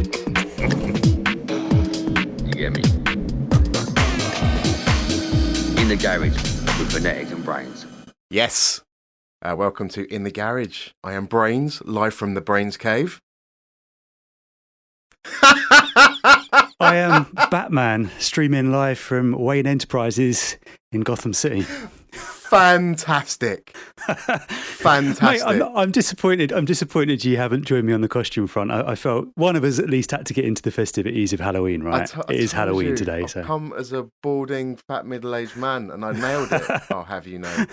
You get me? In the garage with Phonetix and BrainZ. Yes. Welcome to In the Garage. I am BrainZ, live from the BrainZ cave. I am Batman, streaming live from Wayne Enterprises in Gotham City. Fantastic. Fantastic. Mate, I'm disappointed. I'm disappointed you haven't joined me on the costume front. I felt one of us at least had to get into the festivities of Halloween, right? It is Halloween today. So I've come as a balding, fat, middle-aged man, and I nailed it. I'll have you know.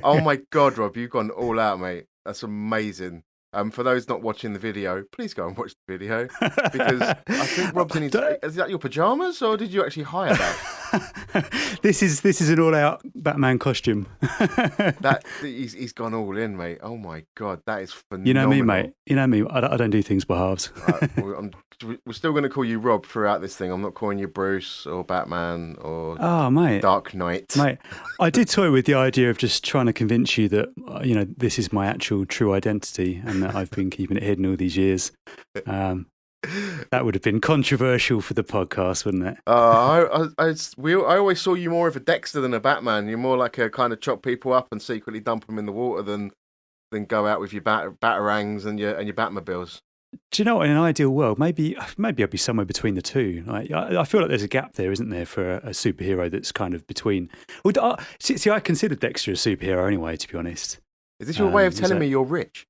Oh my God, Rob, you've gone all out, mate. That's amazing. For those not watching the video, please go and watch the video, because I think Rob's in his... Is that your pajamas, or did you actually hire that? This is an all-out Batman costume. He's gone all in, mate. Oh my God, that is phenomenal. You know me, mate. You know me. I don't do things by halves. We're still going to call you Rob throughout this thing. I'm not calling you Bruce or Batman or mate. Dark Knight. Mate, I did toy with the idea of just trying to convince you that, this is my actual true identity and that I've been keeping it hidden all these years. That would have been controversial for the podcast, wouldn't it? I always saw you more of a Dexter than a Batman. You're more like a kind of chop people up and secretly dump them in the water than go out with your batarangs and your Batmobiles. Do you know what? In an ideal world, maybe I'd be somewhere between the two. Like, I feel like there's a gap there, isn't there, for a superhero that's kind of between. Well, see, I consider Dexter a superhero anyway, to be honest. Is this your way of telling me you're rich?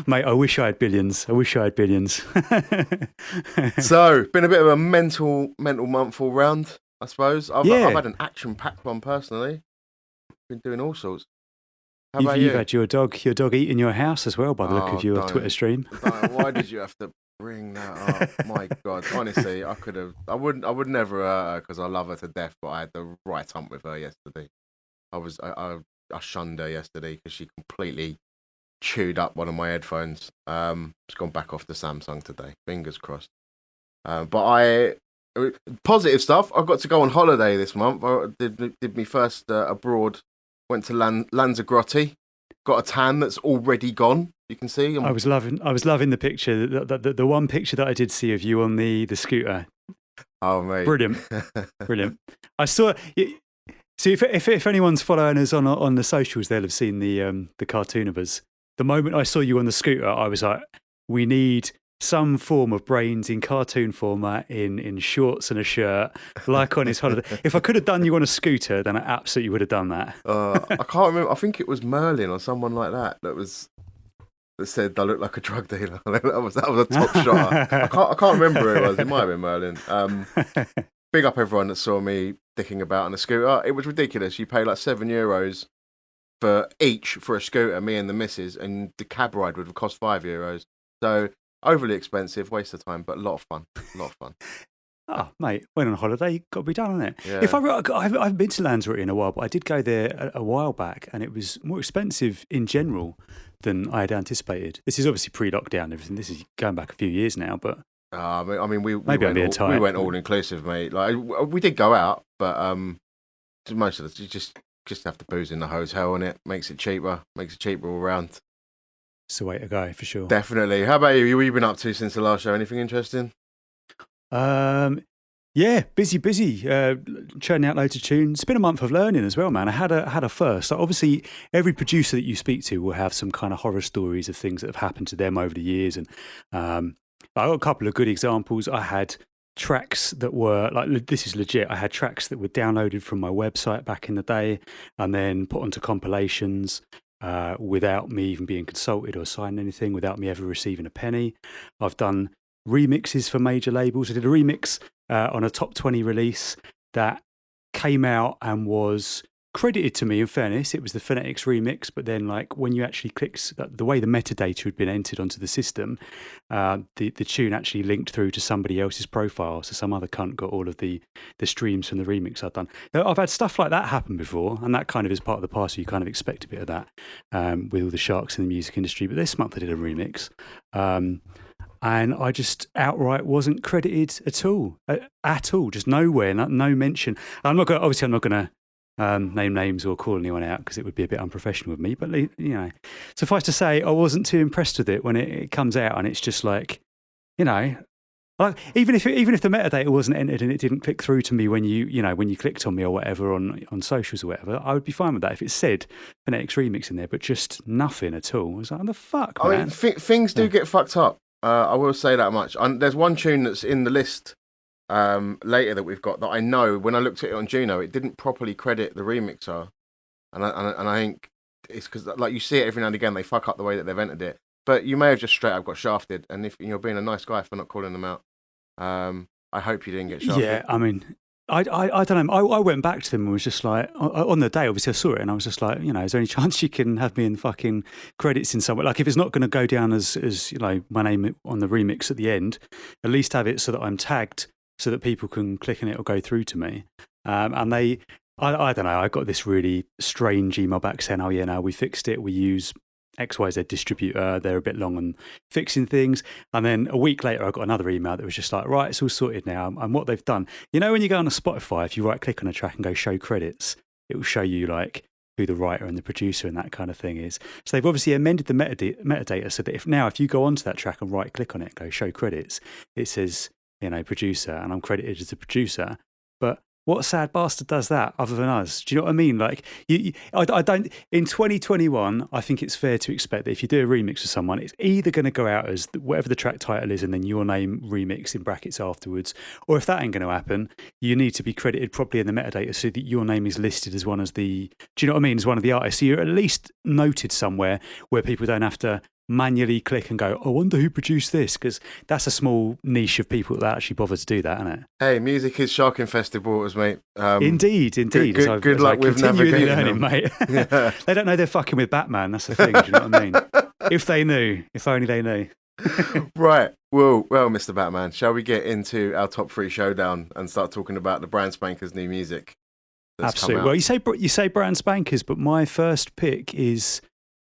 Mate, I wish I had billions. So, been a bit of a mental month all round, I suppose. I've had an action-packed one personally. Been doing all sorts. How about you? You've had your dog eating your house as well, by the look of your Twitter stream. Why did you have to bring that up? My God, honestly, I would never hurt her because I love her to death, but I had the right hump with her yesterday. I shunned her yesterday because she completely chewed up one of my headphones. It's gone back off the Samsung today. Fingers crossed. But positive stuff. I got to go on holiday this month. I did my first abroad. Went to Lanzarote. Got a tan that's already gone. You can see. I was loving the picture. The one picture that I did see of you on the scooter. Oh mate, brilliant. I saw. See, if anyone's following us on the socials, they'll have seen the cartoon of us. The moment I saw you on the scooter, I was like, we need some form of BrainZ in cartoon format, in shorts and a shirt, like on his holiday. If I could have done you on a scooter, then I absolutely would have done that. I can't remember. I think it was Merlin or someone like that that said I look like a drug dealer. that was a top shot. I can't remember who it was. It might have been Merlin. Big up everyone that saw me dicking about on a scooter. It was ridiculous. You pay like €7 for a scooter, me and the missus, and the cab ride would have cost €5. So overly expensive, waste of time, but a lot of fun. Oh, mate, went on holiday, got to be done, hasn't it? Yeah. I haven't been to Lanzarote in a while, but I did go there a while back, and it was more expensive in general than I had anticipated. This is obviously pre-lockdown and everything. This is going back a few years now, but... I mean, we went all inclusive, mate. Like we did go out, but most of you just have to booze in the hotel, and it makes it cheaper all round. It's the way to go for sure. Definitely. How about you? What have you been up to since the last show? Anything interesting? Yeah, busy. Churning out loads of tunes. It's been a month of learning as well, man. I had a first. So obviously, every producer that you speak to will have some kind of horror stories of things that have happened to them over the years, and I got a couple of good examples. I had tracks that were, like, this is legit, I had tracks that were downloaded from my website back in the day and then put onto compilations without me even being consulted or signing anything, without me ever receiving a penny. I've done remixes for major labels. I did a remix on a top 20 release that came out and was credited to me. In fairness, it was the Phonetix remix, but then, like, when you actually clicked, the way the metadata had been entered onto the system, the tune actually linked through to somebody else's profile, so some other cunt got all of the streams from the remix I'd done. I've had stuff like that happen before, and that kind of is part of the parcel. You kind of expect a bit of that with all the sharks in the music industry, but this month I did a remix, and I just outright wasn't credited at all, just nowhere, no mention. I'm not going to name names or call anyone out because it would be a bit unprofessional of me. But, you know, suffice to say, I wasn't too impressed with it when it comes out and it's just like, you know, like even if the metadata wasn't entered and it didn't click through to me when you clicked on me or whatever on socials or whatever, I would be fine with that if it said Phonetix remix in there, but just nothing at all. I was like, what the fuck, man? I mean, things do get fucked up. I will say that much. There's one tune that's in the list later that we've got that I know when I looked at it on Juno, it didn't properly credit the remixer, and I think it's because like you see it every now and again, they fuck up the way that they've entered it. But you may have just straight up got shafted, and if you're being a nice guy for not calling them out, I hope you didn't get shafted. Yeah, I mean, I don't know. I went back to them and was just like, on the day, obviously I saw it and I was just like, you know, is there any chance you can have me in fucking credits in somewhere? Like if it's not going to go down as you know, my name on the remix at the end, at least have it so that I'm tagged so that people can click on it or go through to me. And I don't know, I got this really strange email back saying, oh yeah, no, we fixed it. We use XYZ distributor, they're a bit long on fixing things. And then a week later, I got another email that was just like, right, it's all sorted now. And what they've done, you know, when you go on a Spotify, if you right click on a track and go show credits, it will show you like who the writer and the producer and that kind of thing is. So they've obviously amended the metadata so that if you go onto that track and right click on it and go show credits, it says, you know, producer, and I'm credited as a producer. But what sad bastard does that other than us? Do you know what I mean? Like, I don't. In 2021, I think it's fair to expect that if you do a remix with someone, it's either going to go out as whatever the track title is, and then your name remix in brackets afterwards. Or if that ain't going to happen, you need to be credited properly in the metadata so that your name is listed as one as the. Do you know what I mean? As one of the artists. So you're at least noted somewhere where people don't have to manually click and go, I wonder who produced this, because that's a small niche of people that actually bother to do that, isn't it? Hey, music is shark infested waters, mate. Indeed. Good luck with navigating learning, mate. Yeah. They don't know they're fucking with Batman. That's the thing. Do you know what I mean? If they knew, if only they knew. Right. Well, Mr. Batman, shall we get into our top 3 showdown and start talking about the Brand Spankers' new music? Absolutely. Well, you say Brand Spankers, but my first pick is,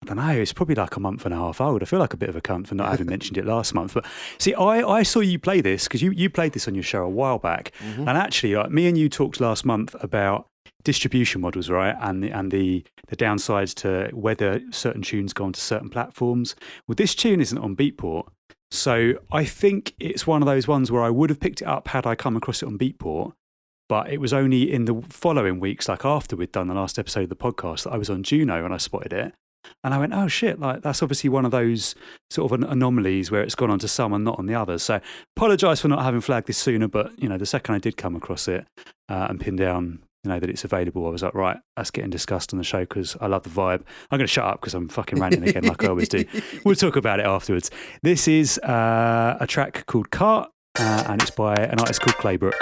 I don't know, it's probably like a month and a half old. I feel like a bit of a cunt for not having mentioned it last month. But see, I saw you play this because you played this on your show a while back. Mm-hmm. And actually, like, me and you talked last month about distribution models, right? And the downsides to whether certain tunes go onto certain platforms. Well, this tune isn't on Beatport. So I think it's one of those ones where I would have picked it up had I come across it on Beatport. But it was only in the following weeks, like after we'd done the last episode of the podcast, that I was on Juno and I spotted it. And I went, oh shit, like that's obviously one of those sort of anomalies where it's gone on to some and not on the others. So apologise for not having flagged this sooner, but you know, the second I did come across it and pin down, you know, that it's available, I was like, right, that's getting discussed on the show because I love the vibe. I'm going to shut up because I'm fucking ranting again like I always do. We'll talk about it afterwards. This is a track called Cart and it's by an artist called Claybrook.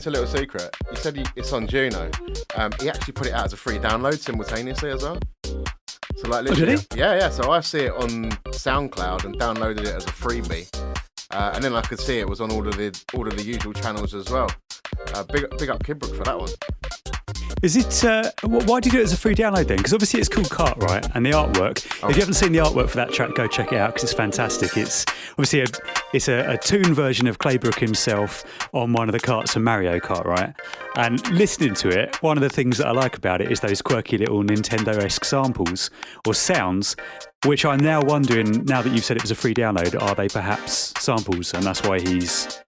A little secret. You said it's on Juno. He actually put it out as a free download simultaneously as well. So like literally, did he? Yeah. So I see it on SoundCloud and downloaded it as a freebie, and then I could see it was on all of the usual channels as well. Big up Claybrook for that one. Is it? Why do you do it as a free download then? Because obviously it's called Cart, right? And the artwork. If you haven't seen the artwork for that track, go check it out because it's fantastic. It's obviously a toon version of Claybrook himself on one of the carts of Mario Kart, right? And listening to it, one of the things that I like about it is those quirky little Nintendo-esque samples or sounds, which I'm now wondering, now that you've said it was a free download, are they perhaps samples? And that's why he's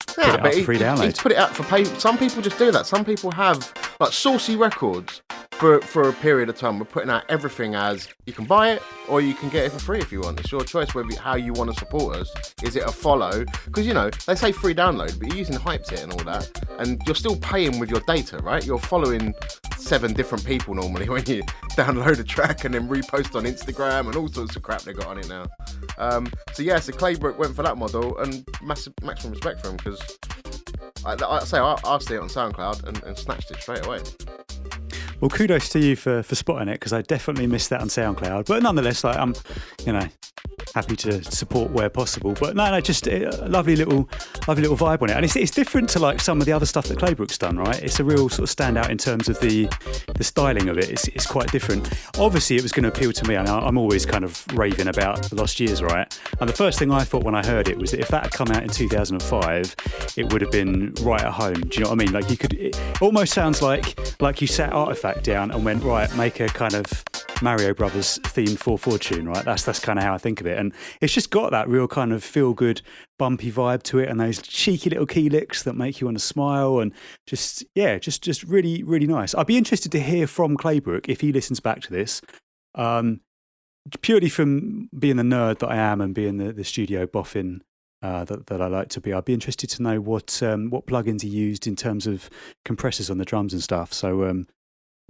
put it up for free download. He's put it out for pay. Some people just do that. Some people have, like Saucy Records, for a period of time. We're putting out everything as you can buy it or you can get it for free if you want. It's your choice how you want to support us. Is it a follow? Because, you know, they say free download, but you're using Hyped and all that, and you're still paying with your data, right? You're following 7 different people normally when you download a track and then repost on Instagram and all sorts of crap they got on it now. So Claybrook went for that model, and maximum respect for him, because I see it on SoundCloud and snatched it straight away. Well, kudos to you for spotting it, because I definitely missed that on SoundCloud. But nonetheless, like, I'm, you know, happy to support where possible. But no, just a lovely little vibe on it, and it's different to like some of the other stuff that Claybrook's done, right? It's a real sort of standout in terms of the styling of it. It's quite different. Obviously, it was going to appeal to me, and I'm always kind of raving about the Lost Years, right? And the first thing I thought when I heard it was that if that had come out in 2005, it would have been right at home. Do you know what I mean? Like, it almost sounds like you sat Artifact down and went, right, make a kind of Mario Brothers themed 4/4 tune, right? That's kind of how I think of it, and it's just got that real kind of feel good, bumpy vibe to it, and those cheeky little key licks that make you want to smile, and just really, really nice. I'd be interested to hear from Claybrook if he listens back to this, purely from being the nerd that I am and being the studio boffin that I like to be. I'd be interested to know what plugins he used in terms of compressors on the drums and stuff. So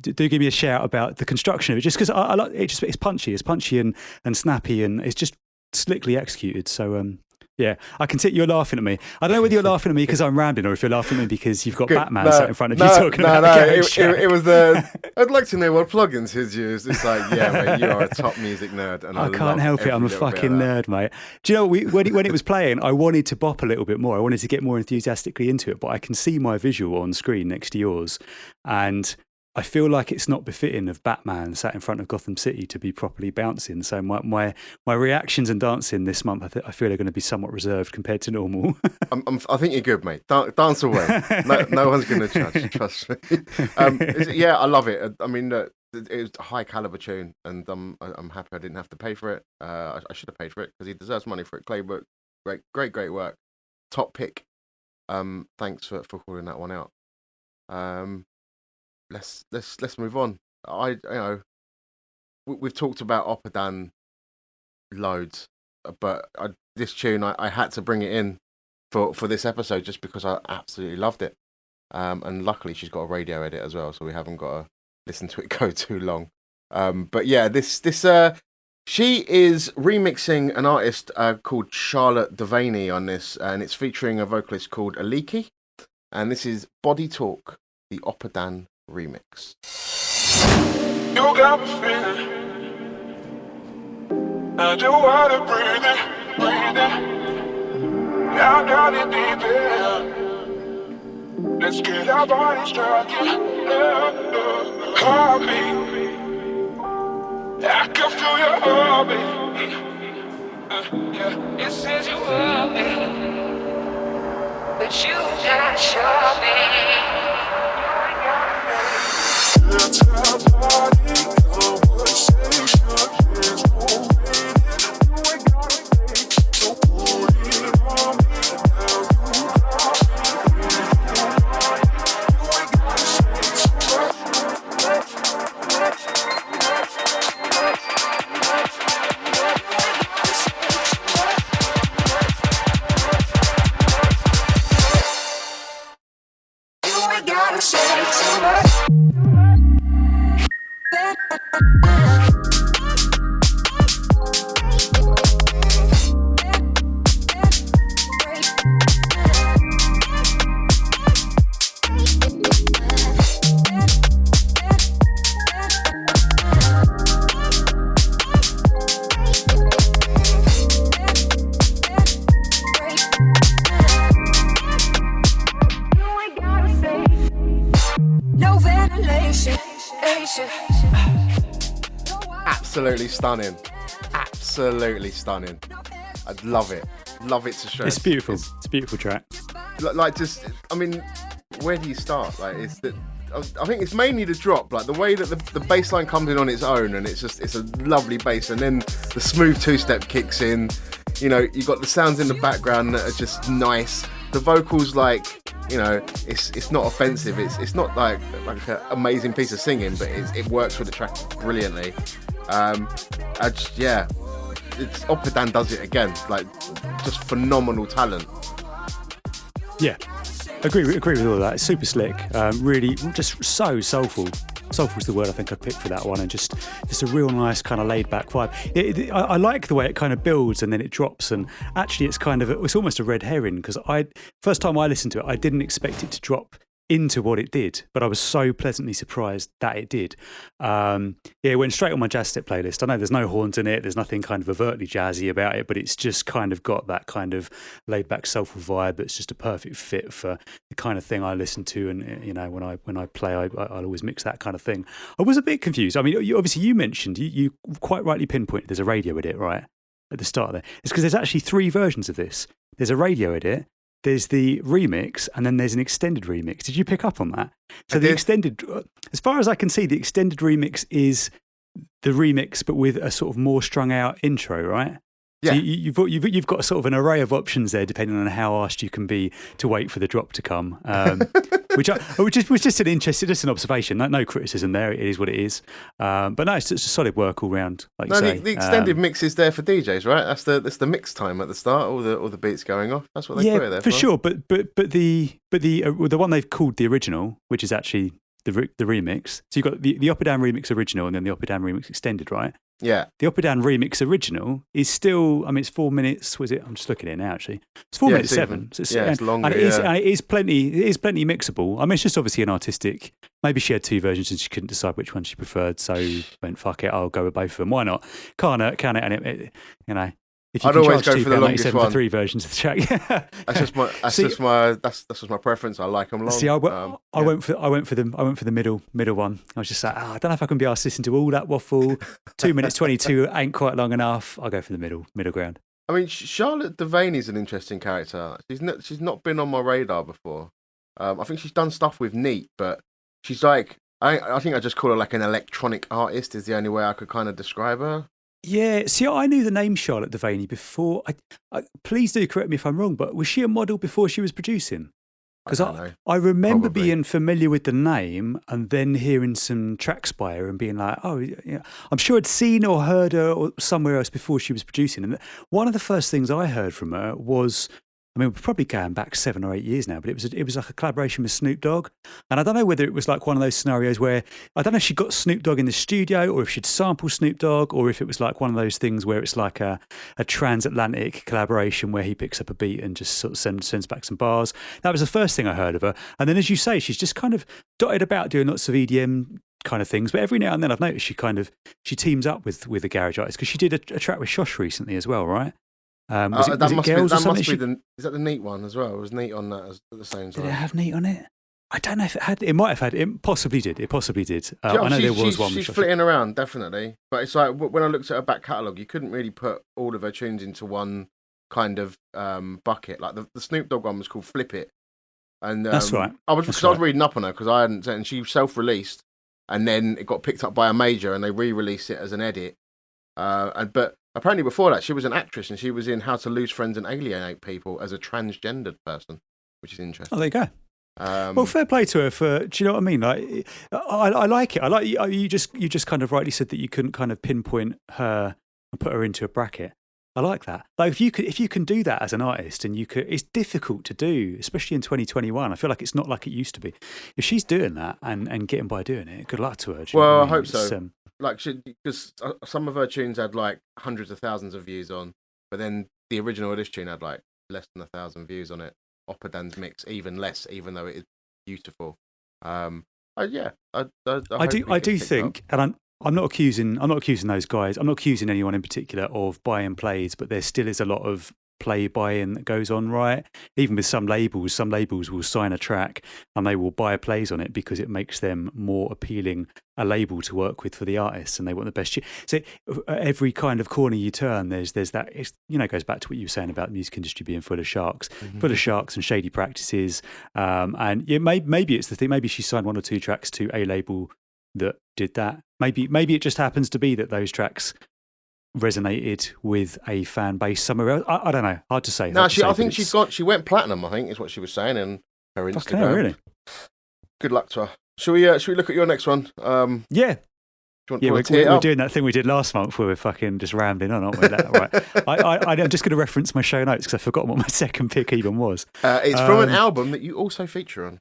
do give me a shout about the construction of it, just because I like it. It's punchy and snappy, and it's just slickly executed. So yeah, I can see you're laughing at me. I don't know whether you're laughing at me because I'm rambling, or if you're laughing at me because you've got Batman sat in front of you talking about the it was I'd like to know what plugins he's used. It's like, yeah, mate, you are a top music nerd, and I can't help it. I'm a fucking nerd, mate. Do you know when it was playing, I wanted to bop a little bit more. I wanted to get more enthusiastically into it, but I can see my visual on screen next to yours, and I feel like it's not befitting of Batman sat in front of Gotham City to be properly bouncing. So my reactions and dancing this month, I feel are going to be somewhat reserved compared to normal. I think you're good, mate. Dance away. No one's going to judge. Trust me. Yeah, I love it. I mean, it was a high caliber tune, and I'm happy I didn't have to pay for it. I should have paid for it because he deserves money for it. Claybrook, great work. Top pick. Thanks for calling that one out. Let's move on. We've talked about Oppidan loads, but this tune I had to bring it in for this episode just because I absolutely loved it. And luckily she's got a radio edit as well, so we haven't got to listen to it go too long. But yeah, this she is remixing an artist called Charlotte Devaney on this, and it's featuring a vocalist called Aliki, and this is Body Talk, the Oppidan remix. You got me feeling, I just wanna breathe it, down it deep in. Let's get our bodies talking, heartbeat. I can feel your heartbeat. Yeah, it says you love me, but you gotta show me. Let's have a party, conversation is moving. You ain't gotta take no pulling on me. Now you got me, you ain't gotta say too much. You ain't gotta say too much. Absolutely stunning. I love it to show. It's beautiful. It's a beautiful track. Like, just, I mean, where do you start? Like, it's that I think it's mainly the drop, like the way that the bass line comes in on its own, and it's a lovely bass, and then the smooth two-step kicks in. You know, you've got the sounds in the background that are just nice. The vocals, like, you know, it's not offensive. It's not like an amazing piece of singing, but it works with the track brilliantly. It's Oppidan does it again, like just phenomenal talent. Yeah, agree with all of that. It's super slick, really, just so soulful. Soulful is the word I think I'd pick for that one, and just a real nice kind of laid back vibe. I like the way it kind of builds and then it drops, and actually it's almost a red herring, because first time I listened to it, I didn't expect it to drop into what it did, but I was so pleasantly surprised that it did. It went straight on my jazz step playlist. I know there's no horns in it, there's nothing kind of overtly jazzy about it, but it's just kind of got that kind of laid back soulful vibe that's just a perfect fit for the kind of thing I listen to, and you know, when I play, I'll always mix that kind of thing. I was a bit confused. I mean, obviously you mentioned, you quite rightly pinpointed there's a radio edit right at the start there. It's because there's actually 3 versions of this. There's a radio edit, there's the remix, and then there's an extended remix. Did you pick up on that? So the extended, as far as I can see, the extended remix is the remix, but with a sort of more strung out intro, right? Yeah. So you've got sort of an array of options there, depending on how arsed you can be to wait for the drop to come. Which was just an observation. No criticism there. It is what it is. But no, it's just a solid work all round. Like you say. The extended mix is there for DJs, right? That's the mix time at the start. All the beats going off. That's what they put it there for. For sure. But the one they've called the original, which is actually the remix. So you've got the Oppidan remix original and then the Oppidan remix extended, right? Yeah. The Oppidan remix original is still, I mean, it's 4 minutes, was it? I'm just looking at it now, actually. It's 4 minutes 7. So it's longer, and it is plenty mixable. I mean, it's just obviously an artistic, maybe she had 2 versions and she couldn't decide which one she preferred, so went, fuck it, I'll go with both of them. Why not? Can it? And it, you know, if you I'd can always charge go for the longest £2.87 one. for 3 versions of the track. That's just my preference. I like them long. See, I went for the middle one. I was just like, I don't know if I can be asked to listen to all that waffle. 2 minutes 22 ain't quite long enough. I'll go for the middle ground. I mean, Charlotte Devaney's an interesting character. She's not been on my radar before. I think she's done stuff with Neat, but she's like, I think I just call her like an electronic artist is the only way I could kind of describe her. Yeah, see, I knew the name Charlotte Devaney before. Please do correct me if I'm wrong, but was she a model before she was producing? Because I remember Probably. being familiar with the name and then hearing some tracks by her and being like, oh, yeah. I'm sure I'd seen or heard her or somewhere else before she was producing. And one of the first things I heard from her was, I mean, we're probably going back 7 or 8 years now, but it was like a collaboration with Snoop Dogg. And I don't know whether it was like one of those scenarios where, I don't know if she got Snoop Dogg in the studio or if she'd sampled Snoop Dogg or if it was like one of those things where it's like a transatlantic collaboration where he picks up a beat and just sort of sends back some bars. That was the first thing I heard of her. And then, as you say, she's just kind of dotted about doing lots of EDM kind of things. But every now and then I've noticed she teams up with a garage artist, because she did a track with Shosh recently as well, right? Was it Girls or something? Is that the Neat one as well? Was Neat on that at the same time? Did it have Neat on it? I don't know if it had. It might have had. It possibly did. I know there was one. She's flitting around, definitely. But it's like when I looked at her back catalogue, you couldn't really put all of her tunes into one kind of bucket. Like the Snoop Dogg one was called Flip It. And that's right. I was reading up on her because I hadn't, and she self-released, and then it got picked up by a major, and they re-released it as an edit. But apparently before that, she was an actress, and she was in How to Lose Friends and Alienate People as a transgendered person, which is interesting. Oh, there you go. Well, fair play to her for. Do you know what I mean? Like, I like it. I like you just kind of rightly said that you couldn't kind of pinpoint her and put her into a bracket. I like that. Like if you can do that as an artist, and it's difficult to do, especially in 2021. I feel like it's not like it used to be. If she's doing that and getting by doing it, good luck to her. Well, I hope so. Like, because some of her tunes had like hundreds of thousands of views on, but then the original of this tune had like less than 1,000 views on it. Oppidan's mix even less, even though it is beautiful. I do think, and I'm not accusing those guys. I'm not accusing anyone in particular of buying plays, but there still is a lot of play buying that goes on, right? Even with some labels will sign a track and they will buy plays on it because it makes them more appealing a label to work with for the artists, and they want the best. So every kind of corner you turn, there's that. It goes back to what you were saying about the music industry being full of sharks, full of sharks and shady practices. And maybe it's the thing. Maybe she signed 1 or 2 tracks to a label that did that. Maybe it just happens to be that those tracks resonated with a fan base somewhere else. I don't know. Hard to say. No, I think she went platinum, I think is what she was saying, and her Fucking Instagram. hell, really? Good luck to her. Should we look at your next one? Yeah. Do Yeah, you we're, want to tee it we're up? doing that thing we did last month where we're fucking just rambling on, aren't we? Right. I'm just going to reference my show notes because I've forgotten what my second pick even was. It's from an album that you also feature on.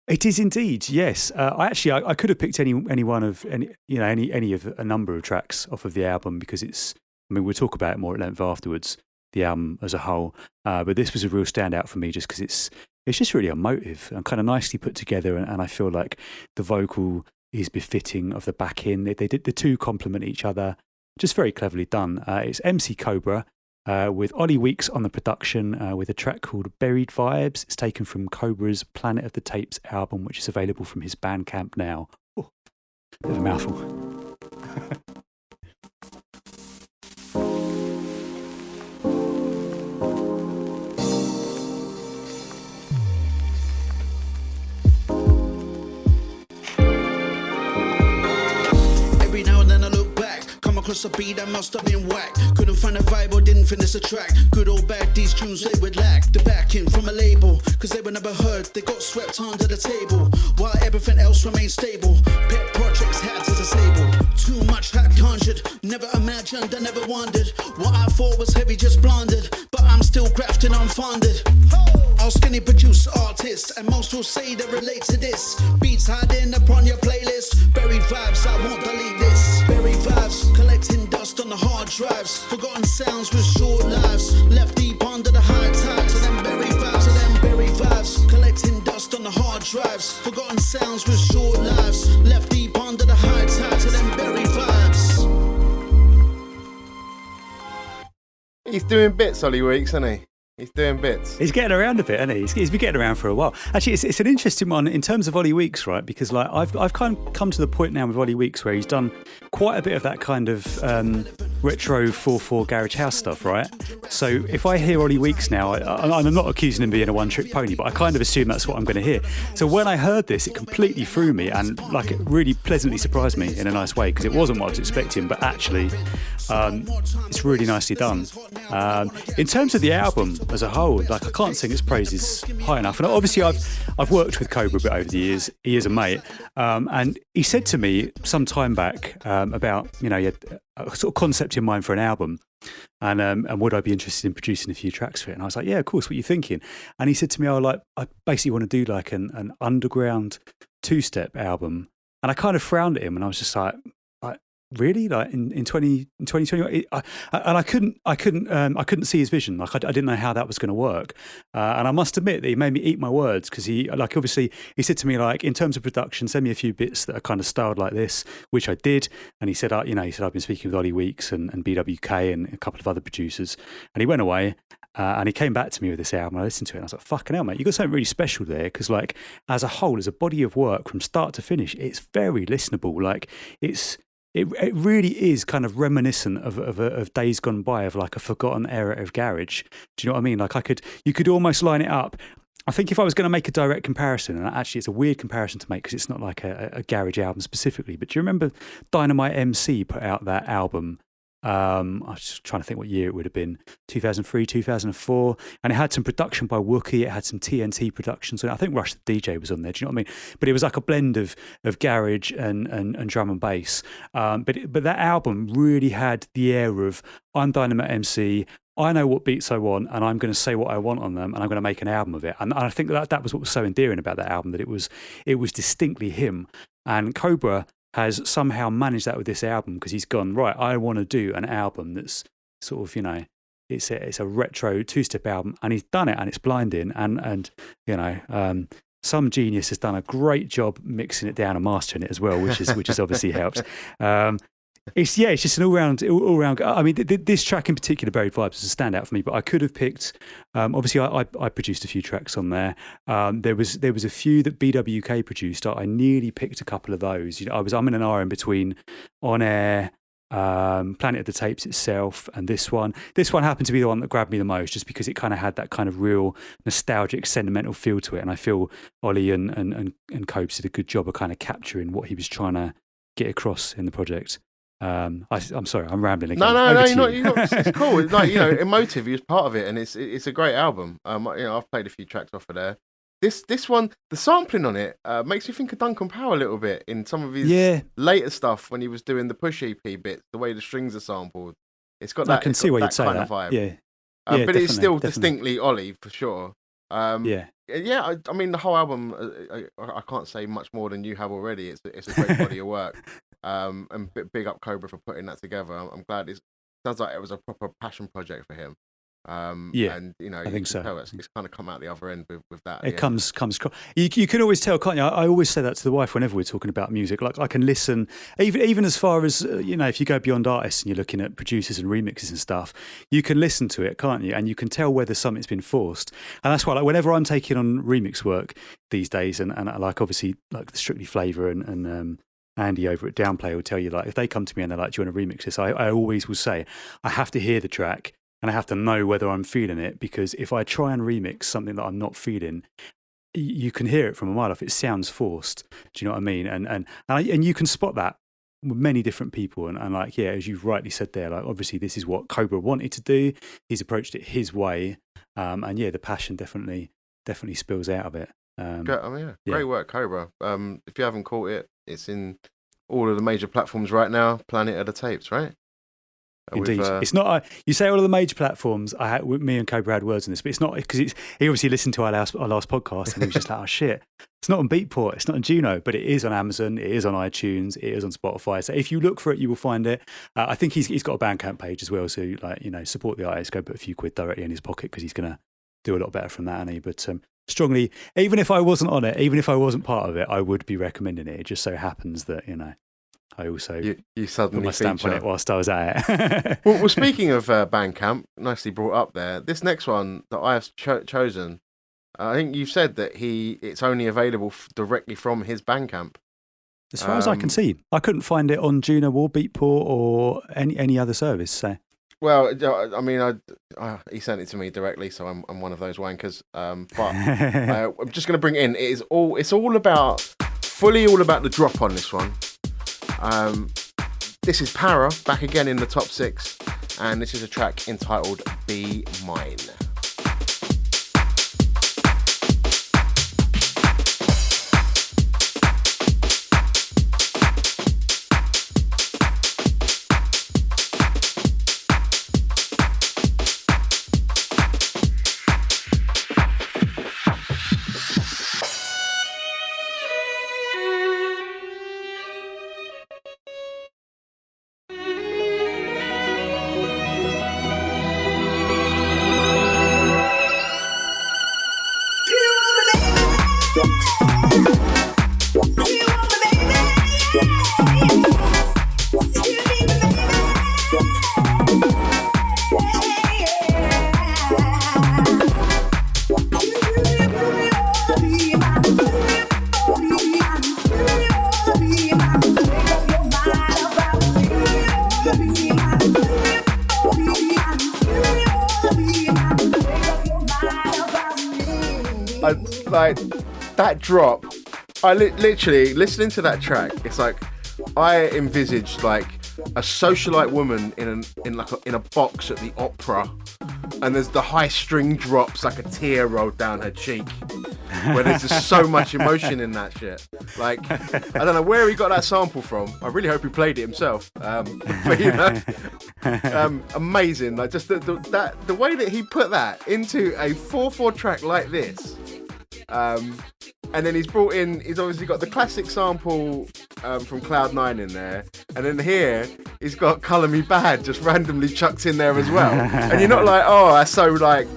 It is indeed, yes. I could have picked any one of any of a number of tracks off of the album because we'll talk about it more at length afterwards, the album as a whole. But this was a real standout for me just because it's just really emotive and kind of nicely put together, and I feel like the vocal is befitting of the back in. They did the two complement each other, just very cleverly done. It's MC Cobra with Ollie Weeks on the production with a track called Buried Vibes. It's taken from Cobra's Planet of the Tapes album, which is available from his Bandcamp now. Oh, bit of a mouthful. Every now and then I look back, come across a beat that must have been whack. Couldn't find a vibe or didn't finish a track. Good or bad, these tunes they would lack the backing from a label, cause they were never heard. They got swept under the table, while everything else remained stable. Pet projects had to disable. Too much hype conjured, never imagined, I never wondered. What I thought was heavy just blundered, but I'm still grafting unfunded. I'll skinny produce artists, and most will say they relate to this. Beats hiding upon your playlist. Buried vibes, I won't delete this. Buried vibes, collecting dust on the hard drives. Forgotten sounds with short lives. Left deep under the high tide. To them buried vibes, to them buried vibes. Collecting dust on the hard drives. Forgotten sounds with short lives. Left deep under the high tide. To them buried vibes. He's doing bits, Ollie Weeks, isn't he? He's doing bits. He's getting around a bit, isn't he? He's been getting around for a while. Actually, it's an interesting one in terms of Ollie Weeks, right? Because like I've kind of come to the point now with Ollie Weeks where he's done quite a bit of that kind of retro 4/4 garage house stuff, right? So if I hear Ollie Weeks now, I'm not accusing him of being a one-trick pony, but I kind of assume that's what I'm going to hear. So when I heard this, it completely threw me and like it really pleasantly surprised me in a nice way because it wasn't what I was expecting, but actually it's really nicely done. In terms of the album as a whole, like I can't sing its praises high enough. And obviously I've worked with Cobra a bit over the years. He is a mate. And he said to me some time back about, he had a sort of concept in mind for an album. And would I be interested in producing a few tracks for it? And I was like, yeah, of course, what are you thinking? And he said to me, I basically want to do like an underground two-step album. And I kind of frowned at him and I was just like really, like in 2020, I couldn't see his vision. Like I didn't know how that was going to work, and I must admit that he made me eat my words because he said to me like in terms of production, send me a few bits that are kind of styled like this, which I did, and he said I've been speaking with Ollie Weeks and BWK and a couple of other producers, and he went away. And he came back to me with this album. I listened to it and I was like, fucking hell, mate, you got something really special there. Because like as a whole, as a body of work from start to finish, it's very listenable. Like it really is kind of reminiscent of days gone by, of like a forgotten era of garage. Do you know what I mean? Like you could almost line it up. I think if I was going to make a direct comparison, and actually it's a weird comparison to make because it's not like a garage album specifically, but do you remember Dynamite MC put out that album? I was just trying to think what year it would have been, 2003, 2004, and it had some production by Wookie, it had some TNT productions, and I think Rush the DJ was on there, do you know what I mean? But it was like a blend of garage and drum and bass, but that album really had the air of, I'm Dynamite MC, I know what beats I want, and I'm going to say what I want on them, and I'm going to make an album of it. And I think that was what was so endearing about that album, that it was distinctly him. And Cobra has somehow managed that with this album because he's gone, right, I want to do an album that's sort of, it's a retro two-step album, and he's done it, and it's blinding, and some genius has done a great job mixing it down and mastering it as well, which has obviously helped. It's just an all round. I mean, this track in particular, Buried Vibes, is a standout for me. But I could have picked. Obviously, I produced a few tracks on there. There was a few that BWK produced. I nearly picked a couple of those. I'm in an hour in between On Air, Planet of the Tapes itself, and this one. This one happened to be the one that grabbed me the most, just because it kind of had that kind of real nostalgic, sentimental feel to it. And I feel Ollie and Copes did a good job of kind of capturing what he was trying to get across in the project. I'm sorry, I'm rambling again. No, you're not. It's cool. It's like, emotive. He was part of it, and it's a great album. I've played a few tracks off of there. This one, the sampling on it makes me think of Duncan Power a little bit in some of his Yeah. later stuff when he was doing the push EP bits, the way the strings are sampled. It's got that. I can it's see got why that you'd say kind that. of vibe. Yeah. But it's still definitely. distinctly Ollie for sure. Yeah. Yeah, I mean the whole album. I can't say much more than you have already. It's a great body of work. And big up Cobra for putting that together. I'm glad it sounds like it was a proper passion project for him. Yeah, and I think so. It's kind of come out the other end with that. It comes. You can always tell, can't you? I always say that to the wife whenever we're talking about music. Like I can listen, even as far as if you go beyond artists and you're looking at producers and remixes and stuff, you can listen to it, can't you? And you can tell whether something's been forced. And that's why, like, whenever I'm taking on remix work these days, and like obviously like the Strictly Flavour and Andy over at Downplay will tell you, like, if they come to me and they're like, "Do you want to remix this?" I always will say, I have to hear the track. And I have to know whether I'm feeling it, because if I try and remix something that I'm not feeling, you can hear it from a mile off. It sounds forced. Do you know what I mean? And you can spot that with many different people. And like, yeah, as you've rightly said there, like obviously this is what Cobra wanted to do. He's approached it his way, and yeah, the passion definitely spills out of it. Great work, Cobra. If you haven't caught it, it's in all of the major platforms right now. Planet of the Tapes, right? Indeed, it's not. You say all of the major platforms. Me and Cobra had words on this, but it's not because he obviously listened to our last podcast and he was just like, "Oh shit, it's not on Beatport, it's not on Juno, but it is on Amazon, it is on iTunes, it is on Spotify." So if you look for it, you will find it. I think he's got a Bandcamp page as well. So support the artist. Go put a few quid directly in his pocket because he's gonna do a lot better from that, hasn't he? But strongly, even if I wasn't on it, even if I wasn't part of it, I would be recommending it. It just so happens that I also you suddenly put my stamp on it whilst I was at it. well, speaking of Bandcamp, nicely brought up there. This next one that I have chosen, I think you've said that it's only available directly from his Bandcamp. As far as I can see, I couldn't find it on Juno or Beatport or any other service. So, well, I mean, he sent it to me directly, so I'm one of those wankers. But I'm just going to bring it in. It's all about the drop on this one. This is Para, back again in the top 6, and this is a track entitled Be Mine. Like that drop, I literally listening to that track. It's like I envisaged like a socialite woman in a box at the opera, and there's the high string drops like a tear rolled down her cheek, where there's just so much emotion in that shit. Like I don't know where he got that sample from. I really hope he played it himself. But amazing. Like just the way that he put that into a 4/4 track like this. And then he's obviously got the classic sample from Cloud9 in there, and then here he's got Colour Me Bad just randomly chucked in there as well. And you're not like, oh, that's so like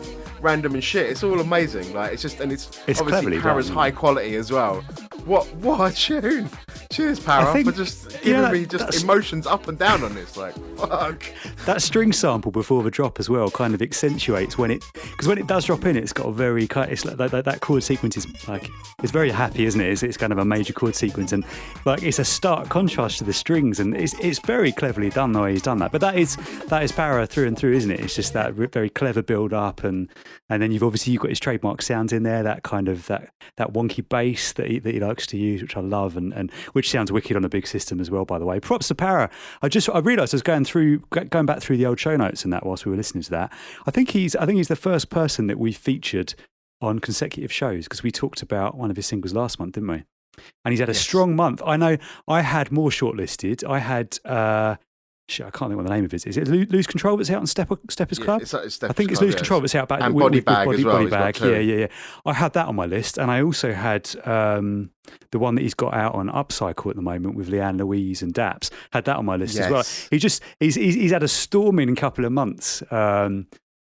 random and shit. It's all amazing. Like it's obviously Para's high quality as well. What a tune! Cheers, Para, for just giving me emotions up and down on this. Like, fuck. That string sample before the drop as well kind of accentuates because when it does drop in, it's got a very it's like that chord sequence is like it's very happy, isn't it? It's kind of a major chord sequence, and like it's a stark contrast to the strings, and it's very cleverly done the way he's done that. But that is Para through and through, isn't it? It's just that very clever build up, and then you've got his trademark sounds in there, that kind of that wonky bass that he likes to use, which I love, and which sounds wicked on a big system as well, by the way. Props to Para. I realised I was going back through the old show notes and that whilst we were listening to that. I think he's the first person that we featured on consecutive shows, because we talked about one of his singles last month, didn't we? And he's had a strong month. I know I had more shortlisted. I had, I can't think what the name of it is. Is it Lose Control that's out on Steppers Club? It's Steppers I think it's Club, Lose Control that's out back and with Body Bag as well. Body Bag. Yeah. I had that on my list. And I also had the one that he's got out on Upcycle at the moment with Leanne Louise and Daps. Had that on my list as well. He's had a storming couple of months.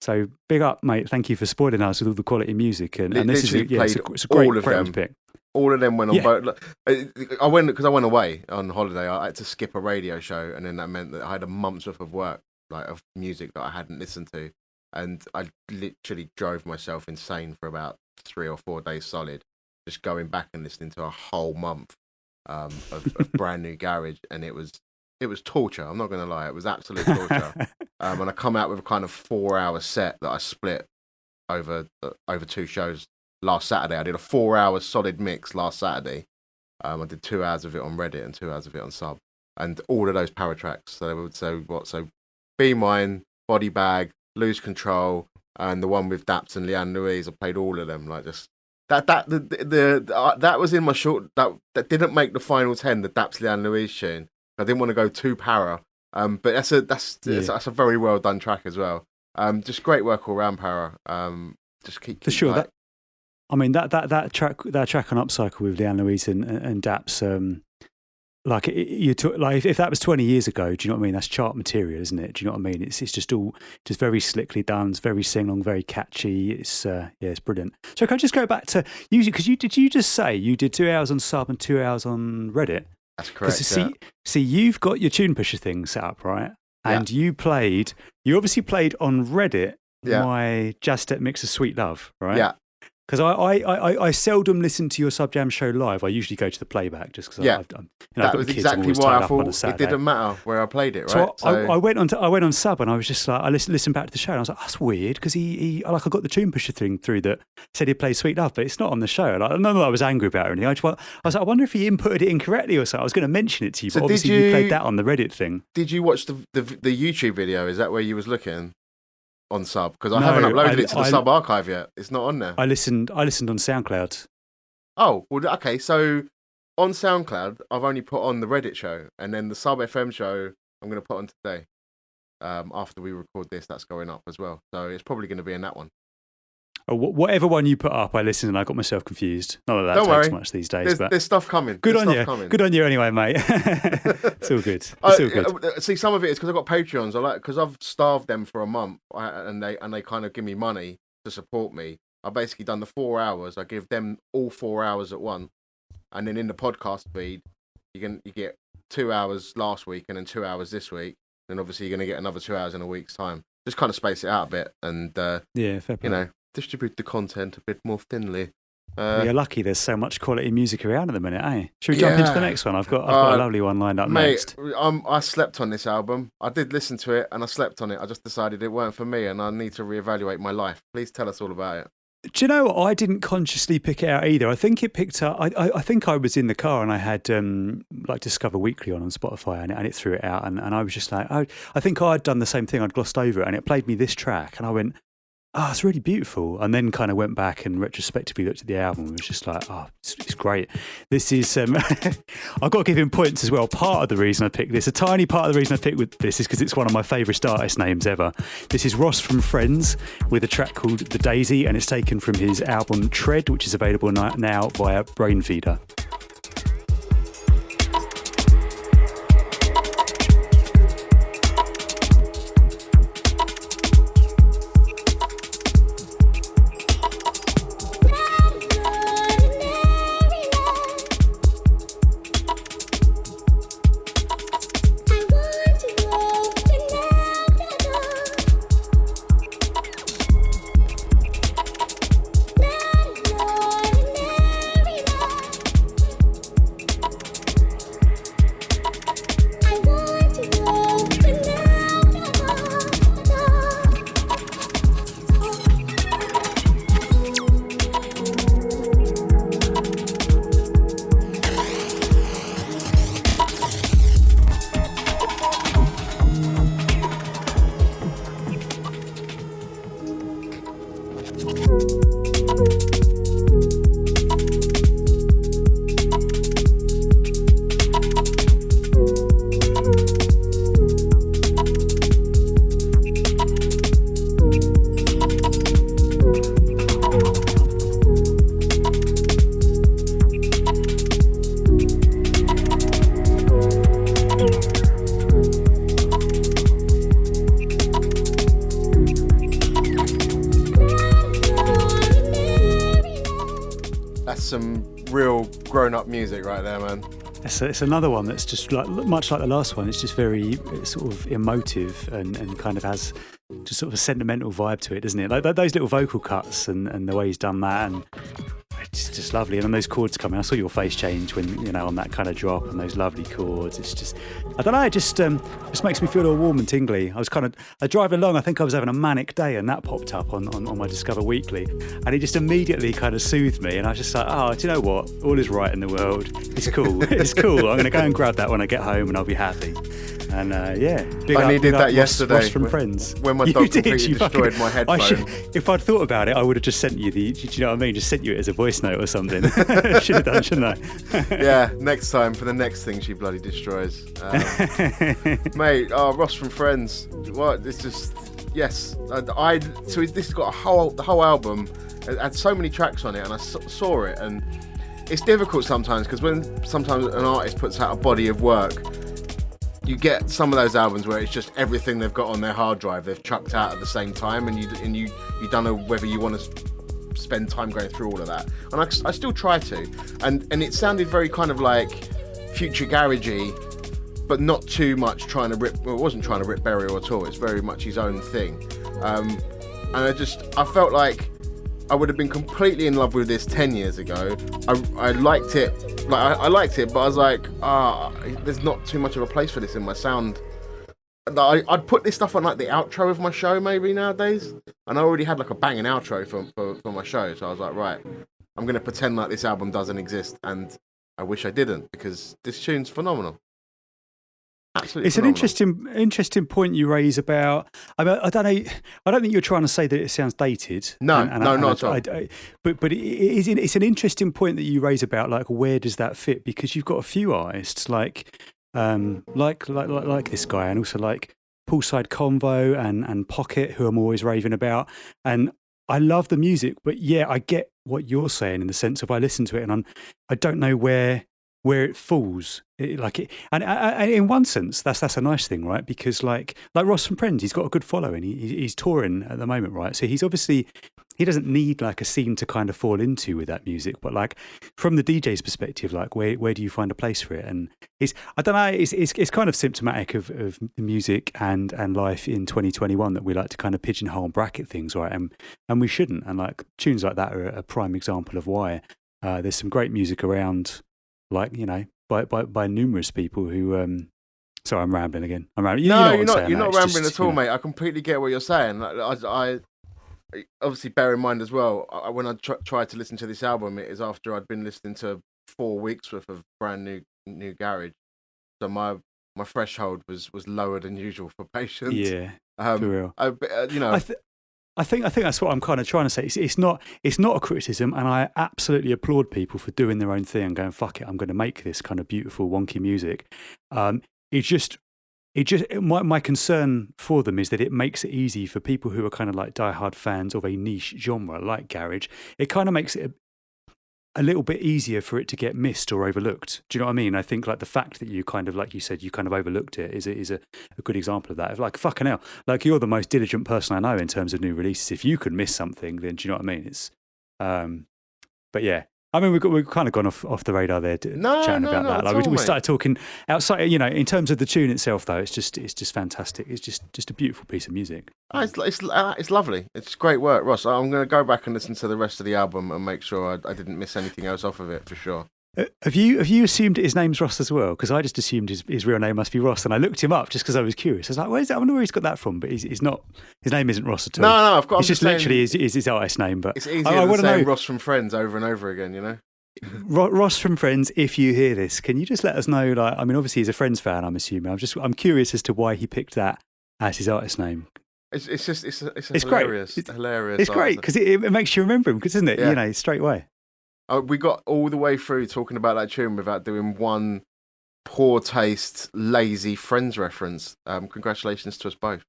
So big up, mate. Thank you for spoiling us with all the quality music. And this is it's a great one to pick. All of them went on both. I went because I went away on holiday. I had to skip a radio show, and then that meant that I had a month's worth of work, like of music that I hadn't listened to, and I literally drove myself insane for about 3 or 4 days solid, just going back and listening to a whole month of brand new garage, and it was torture. I'm not going to lie, it was absolute torture. And I come out with a kind of 4-hour set that I split over 2 shows. Last Saturday, I did a 4-hour solid mix last Saturday. I did 2 hours of it on Reddit and 2 hours of it on Sub, and all of those power tracks. So Be Mine, Body Bag, Lose Control, and the one with Daps and Leanne Louise. I played all of them. Like just that was in my short. That didn't make the final 10. The Daps Leanne Louise tune. I didn't want to go too para. But that's a very well done track as well. Just great work all around, Para. Just keep for sure. That track on Upcycle with Leanne Louise and Daps, if that was 20 years ago, do you know what I mean? That's chart material, isn't it? Do you know what I mean? It's just all just very slickly done. It's very sing along, very catchy. It's brilliant. So can I just go back to you, because you just say you did 2 hours on Sub and 2 hours on Reddit? That's correct. See, you've got your Tune Pusher thing set up, right? And you obviously played on Reddit my Jazz Step mix of Sweet Love, right? Yeah. Because I seldom listen to your Sub Jam show live. I usually go to the playback just because that was exactly why I thought it didn't matter where I played it, right? So I went on Sub and I was just like, I listened back to the show and I was like, that's weird, because I got the Tune Pusher thing through that said he played Sweet Love, but it's not on the show. Like, not that I was angry about it or anything. I was like, I wonder if he inputted it incorrectly or something. I was going to mention it to you, but obviously you played that on the Reddit thing. Did you watch the YouTube video? Is that where you was looking? On Sub, because I haven't uploaded it to the Sub archive yet. It's not on there. I listened on SoundCloud. Oh, well, okay. So on SoundCloud, I've only put on the Reddit show, and then the Sub FM show I'm going to put on today. After we record this, that's going up as well. So it's probably going to be in that one. Oh, whatever one you put up, I listened and I got myself confused. Not that Don't takes worry. much these days. There's stuff coming. Good on you. Good on you anyway, mate. It's all good. It's all good. See, some of it is because I've got Patreons. Because I've starved them for a month, and they kind of give me money to support me. I've basically done the 4 hours. I give them all 4 hours at once, and then in the podcast feed, you get 2 hours last week and then 2 hours this week. Then obviously you're going to get another 2 hours in a week's time. Just kind of space it out a bit, and fair play. Distribute the content a bit more thinly. You're lucky there's so much quality music around at the minute, eh? Should we jump into the next one? I've got a lovely one lined up next. I slept on this album. I did listen to it and I slept on it. I just decided it weren't for me and I need to reevaluate my life. Please tell us all about it. Do you know what? I didn't consciously pick it out either. I think it picked up. I think I was in the car and I had Discover Weekly on Spotify and it threw it out and I was just like, I think I'd done the same thing. I'd glossed over it and it played me this track and I went, oh, it's really beautiful. And then kind of went back and retrospectively looked at the album and was just like, oh, it's great. This is, I've got to give him points as well. Part of the reason I picked this, a tiny part of the reason I picked with this is because it's one of my favourite artist names ever. This is Ross from Friends with a track called The Daisy, and it's taken from his album Tread, which is available now via BrainZ. some real grown-up music right there, man. It's another one that's just like much like the last one. It's just very sort of emotive and kind of has just sort of a sentimental vibe to it, doesn't it? Like those little vocal cuts and the way he's done that, and it's just lovely. And then those chords coming, I saw your face change when, you know, on that kind of drop and those lovely chords. It's just, I don't know, it just makes me feel all warm and tingly. I driving along, I think I was having a manic day, and that popped up on my Discover Weekly, and it just immediately kind of soothed me. And I was just like, oh, do you know what? All is right in the world. It's cool. It's cool. I'm going to go and grab that when I get home, and I'll be happy. And I needed that yesterday. Ross from Friends. When my dog completely destroyed my headphone. If I'd thought about it, I would have just sent you do you know what I mean? Just sent you it as a voice note or something. Should have done, shouldn't I? Yeah, next time for the next thing she bloody destroys. Mate, Ross from Friends. What? It's just, yes. So this has got the whole album. It had so many tracks on it, and I saw it, and it's difficult sometimes because when sometimes an artist puts out a body of work, you get some of those albums where it's just everything they've got on their hard drive they've chucked out at the same time, and you don't know whether you want to spend time going through all of that. And I still try to, and it sounded very kind of like future garagey, but not too much trying to rip. Well, it wasn't trying to rip Burial at all. It's very much his own thing, and I felt like I would have been completely in love with this 10 years ago. I liked it. I liked it, but I was like, there's not too much of a place for this in my sound. I'd put this stuff on like the outro of my show maybe nowadays, and I already had like a banging outro for my show, so I was like, right, I'm gonna pretend like this album doesn't exist, and I wish I didn't, because this tune's phenomenal. Absolutely it's phenomenal. an interesting point you raise about. I mean, I don't know. I don't think you're trying to say that it sounds dated. No, not at all. But it's an interesting point that you raise about like where does that fit? Because you've got a few artists like this guy, and also like Poolside Convo and Pocket, who I'm always raving about. And I love the music, but yeah, I get what you're saying in the sense of I listen to it and I don't know where it falls. And in one sense, that's a nice thing, right? Because like Ross from Friends, he's got a good following. He's touring at the moment, right? So he's obviously, he doesn't need like a scene to kind of fall into with that music. But like from the DJ's perspective, like where do you find a place for it? And I don't know, it's kind of symptomatic of the music and life in 2021 that we like to kind of pigeonhole and bracket things, right? And we shouldn't. And like tunes like that are a prime example of why. There's some great music around, like, you know, by numerous people who sorry, I'm rambling again. You're not rambling at all, mate. I completely get what you're saying. I obviously bear in mind as well, when I tried to listen to this album, it is after I'd been listening to 4 weeks worth of brand new garage, so my threshold was lower than usual for patience. Yeah, for real. I think that's what I'm kind of trying to say. It's not a criticism, and I absolutely applaud people for doing their own thing and going, fuck it, I'm going to make this kind of beautiful, wonky music. My concern for them is that it makes it easy for people who are kind of like diehard fans of a niche genre like garage. It kind of makes it a little bit easier for it to get missed or overlooked. Do you know what I mean? I think like the fact that you kind of, like you said, you kind of overlooked it is a good example of that. Of like, fucking hell, like you're the most diligent person I know in terms of new releases. If you could miss something, then do you know what I mean? It's, but yeah. I mean, we've kind of gone off the radar there, chatting about that. Like we started talking outside. You know, in terms of the tune itself, though, it's just fantastic. It's just a beautiful piece of music. Oh, it's lovely. It's great work, Ross. I'm going to go back and listen to the rest of the album and make sure I didn't miss anything else off of it for sure. Have you assumed his name's Ross as well? Because I just assumed his real name must be Ross, and I looked him up just because I was curious. I was like, where's that? I wonder where he's got that from. But he's not. His name isn't Ross at all. No, of course. It's just literally his artist name. But it's easier than saying Ross from Friends over and over again, you know. Ross from Friends, if you hear this, can you just let us know? Like, I mean, obviously he's a Friends fan, I'm assuming. I'm curious as to why he picked that as his artist name. It's hilarious. Great. It's hilarious. It's great because it makes you remember him, isn't it? Yeah. You know, straight away. We got all the way through talking about that tune without doing one poor taste, lazy Friends reference. Congratulations to us both.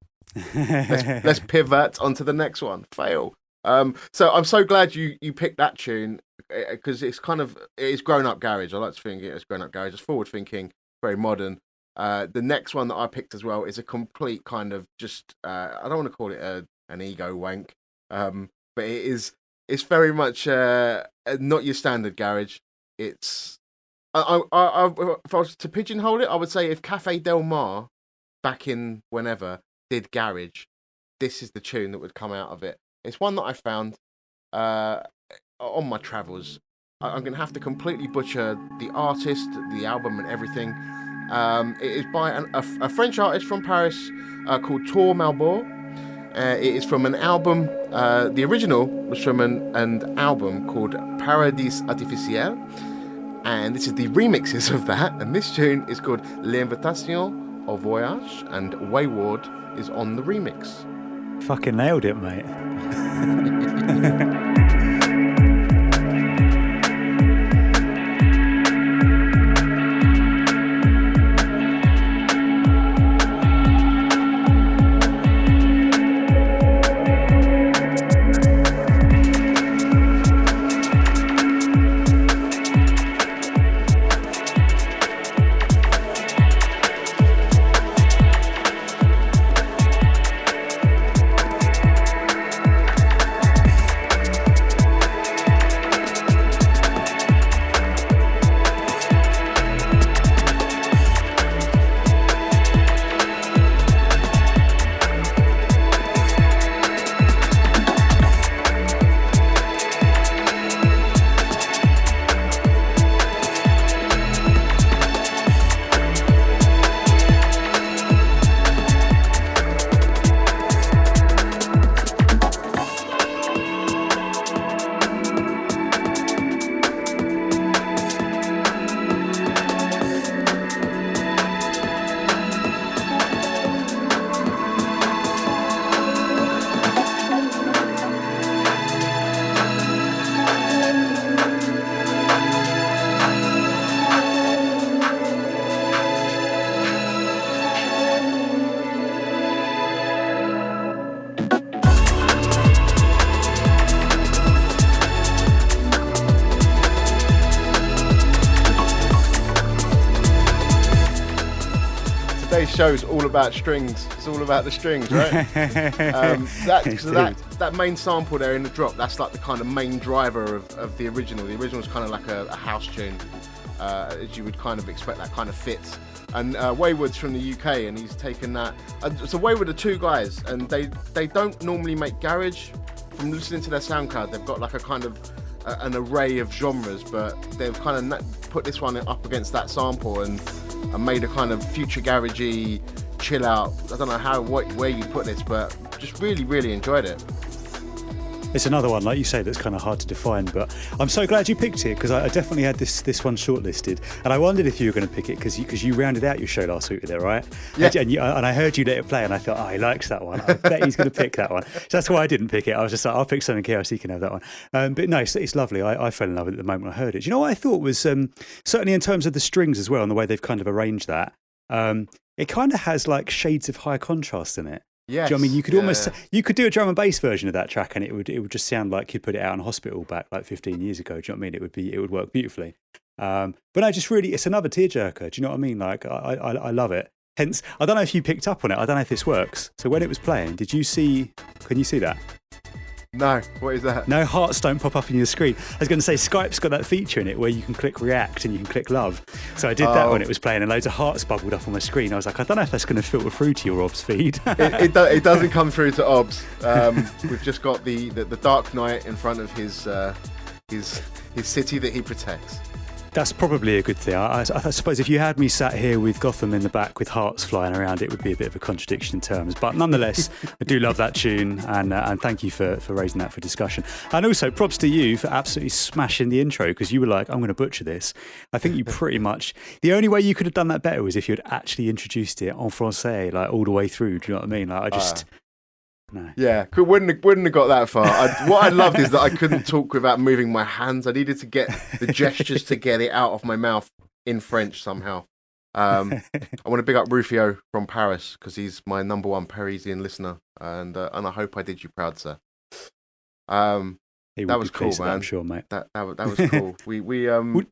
Let's pivot onto the next one. Fail. So I'm so glad you picked that tune, because it's grown up garage. I like to think it's grown up garage. It's forward thinking, very modern. The next one that I picked as well is a complete kind of just I don't want to call it an ego wank, but it is It's very much not your standard garage. It's if I was to pigeonhole it, I would say if Cafe Del Mar back in whenever did garage, this is the tune that would come out of it. It's one that I found on my travels. I'm going to have to completely butcher the artist, the album, and everything. It is by a French artist from Paris called Tour-Maubourg. It is from an album. The original was from an album called Paradis Artificiel, and this is the remixes of that. And this tune is called L'Invitation au Voyage, and Wayward is on the remix. Fucking nailed it, mate. Show's all about strings. It's all about the strings, right? That main sample there in the drop, that's like the kind of main driver of the original. The original is kind of like a house tune, as you would kind of expect. That kind of fits. And Wayward's from the UK, and he's taken that. So Wayward are two guys, and they don't normally make garage. From listening to their SoundCloud, they've got like a kind of an array of genres, but they've kind of put this one up against that sample and made a kind of future garagey chill out. I don't know where you put this, but just really enjoyed it. It's another one, like you say, that's kind of hard to define, but I'm so glad you picked it because I definitely had this one shortlisted, and I wondered if you were going to pick it because you rounded out your show last week with it, right? Yeah. And I heard you let it play, and I thought, oh, he likes that one. I bet he's going to pick that one. So that's why I didn't pick it. I was just like, I'll pick something else. He can have that one. But no, it's lovely. I fell in love with it the moment I heard it. Do you know what I thought was certainly in terms of the strings as well and the way they've kind of arranged that. It kind of has like shades of high contrast in it. Yes. Do you know what I mean? You could you could do a drum and bass version of that track, and it would just sound like you put it out in hospital back like 15 years ago. Do you know what I mean? It would work beautifully. But no, just really, it's another tearjerker. Do you know what I mean? Like I love it. Hence, I don't know if you picked up on it. I don't know if this works. So when it was playing, can you see that? No, what is that? No, hearts don't pop up on your screen. I was going to say Skype's got that feature in it where you can click react and you can click love. So I did that when it was playing, and loads of hearts bubbled up on my screen. I was like, I don't know if that's going to filter through to your OBS feed. It doesn't come through to OBS. We've just got the Dark Knight in front of his city that he protects. That's probably a good thing. I suppose if you had me sat here with Gotham in the back with hearts flying around, it would be a bit of a contradiction in terms. But nonetheless, I do love that tune, and thank you for raising that for discussion. And also, props to you for absolutely smashing the intro, because you were like, I'm going to butcher this. I think you pretty much... The only way you could have done that better was if you had actually introduced it en français, like all the way through. Do you know what I mean? Like, I just... No. Yeah, wouldn't have got that far. What I loved is that I couldn't talk without moving my hands. I needed to get the gestures to get it out of my mouth in French somehow. I want to big up Rufio from Paris because he's my number one Parisian listener, and I hope I did you proud, sir. That was cool, man. I'm sure, mate. That was cool.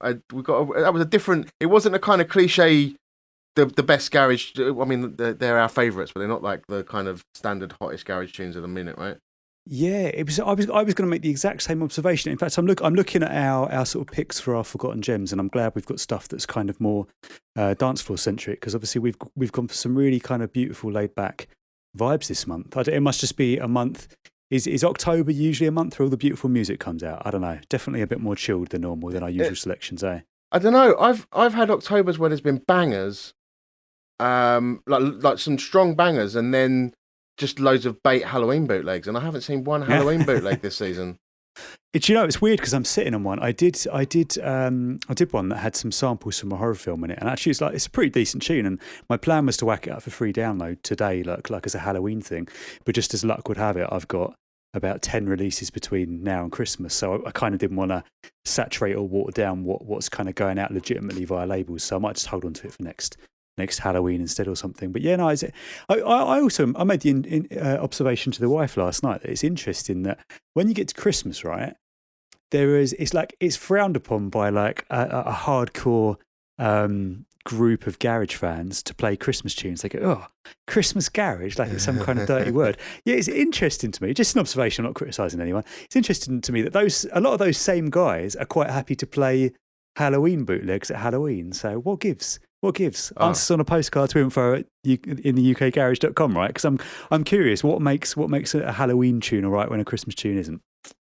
That was a different. It wasn't a kind of cliche. The best garage. I mean, they're our favourites, but they're not like the kind of standard hottest garage tunes of the minute, right? Yeah, it was. I was going to make the exact same observation. In fact, I'm looking at our sort of picks for our forgotten gems, and I'm glad we've got stuff that's kind of more dance floor centric, because obviously we've gone for some really kind of beautiful laid back vibes this month. It must just be a month. Is October usually a month where all the beautiful music comes out? I don't know. Definitely a bit more chilled than normal than our usual selections, eh? I don't know. I've had Octobers where there's been bangers, like some strong bangers, and then just loads of bait Halloween bootlegs, and I haven't seen one Halloween bootleg this season. It's weird because I'm sitting on one. I did one that had some samples from a horror film in it, and actually it's a pretty decent tune. And my plan was to whack it up for free download today, like as a Halloween thing. But just as luck would have it, I've got about 10 releases between now and Christmas, so I kind of didn't want to saturate or water down what's kind of going out legitimately via labels. So I might just hold on to it for next Halloween instead or something. But yeah, no, I also made the observation to the wife last night that it's interesting that when you get to Christmas, right, it's frowned upon by like a hardcore group of garage fans to play Christmas tunes. They go, oh, Christmas garage, like it's some kind of dirty word. Yeah, it's interesting to me, just an observation, I'm not criticising anyone. It's interesting to me that a lot of those same guys are quite happy to play Halloween bootlegs at Halloween. So what gives? What gives? Answers on a postcard to info in the ukgarage.com, right? Because I'm curious, what makes a Halloween tune all right when a Christmas tune isn't?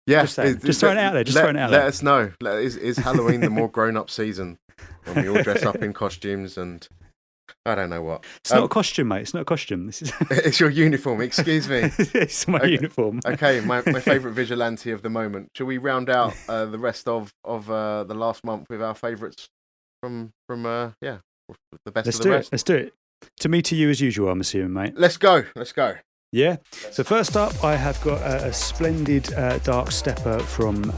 Yeah, just throwing it out there. Let us know. Is Halloween the more grown-up season when we all dress up in costumes and I don't know what? It's not a costume, mate. It's not a costume. This is. It's your uniform. Excuse me. It's my uniform. Okay, my favourite vigilante of the moment. Shall we round out the rest of the last month with our favourites from the best of the rest? Let's do it. To me, to you as usual, I'm assuming, mate. Let's go. Yeah. So first up, I have got a splendid dark stepper from.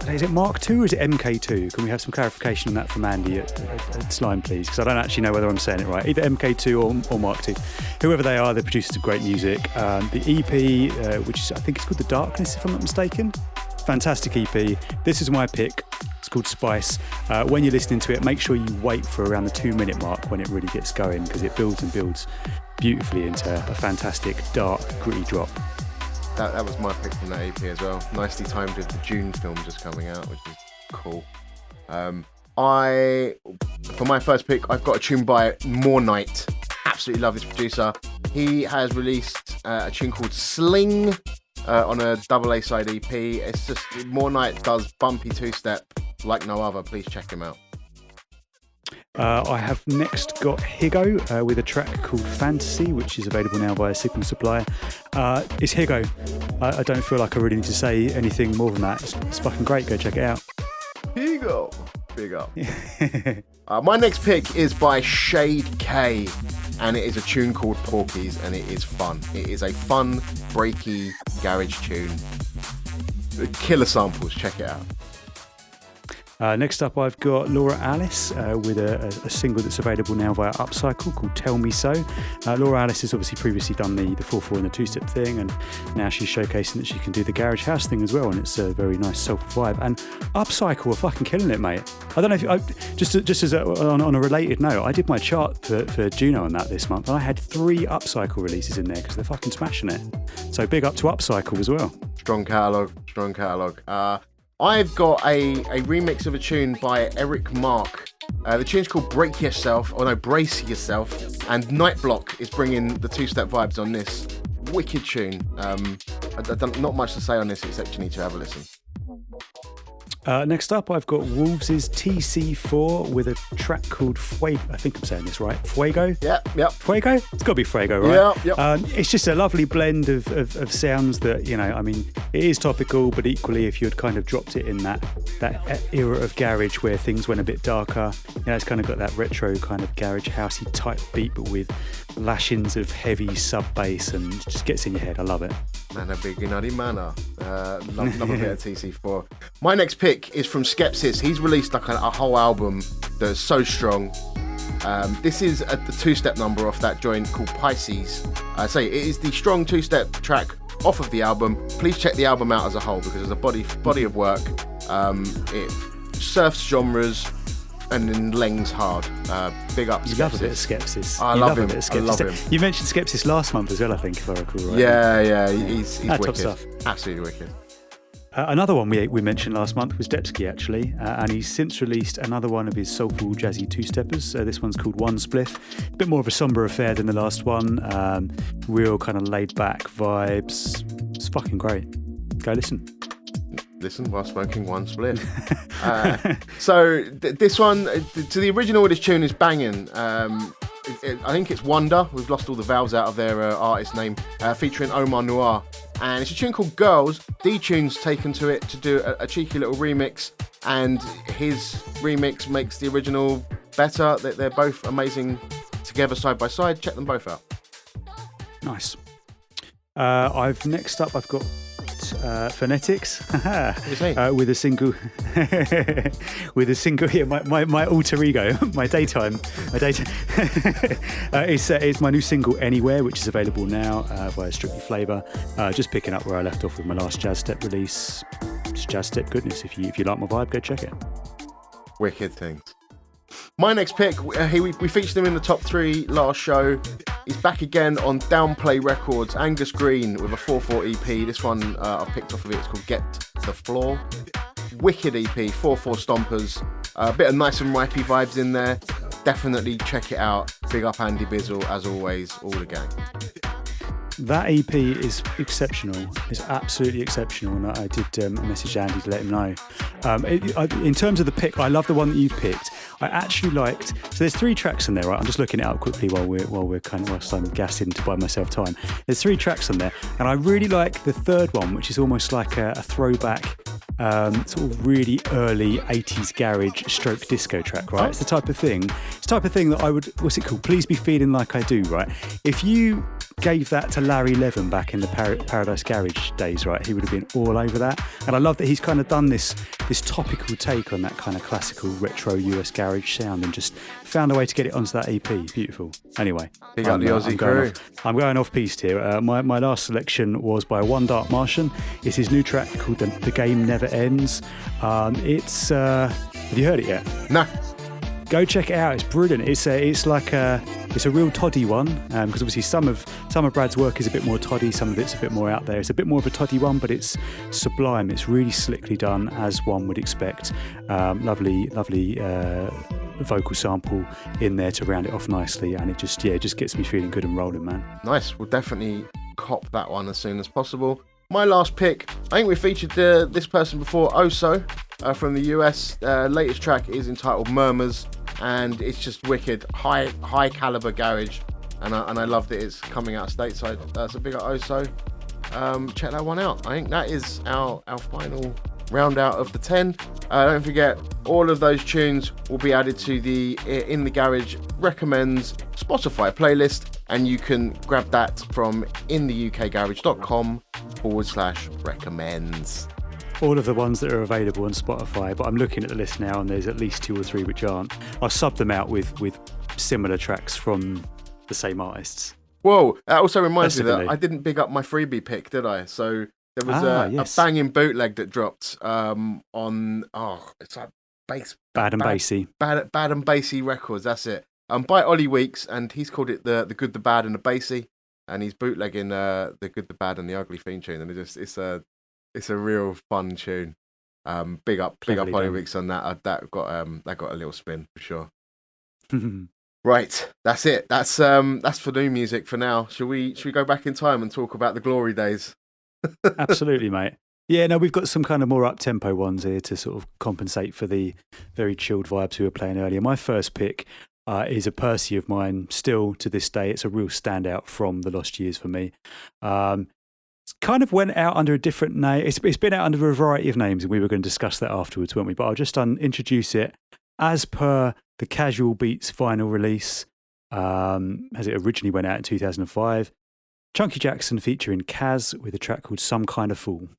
Is it Mark II or is it MK2? Can we have some clarification on that from Andy at Slime, please? Because I don't actually know whether I'm saying it right. Either MK2 or Mark II. Whoever they are, they're producers of great music. The EP, which I think it's called The Darkness, if I'm not mistaken. Fantastic EP. This is my pick. It's called Spice. When you're listening to it, make sure you wait for around the 2-minute mark when it really gets going, because it builds and builds beautifully into a fantastic, dark, gritty drop. That was my pick from that EP as well. Nicely timed with the June film just coming out, which is cool. For my first pick, I've got a tune by More Night. Absolutely love this producer. He has released a tune called Sling on a double A-side EP. It's just, More Night does bumpy two-step like no other. Please check him out. I have next got Higo with a track called Fantasy, which is available now via Signal Supply. It's Higo. I don't feel like I really need to say anything more than that. It's fucking great. Go check it out. Higo. Big up. My next pick is by Shade K, and it is a tune called Porkies, and it is fun. It is a fun, breaky garage tune. Killer samples. Check it out. Next up, I've got Laura Alice with a single that's available now via Upcycle called Tell Me So. Laura Alice has obviously previously done the 4/4 and the two-step thing, and now she's showcasing that she can do the garage house thing as well, and it's a very nice soulful vibe. And Upcycle are fucking killing it, mate. I don't know if just as on a related note, I did my chart for Juno on that this month, and I had 3 Upcycle releases in there because they're fucking smashing it. So big up to Upcycle as well. Strong catalogue. I've got a remix of a tune by Eric Mark. The tune's called Brace Yourself, and Nightblock is bringing the two-step vibes on this wicked tune. Not much to say on this except you need to have a listen. Next up, I've got Wolves' TC4 with a track called Fuego. I think I'm saying this right. Fuego? Yep. Fuego? It's got to be Fuego, right? Yep. It's just a lovely blend of sounds that, it is topical, but equally, if you'd kind of dropped it in that era of garage where things went a bit darker, it's kind of got that retro kind of garage housey type beat, but with lashings of heavy sub bass, and just gets in your head. I love it. Mana big nutty mana. Love a bit of TC4. My next pick is from Skepsis. He's released like a whole album that is so strong. This is the two-step number off that joint called Pisces. It is the strong two-step track off of the album. Please check the album out as a whole because there's a body of work. It surfs genres, and then Leng's hard. Big up. You love a bit of Skepsis. I You love him. A bit of I love him. You mentioned Skepsis last month as well, I think, if I recall right. Yeah, he's Top wicked. stuff. Absolutely wicked. Another one we mentioned last month was Depsky, actually, and he's since released another one of his soulful jazzy two-steppers. This one's called One Spliff. A bit more of a somber affair than the last one. Real kind of laid-back vibes. It's fucking great. Go listen. Listen while smoking one split. So this one, to the original of this tune is banging. I think it's Wonder. We've lost all the vowels out of their artist name, featuring Omar Noir. And it's a tune called Girls. D-Tune's taken to it to do a cheeky little remix, and his remix makes the original better. They're both amazing together side by side. Check them both out. Nice. Next up I've got Phonetix with a single here, my alter ego, my daytime it's my new single Anywhere, which is available now via Strictly Flavour. Just picking up where I left off with my last Jazz Step release. It's Jazz Step goodness. If you like my vibe, go check it. Wicked things. My next pick, we featured him in the top 3 last show. He's back again on Downplay Records, Angus Green with a 4/4 EP. This one I've picked off of it. It's called Get the Floor. Wicked EP, 4/4 stompers. A bit of nice and ripey vibes in there. Definitely check it out. Big up Andy Bizzle, as always, all the gang. That EP is exceptional. It's absolutely exceptional, and I did message Andy to let him know. In terms of the pick, I love the one that you picked. I actually liked. So there's 3 tracks in there, right? I'm just looking it up quickly whilst I'm gassing to buy myself time. There's 3 tracks on there, and I really like the third one, which is almost like a throwback. Sort of really early 80s garage stroke disco track, right? It's the type of thing that I would, what's it called? Please Be Feeling Like I Do, right? If you gave that to Larry Levin back in the Paradise Garage days, right, he would have been all over that. And I love that he's kind of done this topical take on that kind of classical retro US garage sound and just found a way to get it onto that EP. Beautiful. Anyway, Big up the Aussie crew. I'm going off piste here. My last selection was by One Dark Martian. It's his new track called The Game Never Ends. Have you heard it yet? No. Go check it out. It's brilliant. It's a real toddy one, because obviously some of Brad's work is a bit more toddy, some of it's a bit more out there. It's a bit more of a toddy one, but it's sublime. It's really slickly done, as one would expect. Lovely vocal sample in there to round it off nicely, and it just gets me feeling good and rolling, man. Nice. We'll definitely cop that one as soon as possible. My last pick, I think we featured this person before, Oso, from the US. Latest track is entitled Murmurs, and it's just wicked, high caliber garage, and I love that it's coming out stateside. So big up Oso. Check that one out. I think that is our final round out of the 10. Don't forget, all of those tunes will be added to the In the Garage Recommends Spotify playlist, and you can grab that from intheukgarage.com/recommends. All of the ones that are available on Spotify, but I'm looking at the list now and there's at least 2 or 3 which aren't. I'll sub them out with similar tracks from the same artists. Whoa, that also reminds me that I didn't big up my freebie pick, did I? So there was a banging bootleg that dropped it's like Bad and Bassy Records, that's it. By Ollie Weeks, and he's called it the Good, the Bad and the Bassy, and he's bootlegging the Good, the Bad and the Ugly theme tune, and it's a real fun tune. Big up Ollie Weeks on that. That got a little spin for sure. Right, that's it. That's for new music for now. Should we go back in time and talk about the glory days? Absolutely, mate. Yeah, no, we've got some kind of more up-tempo ones here to sort of compensate for the very chilled vibes we were playing earlier. My first pick is a Percy of mine, still to this day. It's a real standout from the lost years for me. It's kind of went out under a different name. It's been out under a variety of names, and we were going to discuss that afterwards, weren't we? But I'll just introduce it as per the Casual Beats final release, as it originally went out in 2005. Chunky Jackson featuring Kaz with a track called Some Kind of Fool.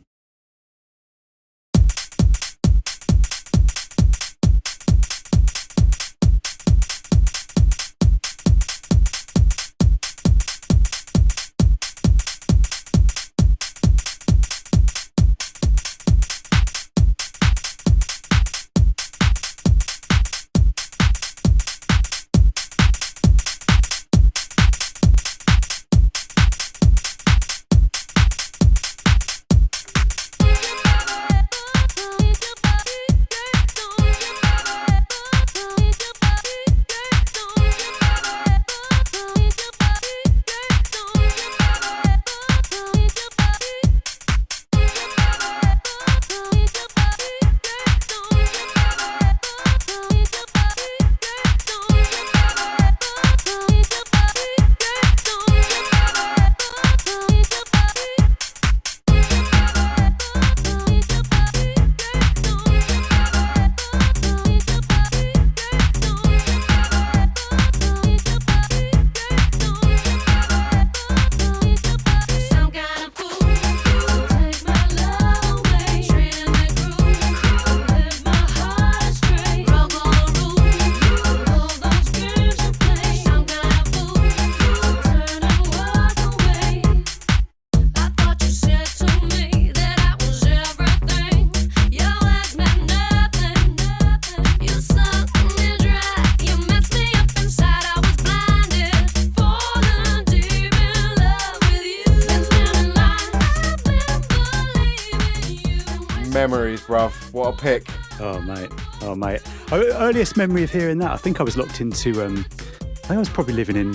Memories, bruv. What a pick. Oh mate. Earliest memory of hearing that, I think I was locked into. I think I was probably living in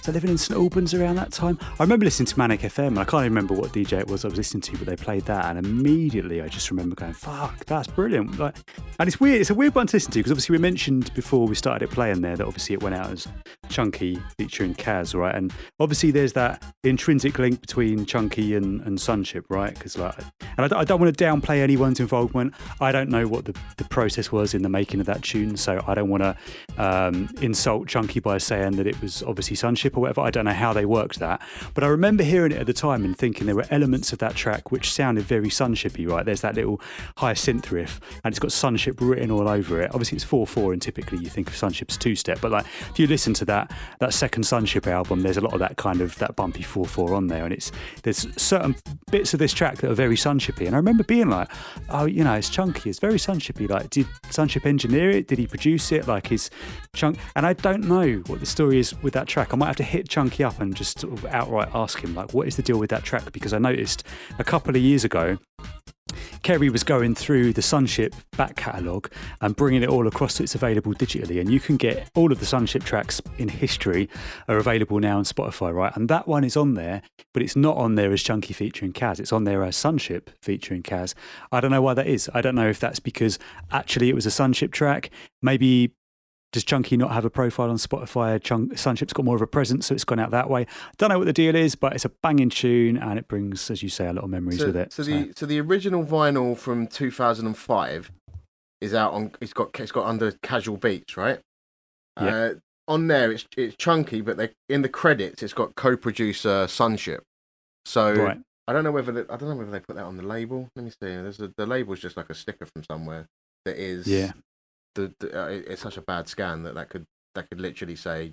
St Albans around that time. I remember listening to Manic FM, and I can't even remember what DJ it was I was listening to, but they played that, and immediately I just remember going, "Fuck, that's brilliant!" Like, and it's weird. It's a weird one to listen to because obviously we mentioned before we started it playing there that obviously it went out as Chunky featuring Kaz, right? And obviously there's that intrinsic link between Chunky and Sunship, right? Because like, and I don't want to downplay anyone's involvement. I don't know what the process was in the making of that tune, so I don't want to insult Chunky by saying that it was obviously Sunship or whatever. I don't know how they worked that, but I remember hearing it at the time and thinking there were elements of that track which sounded very Sunshipy, right? There's that little high synth riff and it's got Sunship written all over it. Obviously it's 4/4 and typically you think of Sunship's two-step, but like if you listen to that second Sunship album, there's a lot of that kind of that bumpy 4/4 on there, and there's certain bits of this track that are very Sunshipy, and I remember being like, oh, you know, it's Chunky, it's very Sunshipy. Like, did Sunship engineer it? Did he produce it? Like, his Chunk, and I don't know what the story is with that track. I might have to hit Chunky up and just sort of outright ask him, like, what is the deal with that track? Because I noticed a couple of years ago Kerry was going through the Sunship back catalogue and bringing it all across so it's available digitally, and you can get all of the Sunship tracks in history are available now on Spotify, right? And that one is on there, but it's not on there as Chunky featuring Kaz. It's on there as Sunship featuring Kaz. I don't know why that is. I don't know if that's because actually it was a Sunship track. Maybe does Chunky not have a profile on Spotify? Sunship's got more of a presence, so it's gone out that way. Don't know what the deal is, but it's a banging tune, and it brings, as you say, a lot of memories with it. So the original vinyl from 2005 is out on. It's got under Casual Beats, right? Yeah. On there, it's Chunky, but in the credits, it's got co-producer Sunship. So right. I don't know whether they put that on the label. Let me see. The label's just like a sticker from somewhere that is. Yeah. It's such a bad scan that could literally say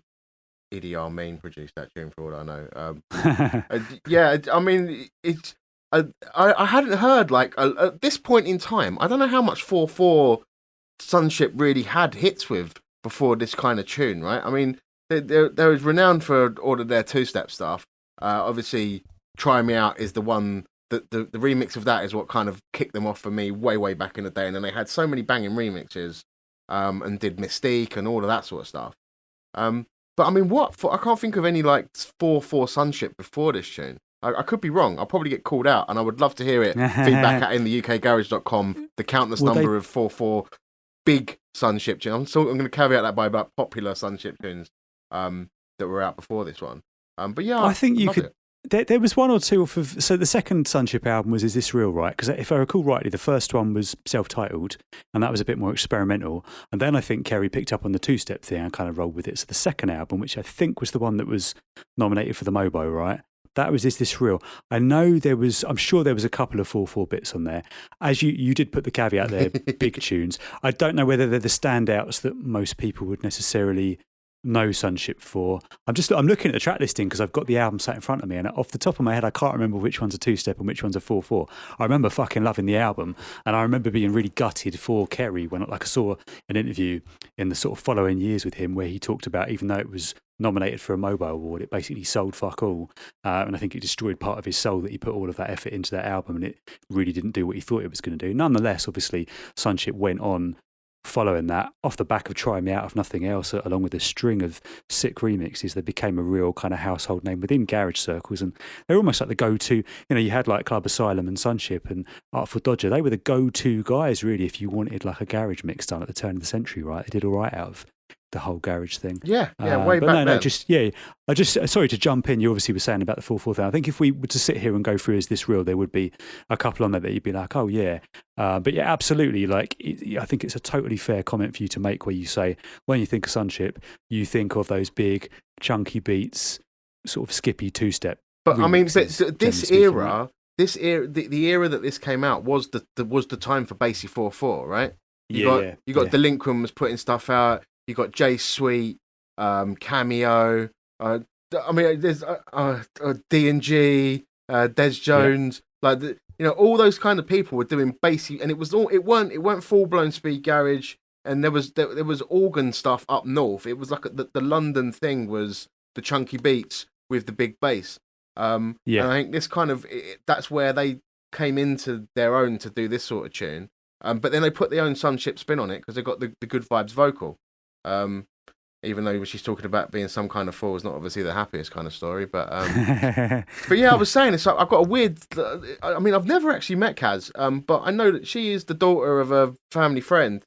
Idi Amin produced that tune for all I know. Yeah, I mean it's I hadn't heard like at this point in time. I don't know how much 4/4 Sunship really had hits with before this kind of tune, right? I mean there was renowned for all of their two-step stuff. Obviously, Try Me Out is the one. The remix of that is what kind of kicked them off for me way back in the day, and then they had so many banging remixes. And did Mystique and all of that sort of stuff. But I mean, I can't think of any like 4/4 Sunship before this tune. I could be wrong. I'll probably get called out, and I would love to hear it. Feedback at intheukgarage.com. The countless number of 4/4 big Sunship tunes. I'm going to caveat that by about popular Sunship tunes that were out before this one. But yeah, I think you could. There was one or two of. So the second Sunship album was Is This Real, right? Because if I recall rightly, the first one was self-titled, and that was a bit more experimental. And then I think Kerry picked up on the two-step thing and kind of rolled with it. So the second album, which I think was the one that was nominated for the Mobo, right? That was Is This Real? I'm sure there was a couple of 4/4 bits on there. As you did put the caveat there, big tunes. I don't know whether they're the standouts that most people would necessarily know Sunship for. I'm looking at the track listing because I've got the album sat in front of me, and off the top of my head I can't remember which one's a two-step and which one's a 4/4. I remember fucking loving the album, and I remember being really gutted for Kerry when I saw an interview in the sort of following years with him where he talked about, even though it was nominated for a Mobile Award, it basically sold fuck all, and I think it destroyed part of his soul that he put all of that effort into that album, and it really didn't do what he thought it was going to do. Nonetheless, obviously Sunship went on following that, off the back of Try Me Out, if nothing else, along with a string of sick remixes, they became a real kind of household name within garage circles, and they're almost like the go-to. You know, you had like Club Asylum and Sunship and Artful Dodger. They were the go-to guys, really, if you wanted like a garage mix done at the turn of the century, right? They did all right out of the whole garage thing. Yeah, way but back then. I just sorry to jump in. You obviously were saying about the 4/4 thing. I think if we were to sit here and go through Is This Real, there would be a couple on there that you'd be like, oh yeah. But yeah, absolutely. Like, I think it's a totally fair comment for you to make where you say, when you think of Sunship, you think of those big, chunky beats, sort of skippy two-step. But I mean, remixes, this era, the era that this came out was the time for Bassy 4/4, right? You got Delinquent was putting stuff out. You got Jay Sweet, Cameo. I mean, there's D&G, Des Jones, all those kind of people were doing bassy, and it weren't full blown speed garage, and there was organ stuff up north. It was like the London thing was the chunky beats with the big bass. And I think this kind of that's where they came into their own to do this sort of tune. But then they put their own Sunship spin on it because they got the Good Vibes vocal. Even though she's talking about being some kind of fool, is not obviously the happiest kind of story. But but yeah, I was saying it's like I've got a weird. I mean, I've never actually met Kaz, but I know that she is the daughter of a family friend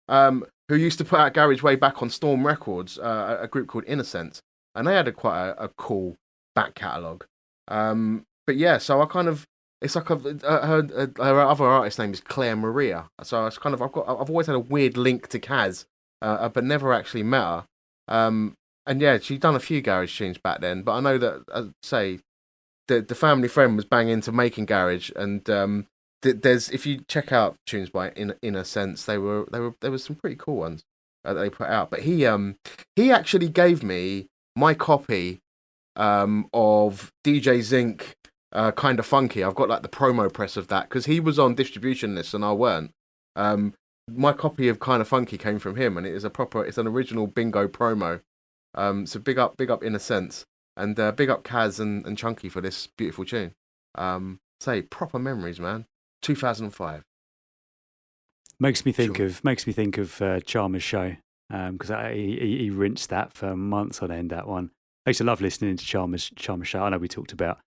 who used to put out garage way back on Storm Records, a group called Innocence, and they had quite a cool back catalogue. But yeah, so I kind of. It's like her other artist name is Claire Maria, so it's kind of I've always had a weird link to Kaz, but never actually met her. And yeah, she'd done a few garage tunes back then, but I know that say the family friend was banging into making garage, and there's if you check out tunes by in a sense, there was some pretty cool ones that they put out. But he actually gave me my copy of DJ Zinc. Kind of funky. I've got like the promo press of that because he was on distribution lists and I weren't. My copy of Kind of Funky came from him, and it's an original bingo promo. So big up in a sense, and big up Kaz and Chunky for this beautiful tune. Say proper memories, man. 2005. Makes me think of Chalmers' show because he rinsed that for months on end. That one. I used to love listening to Chalmers' show. I know we talked about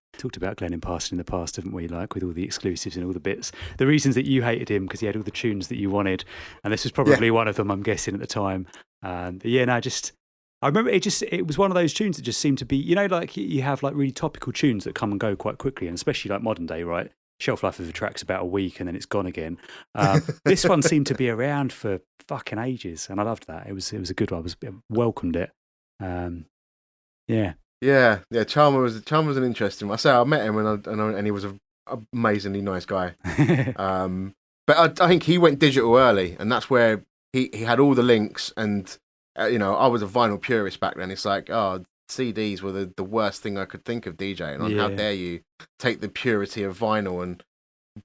Glenn in passing in the past, haven't we? Like with all the exclusives and all the bits. The reasons that you hated him because he had all the tunes that you wanted, and this was probably one of them. I'm guessing at the time. But yeah, no, I remember it was one of those tunes that just seemed to be, you know, like you have like really topical tunes that come and go quite quickly, and especially like modern day, right? Shelf life of a track's about a week and then it's gone again. This one seemed to be around for fucking ages, and I loved that. It was a good one. I welcomed it. Yeah. Chalmers was an interesting one. I say I met him and he was an amazingly nice guy. But I think he went digital early, and that's where he had all the links. And you know, I was a vinyl purist back then. It's like, oh, CDs were the worst thing I could think of DJing on. How dare you take the purity of vinyl and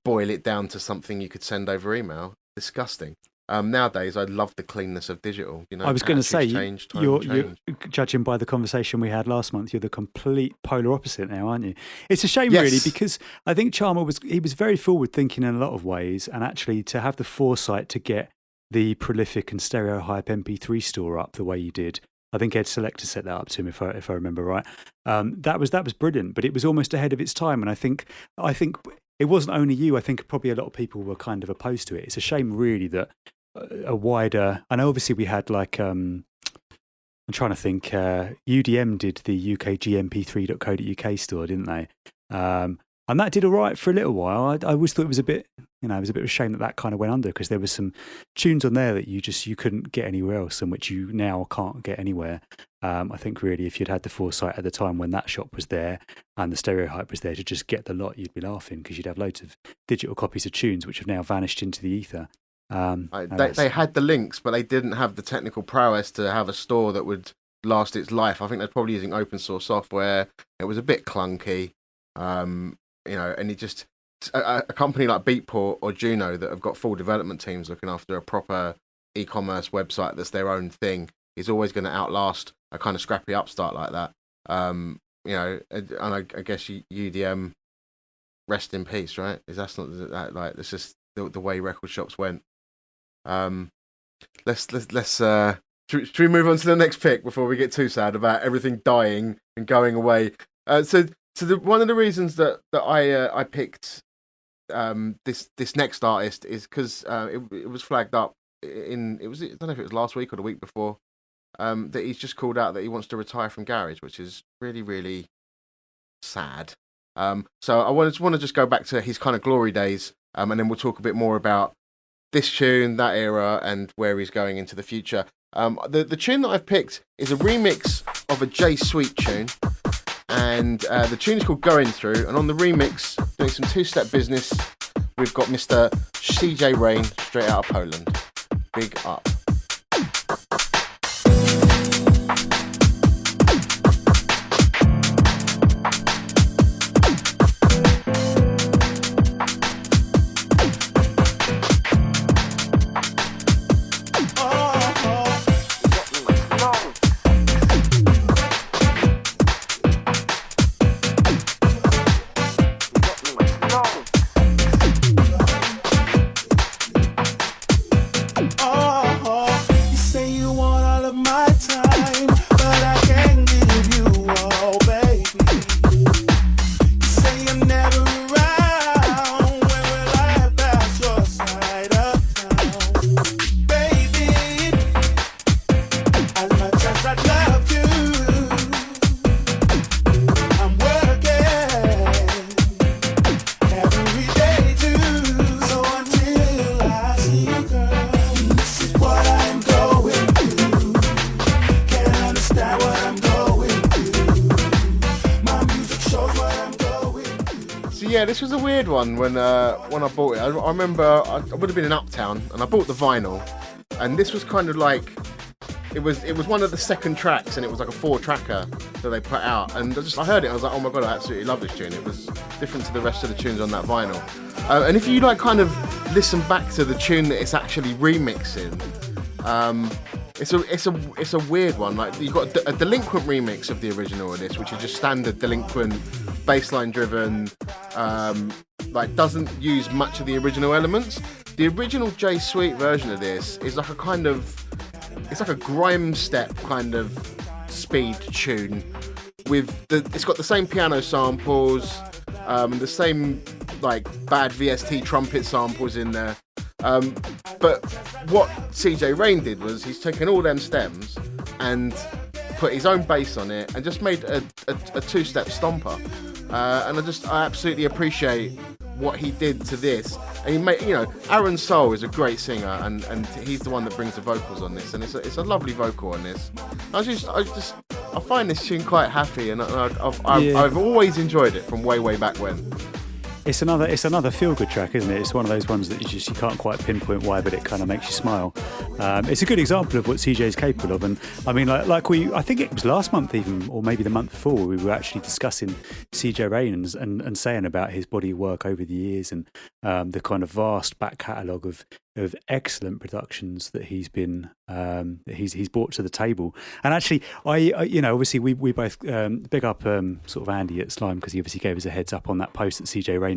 boil it down to something you could send over email? Disgusting. Nowadays, I love the cleanness of digital. You know, I was going to say, you're judging by the conversation we had last month, you're the complete polar opposite now, aren't you? It's a shame, yes. really, because I think Chalmers was very forward thinking in a lot of ways, and actually to have the foresight to get the prolific and stereo hype MP3 store up the way you did. I think Ed Selector set that up to him, if I remember right. That was brilliant, but it was almost ahead of its time, and I think it wasn't only you. I think probably a lot of people were kind of opposed to it. It's a shame, really, that a wider. I know, obviously, we had like I'm trying to think. UDM did the UKGMP3.co.uk store, didn't they? And that did all right for a little while. I always thought it was a bit, it was a bit of a shame that kind of went under, because there was some tunes on there that you couldn't get anywhere else, and which you now can't get anywhere. I think really, if you'd had the foresight at the time when that shop was there and the stereo hype was there to just get the lot, you'd be laughing, because you'd have loads of digital copies of tunes which have now vanished into the ether. They had the links, but they didn't have the technical prowess to have a store that would last its life. I think they're probably using open source software. It was a bit clunky, and it just a company like Beatport or Juno that have got full development teams looking after a proper e-commerce website that's their own thing is always going to outlast a kind of scrappy upstart like that. And I guess UDM, rest in peace, right? That's not like it's just the way record shops went. Let's should we move on to the next pick before we get too sad about everything dying and going away? So one of the reasons that I picked this next artist is because it was flagged up I don't know if it was last week or the week before, that he's just called out that he wants to retire from garage, which is really, really sad. So I want to just go back to his kind of glory days, and then we'll talk a bit more about this tune, that era, and where he's going into the future. The tune that I've picked is a remix of a J Sweet tune, and the tune is called Going Through, and on the remix, doing some two-step business, we've got Mr. CJ Rain, straight out of Poland. Big up. Yeah, this was a weird one when I bought it. I remember I would have been in Uptown and I bought the vinyl, and this was kind of like it was one of the second tracks, and it was like a 4-tracker that they put out, and I heard it, I was like, oh my god, I absolutely love this tune. It was different to the rest of the tunes on that vinyl. And if you like kind of listen back to the tune that it's actually remixing, it's a weird one. Like, you've got a delinquent remix of the original of this, which is just standard delinquent, bassline driven, like doesn't use much of the original elements. The original J Sweet version of this is like a kind of, it's like a grime step kind of speed tune with it's got the same piano samples, the same like bad VST trumpet samples in there. But what CJ Rain did was he's taken all them stems and put his own bass on it and just made a 2-step stomper. And I absolutely appreciate what he did to this. And he made, Aaron Soul is a great singer, and he's the one that brings the vocals on this, and it's a lovely vocal on this. I find this tune quite happy, and I've always enjoyed it from way back when. It's another feel-good track, isn't it? It's one of those ones that you can't quite pinpoint why, but it kind of makes you smile. It's a good example of what CJ is capable of, and I mean, I think it was last month even, or maybe the month before, we were actually discussing CJ Rain and saying about his body of work over the years and the kind of vast back catalogue of excellent productions that he's been he's brought to the table. And actually, I obviously we both big up sort of Andy at Slime, because he obviously gave us a heads up on that post that CJ Rain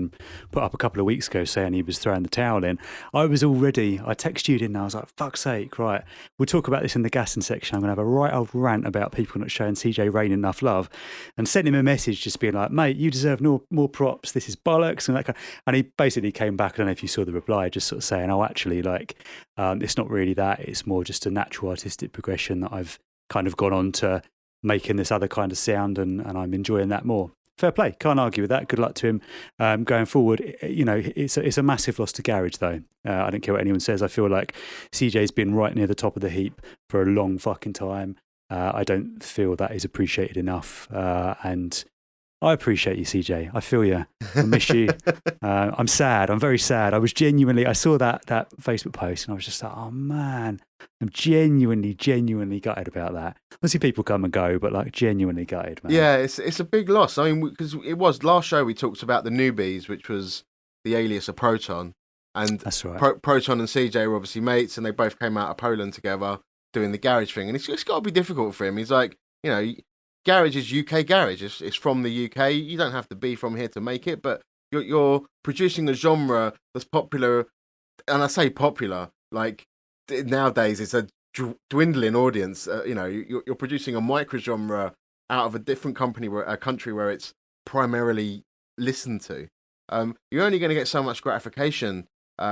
put up a couple of weeks ago saying he was throwing the towel in. I texted you, didn't I? I was like, fuck's sake, right, we'll talk about this in the gassing section. I'm gonna have a right old rant about people not showing CJ Rain enough love, and sent him a message just being like, mate, you deserve more props, this is bollocks, and that kind of, and he basically came back, I don't know if you saw the reply, just sort of saying, oh, actually, like, it's not really that, it's more just a natural artistic progression that I've kind of gone on to making this other kind of sound, and I'm enjoying that more. Fair play, can't argue with that. Good luck to him going forward. It's a massive loss to garage, though. I don't care what anyone says. I feel like CJ's been right near the top of the heap for a long fucking time. I don't feel that is appreciated enough, and I appreciate you, CJ. I feel you. I miss you. I'm sad. I'm very sad. I saw that Facebook post and I was just like, oh man, I'm genuinely gutted about that. Obviously people come and go, but like genuinely gutted, man. Yeah, it's a big loss. I mean, because it was last show we talked about the Newbies, which was the alias of Proton. And that's right. Proton and CJ were obviously mates, and they both came out of Poland together doing the garage thing. And it's got to be difficult for him. He's like, garage is UK garage. It's from the UK. You don't have to be from here to make it, but you're producing a genre that's popular. And I say popular, like nowadays it's a dwindling audience. You're producing a micro genre out of a different country where it's primarily listened to. You're only going to get so much gratification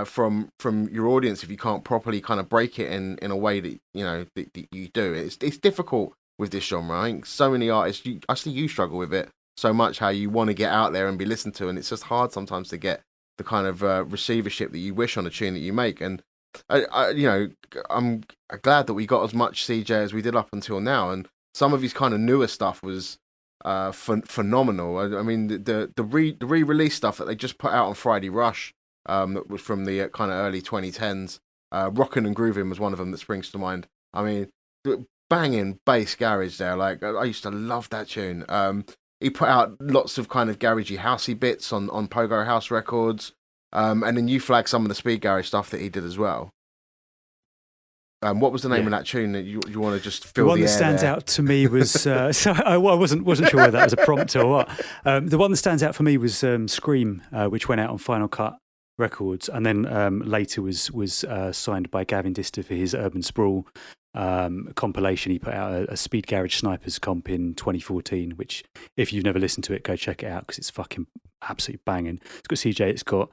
from your audience if you can't properly kind of break it in a way that that you do. It's difficult with this genre. I think so many artists, I see you struggle with it so much, how you want to get out there and be listened to, and it's just hard sometimes to get the kind of receivership that you wish on a tune that you make. And I'm glad that we got as much CJ as we did up until now, and some of his kind of newer stuff was phenomenal. I mean, the re-release stuff that they just put out on Friday Rush, that was from the kind of early 2010s. Rockin' and Groovin' was one of them that springs to mind. I mean, banging bass garage there. Like, I used to love that tune. He put out lots of kind of garagey housey bits on Pogo House Records, and then you flagged some of the speed garage stuff that he did as well. What was the name of that tune that you want to just fill the air? The one that stands out to me was so I wasn't sure whether that was a prompt or what. The one that stands out for me was Scream, which went out on Final Cut Records, and then later was signed by Gavin Dister for his Urban Sprawl compilation. He put out a Speed Garage Snipers comp in 2014, which, if you've never listened to it, go check it out because it's fucking absolutely banging. It's got CJ, it's got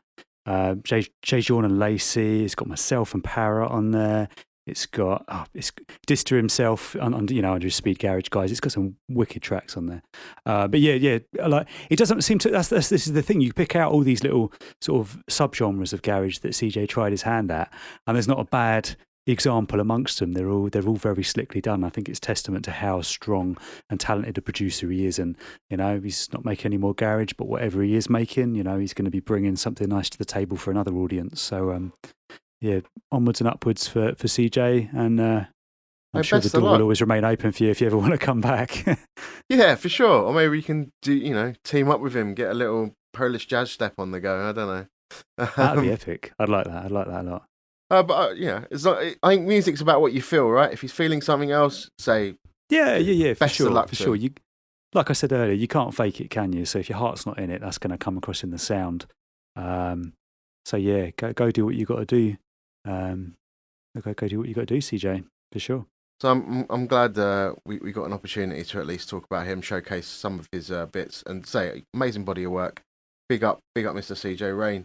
Jay Jordan and Lacey, it's got myself and Para on there. It's got it's Dister himself under his Speed Garage guys. It's got some wicked tracks on there. But yeah, like, it doesn't seem to. This is the thing. You pick out all these little sort of subgenres of garage that CJ tried his hand at, and there's not a bad example amongst them. They're all very slickly done. I think it's testament to how strong and talented a producer he is. And he's not making any more garage, but whatever he is making, he's going to be bringing something nice to the table for another audience. So yeah, onwards and upwards for CJ, and I'm sure the door will always remain open for you if you ever want to come back. Yeah, for sure. Or maybe we can do, team up with him, get a little Polish jazz step on the go. I don't know. That'd be epic. I'd like that. I'd like that a lot. But it's like, I think music's about what you feel, right? If he's feeling something else, say, yeah, for best sure, of luck for to sure. him. You, like I said earlier, you can't fake it, can you? So if your heart's not in it, that's going to come across in the sound. So yeah, go do what you got to do. Go do what you got to do, CJ, for sure. So I'm glad we got an opportunity to at least talk about him, showcase some of his bits, and say amazing body of work. Big up, Mr. CJ Rain.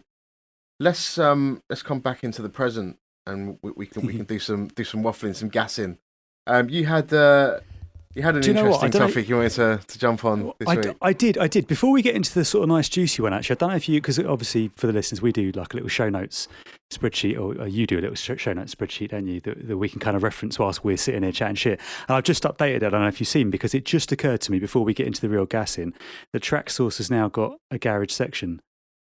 Let's come back into the present, and we can do some waffling, some gassing. You had an interesting topic you wanted to jump on this week. I did. Before we get into the sort of nice juicy one, actually, I don't know if you, because obviously for the listeners, we do like a little show notes spreadsheet, or you do a little show notes spreadsheet, don't you, that we can kind of reference whilst we're sitting here chatting shit. And I've just updated it. I don't know if you've seen, because it just occurred to me before we get into the real gassing that Traxsource has now got a garage section.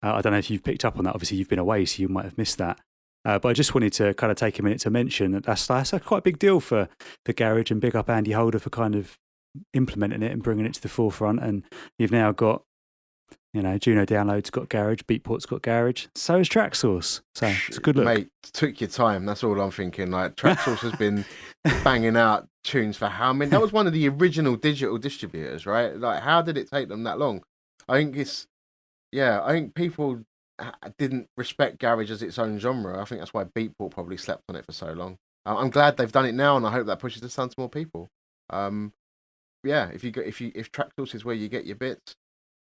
I don't know if you've picked up on that. Obviously, you've been away, so you might have missed that. But I just wanted to kind of take a minute to mention that that's a quite big deal for the garage, and big up Andy Holder for kind of implementing it and bringing it to the forefront. And you've now got, Juno Download's got garage, Beatport's got garage, so has Traxsource. So it's a good look. Mate, took your time. That's all I'm thinking. Like, Traxsource has been banging out tunes for how many? That was one of the original digital distributors, right? Like, how did it take them that long? I think people didn't respect garage as its own genre. I think that's why Beatport probably slept on it for so long. I'm glad they've done it now, and I hope that pushes the sun to more people. If Traxsource is where you get your bits,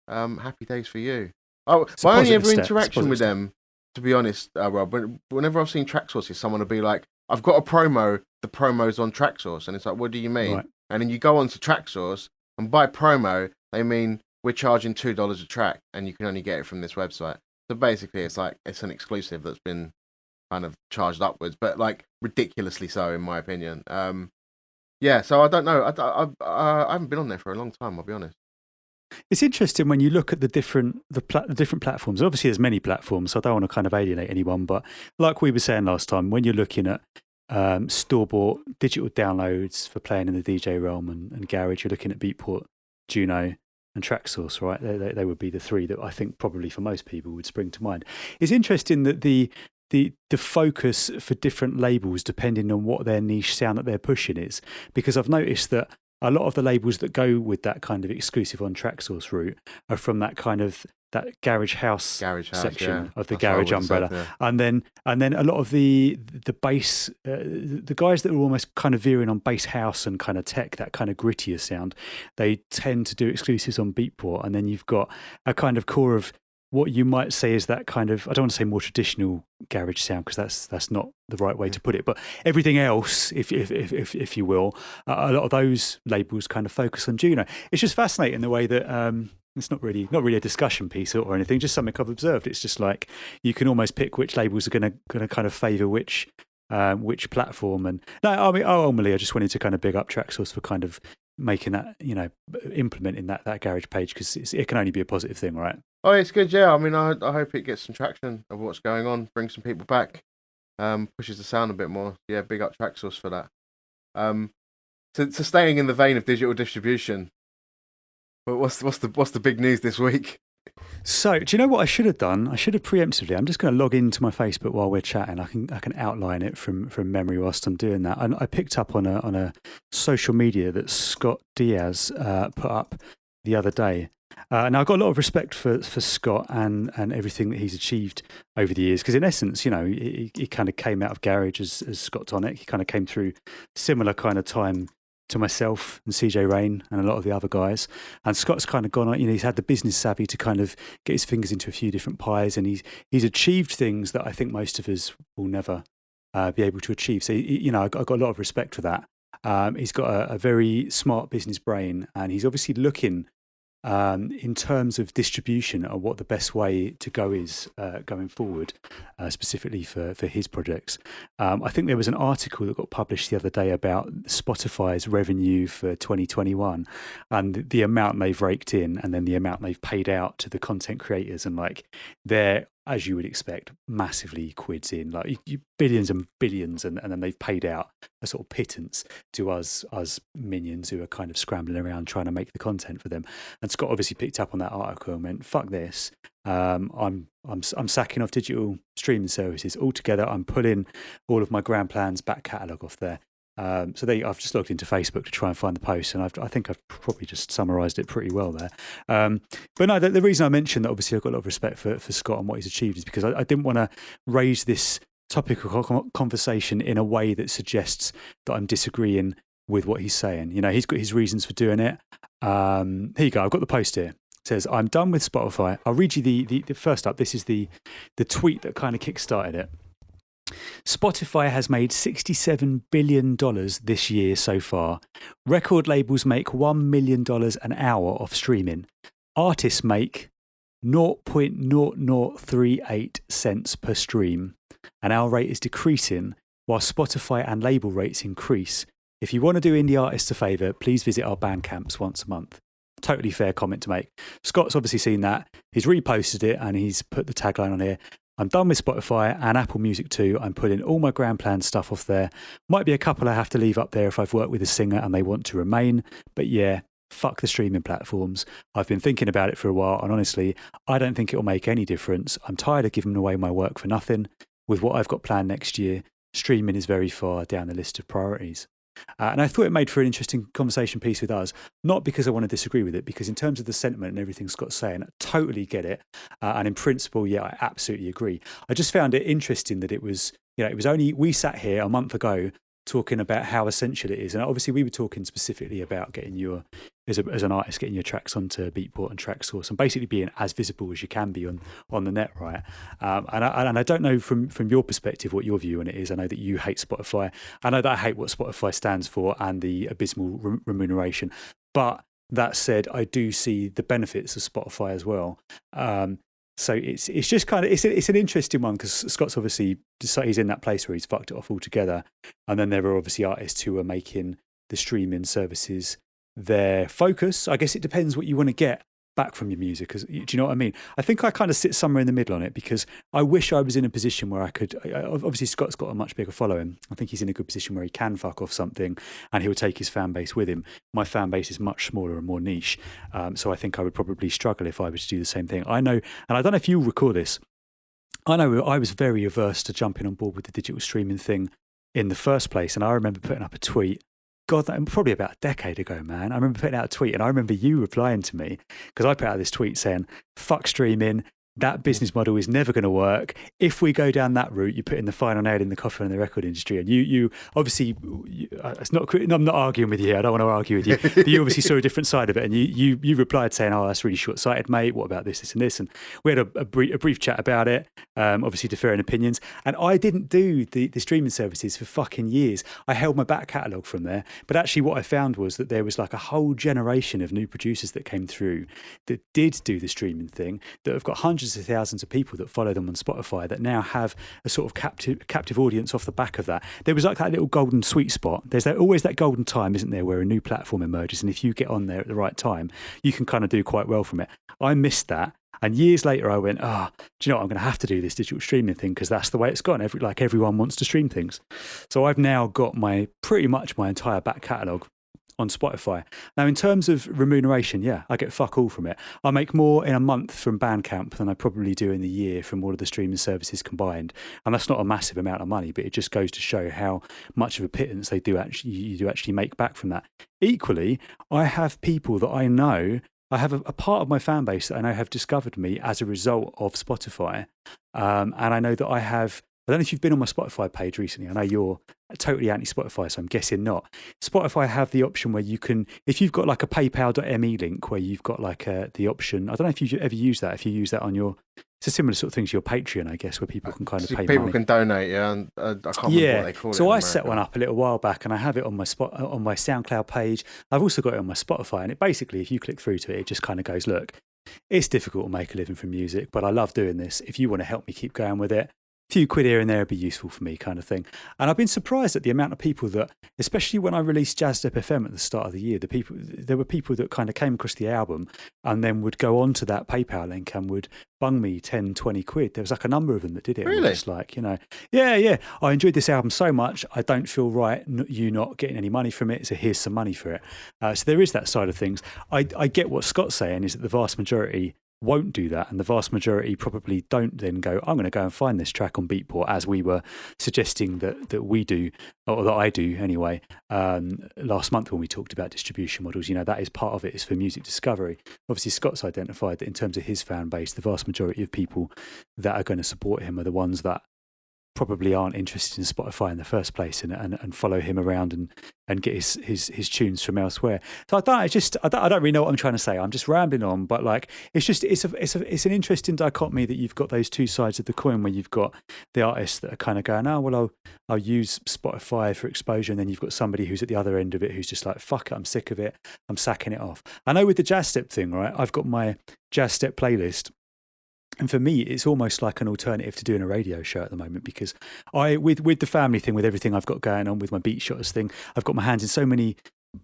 happy days for you. Oh, my only ever interaction with them, to be honest, Rob, whenever I've seen Traxsource, is someone will be like, "I've got a promo. The promo's on Traxsource," and it's like, "What do you mean?" Right. And then you go on to Traxsource, and by promo they mean we're charging $2 a track, and you can only get it from this website. So basically, it's like it's an exclusive that's been kind of charged upwards, but like ridiculously so, in my opinion. So I don't know. I haven't been on there for a long time, I'll be honest. It's interesting when you look at the different platforms. Obviously, there's many platforms, so I don't want to kind of alienate anyone. But like we were saying last time, when you're looking at store-bought digital downloads for playing in the DJ realm and garage, you're looking at Beatport, Juno, and Traxsource, right? They would be the three that I think probably for most people would spring to mind. It's interesting that the focus for different labels, depending on what their niche sound that they're pushing is, because I've noticed that a lot of the labels that go with that kind of exclusive on Traxsource route are from that kind of that garage house section of the garage umbrella, said, and then a lot of the bass, the guys that are almost kind of veering on bass house and kind of tech, that kind of grittier sound, they tend to do exclusives on Beatport, and then you've got a kind of core of what you might say is that kind of, I don't want to say more traditional garage sound, because that's not the right way to put it, but everything else, if you will, a lot of those labels kind of focus on Juno. It's just fascinating the way that it's not really a discussion piece or anything, just something I've observed. It's just like you can almost pick which labels are going to kind of favour which platform. And no, I mean, ultimately, I just wanted to kind of big up Traxsource for kind of making that, implementing that garage page, because it can only be a positive thing, right? Oh, it's good, yeah. I mean, I hope it gets some traction of what's going on, brings some people back, pushes the sound a bit more. Yeah, big up Traxsource for that. So staying in the vein of digital distribution, but what's the big news this week? So, do you know what I should have done? I should have preemptively. I'm just going to log into my Facebook while we're chatting. I can outline it from memory whilst I'm doing that. And I picked up on a social media that Scott Diaz put up the other day. Now, I've got a lot of respect for Scott and everything that he's achieved over the years, because in essence, he kind of came out of garage as Scott Tonic. He kind of came through similar kind of time to myself and CJ Rain and a lot of the other guys. And Scott's kind of gone on, he's had the business savvy to kind of get his fingers into a few different pies, and he's achieved things that I think most of us will never be able to achieve. So, I've got a lot of respect for that. He's got a very smart business brain, and he's obviously looking in terms of distribution and what the best way to go is going forward, specifically for his projects. I think there was an article that got published the other day about Spotify's revenue for 2021 and the amount they've raked in and then the amount they've paid out to the content creators, and like they're, as you would expect, massively quids in, like billions and billions, and then they've paid out a sort of pittance to us minions who are kind of scrambling around trying to make the content for them. And Scott obviously picked up on that article and went, "Fuck this! I'm sacking off digital streaming services altogether. I'm pulling all of my Grand Plan's back catalogue off there." So I've just logged into Facebook to try and find the post, and I think I've probably just summarised it pretty well there. But no, the reason I mentioned that, obviously I've got a lot of respect for Scott and what he's achieved, is because I didn't want to raise this topic of conversation in a way that suggests that I'm disagreeing with what he's saying. You know, he's got his reasons for doing it. Here you go. I've got the post here. It says, "I'm done with Spotify." I'll read you the first up. This is the tweet that kind of kick-started it. "Spotify has made $67 billion this year so far. Record labels make $1 million an hour off streaming. Artists make 0.0038 cents per stream. And our rate is decreasing while Spotify and label rates increase. If you want to do indie artists a favour, please visit our Bandcamps once a month." Totally fair comment to make. Scott's obviously seen that. He's reposted it and he's put the tagline on here. "I'm done with Spotify and Apple Music too. I'm putting all my Grand Plan stuff off there. Might be a couple I have to leave up there if I've worked with a singer and they want to remain. But yeah, fuck the streaming platforms. I've been thinking about it for a while, and honestly, I don't think it'll make any difference. I'm tired of giving away my work for nothing. With what I've got planned next year, streaming is very far down the list of priorities." And I thought it made for an interesting conversation piece with us, not because I want to disagree with it, because in terms of the sentiment and everything Scott's saying, I totally get it. And in principle, yeah, I absolutely agree. I just found it interesting that it was only, we sat here a month ago talking about how essential it is. And obviously we were talking specifically about getting your, as an artist, getting your tracks onto Beatport and Traxsource and basically being as visible as you can be on the net, right? And I don't know from your perspective what your view on it is. I know that you hate Spotify. I know that I hate what Spotify stands for and the abysmal remuneration. But that said, I do see the benefits of Spotify as well. So it's just kind of, it's an interesting one, because Scott's obviously, he's in that place where he's fucked it off altogether. And then there are obviously artists who are making the streaming services their focus. I guess it depends what you want to get back from your music. Do you know what I mean? I think I kind of sit somewhere in the middle on it, because I wish I was in a position where I could, obviously Scott's got a much bigger following. I think he's in a good position where he can fuck off something and he'll take his fan base with him. My fan base is much smaller and more niche. So I think I would probably struggle if I were to do the same thing. I know, and I don't know if you recall this, I know I was very averse to jumping on board with the digital streaming thing in the first place. And I remember putting up a tweet, God, that was probably about a decade ago, man. I remember putting out a tweet, and I remember you replying to me, because I put out this tweet saying, "Fuck streaming. That business model is never going to work. If we go down that route, you put in the final nail in the coffin in the record industry." And you obviously, it's not. I'm not arguing with you here. I don't want to argue with you. But you obviously saw a different side of it, and you replied saying, "Oh, that's really short-sighted, mate. What about this, and this?" And we had a brief chat about it. Obviously, differing opinions. And I didn't do the streaming services for fucking years. I held my back catalogue from there. But actually, what I found was that there was like a whole generation of new producers that came through that did do the streaming thing, that have got hundreds of thousands of people that follow them on Spotify, that now have a sort of captive audience off the back of that. There was like that little golden sweet spot. There's always that golden time, isn't there, where a new platform emerges, and if you get on there at the right time, you can kind of do quite well from it. I missed that. And years later, I went, do you know what? I'm going to have to do this digital streaming thing, because that's the way it's gone. Everyone wants to stream things. So I've now got pretty much my entire back catalogue on Spotify. Now, in terms of remuneration, yeah, I get fuck all from it. I make more in a month from Bandcamp than I probably do in the year from all of the streaming services combined. And that's not a massive amount of money, but it just goes to show how much of a pittance you do actually make back from that. Equally, I have people that I know, I have a part of my fan base that I know have discovered me as a result of Spotify. And I know that I have I don't know if you've been on my Spotify page recently. I know you're totally anti-Spotify, so I'm guessing not. Spotify have the option where you can, if you've got like a PayPal.me link where you've got like the option, I don't know if you've ever used that, if you use that on your, it's a similar sort of thing to your Patreon, I guess, where people can kind of pay People money. can donate, yeah, and I can't remember what they call it. So in I set America. one up a little while back, and I have it on my SoundCloud page. I've also got it on my Spotify, and it basically, if you click through to it, it just kind of goes, look, it's difficult to make a living from music, but I love doing this. If you want to help me keep going with it, a few quid here and there would be useful for me, kind of thing. And I've been surprised at the amount of people that, especially when I released Jazzed Up FM at the start of the year, there were people that kind of came across the album and then would go on to that PayPal link and would bung me 10, 20 quid. There was like a number of them that did it. Really? Just like, yeah, I enjoyed this album so much, I don't feel right you not getting any money from it, so here's some money for it. So there is that side of things. I get what Scott's saying is that the vast majority won't do that, and the vast majority probably don't then go, I'm going to go and find this track on Beatport, as we were suggesting that we do, or that I do anyway, last month when we talked about distribution models. That is part of it, is for music discovery. Obviously Scott's identified that in terms of his fan base, the vast majority of people that are going to support him are the ones that probably aren't interested in Spotify in the first place, and follow him around and get his tunes from elsewhere. So I don't really know what I'm trying to say. I'm just rambling on, but like it's an interesting dichotomy that you've got those two sides of the coin, where you've got the artists that are kind of going, oh well, I'll use Spotify for exposure, and then you've got somebody who's at the other end of it who's just like, fuck it, I'm sick of it, I'm sacking it off. I know with the Jazz Step thing, right? I've got my Jazz Step playlist. And for me, it's almost like an alternative to doing a radio show at the moment, because with the family thing, with everything I've got going on, with my Beat Shotters thing, I've got my hands in so many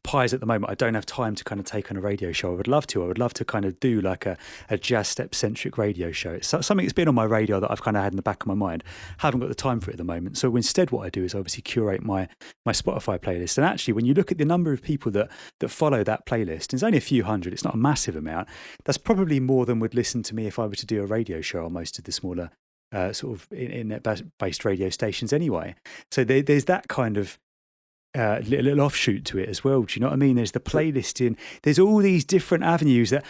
pies at the moment. I don't have time to kind of take on a radio show. I would love to kind of do like a Jazz Step centric radio show. It's something that's been on my radar that I've kind of had in the back of my mind. Haven't got the time for it at the moment. So instead what I do is obviously curate my Spotify playlist. And actually, when you look at the number of people that follow that playlist, it's only a few hundred, it's not a massive amount. That's probably more than would listen to me if I were to do a radio show on most of the smaller sort of internet-based radio stations anyway. So there's that kind of little offshoot to it as well. Do you know what I mean? There's the playlisting. There's all these different avenues that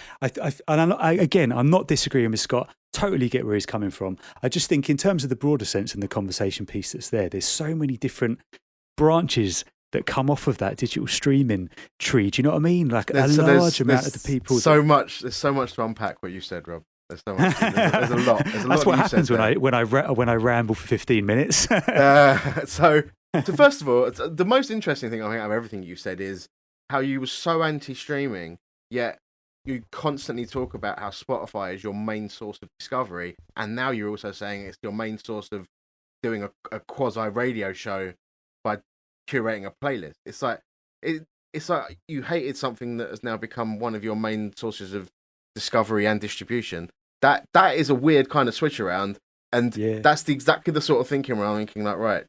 I'm not disagreeing with Scott. Totally get where he's coming from. I just think in terms of the broader sense and the conversation piece that's there's so many different branches that come off of that digital streaming tree. Do you know what I mean? Like there's amount of the people. There's so much to unpack what you said, Rob. There's so much. There's a lot. That's what happens when I ramble for 15 minutes. So first of all, the most interesting thing I think out of everything you said is how you were so anti-streaming, yet you constantly talk about how Spotify is your main source of discovery, and now you're also saying it's your main source of doing a quasi radio show by curating a playlist. It's like you hated something that has now become one of your main sources of discovery and distribution. That is a weird kind of switch around, and that's exactly the sort of thinking where I'm thinking like, right,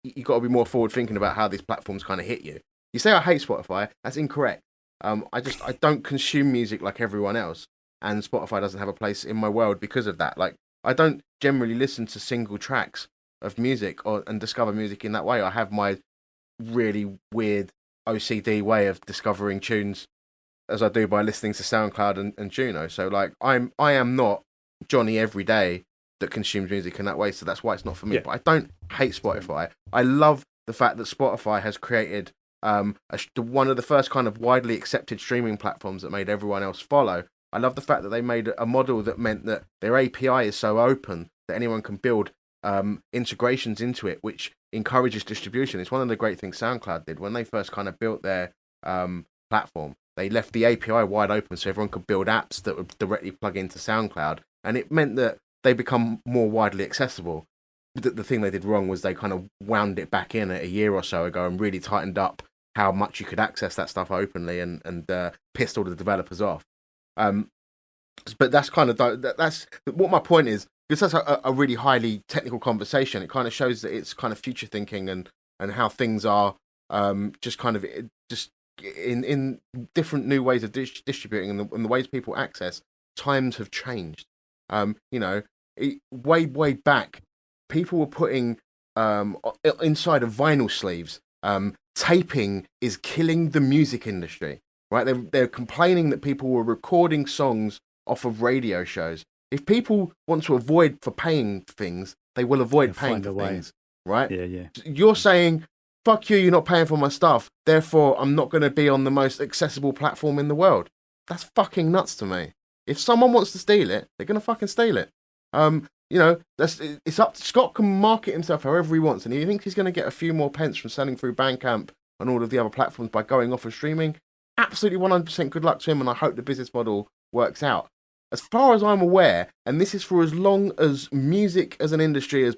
you got to be more forward thinking about how these platforms kind of hit you. You say I hate Spotify, that's incorrect. I don't consume music like everyone else, and Spotify doesn't have a place in my world because of that. Like, I don't generally listen to single tracks of music and discover music in that way. I have my really weird OCD way of discovering tunes, as I do by listening to SoundCloud and Juno. So like, I am not Johnny Everyday that consumes music in that way, so that's why it's not for me. But I don't hate Spotify. I love the fact that Spotify has created one of the first kind of widely accepted streaming platforms that made everyone else follow. I love the fact that they made a model that meant that their API is so open that anyone can build integrations into it, which encourages distribution. It's one of the great things SoundCloud did when they first kind of built their platform. They left the API wide open so everyone could build apps that would directly plug into SoundCloud, and it meant that they become more widely accessible. The thing they did wrong was they kind of wound it back in a year or so ago and really tightened up how much you could access that stuff openly, and pissed all the developers off. But that's kind of that's what my point is. Because that's a really highly technical conversation. It kind of shows that it's kind of future thinking and how things are just kind of just in different new ways of distributing and the ways people access. Times have changed. Way back, people were putting inside of vinyl sleeves. Taping is killing the music industry, right? They're complaining that people were recording songs off of radio shows. If people want to avoid for paying things, they will avoid They'll paying find for a way. things, right? Yeah. You're saying, fuck you, you're not paying for my stuff, therefore I'm not going to be on the most accessible platform in the world. That's fucking nuts to me. If someone wants to steal it, they're going to fucking steal it. It's up to Scott can market himself however he wants, and he thinks he's going to get a few more pence from selling through Bandcamp and all of the other platforms by going off of streaming. Absolutely 100% good luck to him, and I hope the business model works out. As far as I'm aware, and this is for as long as music as an industry has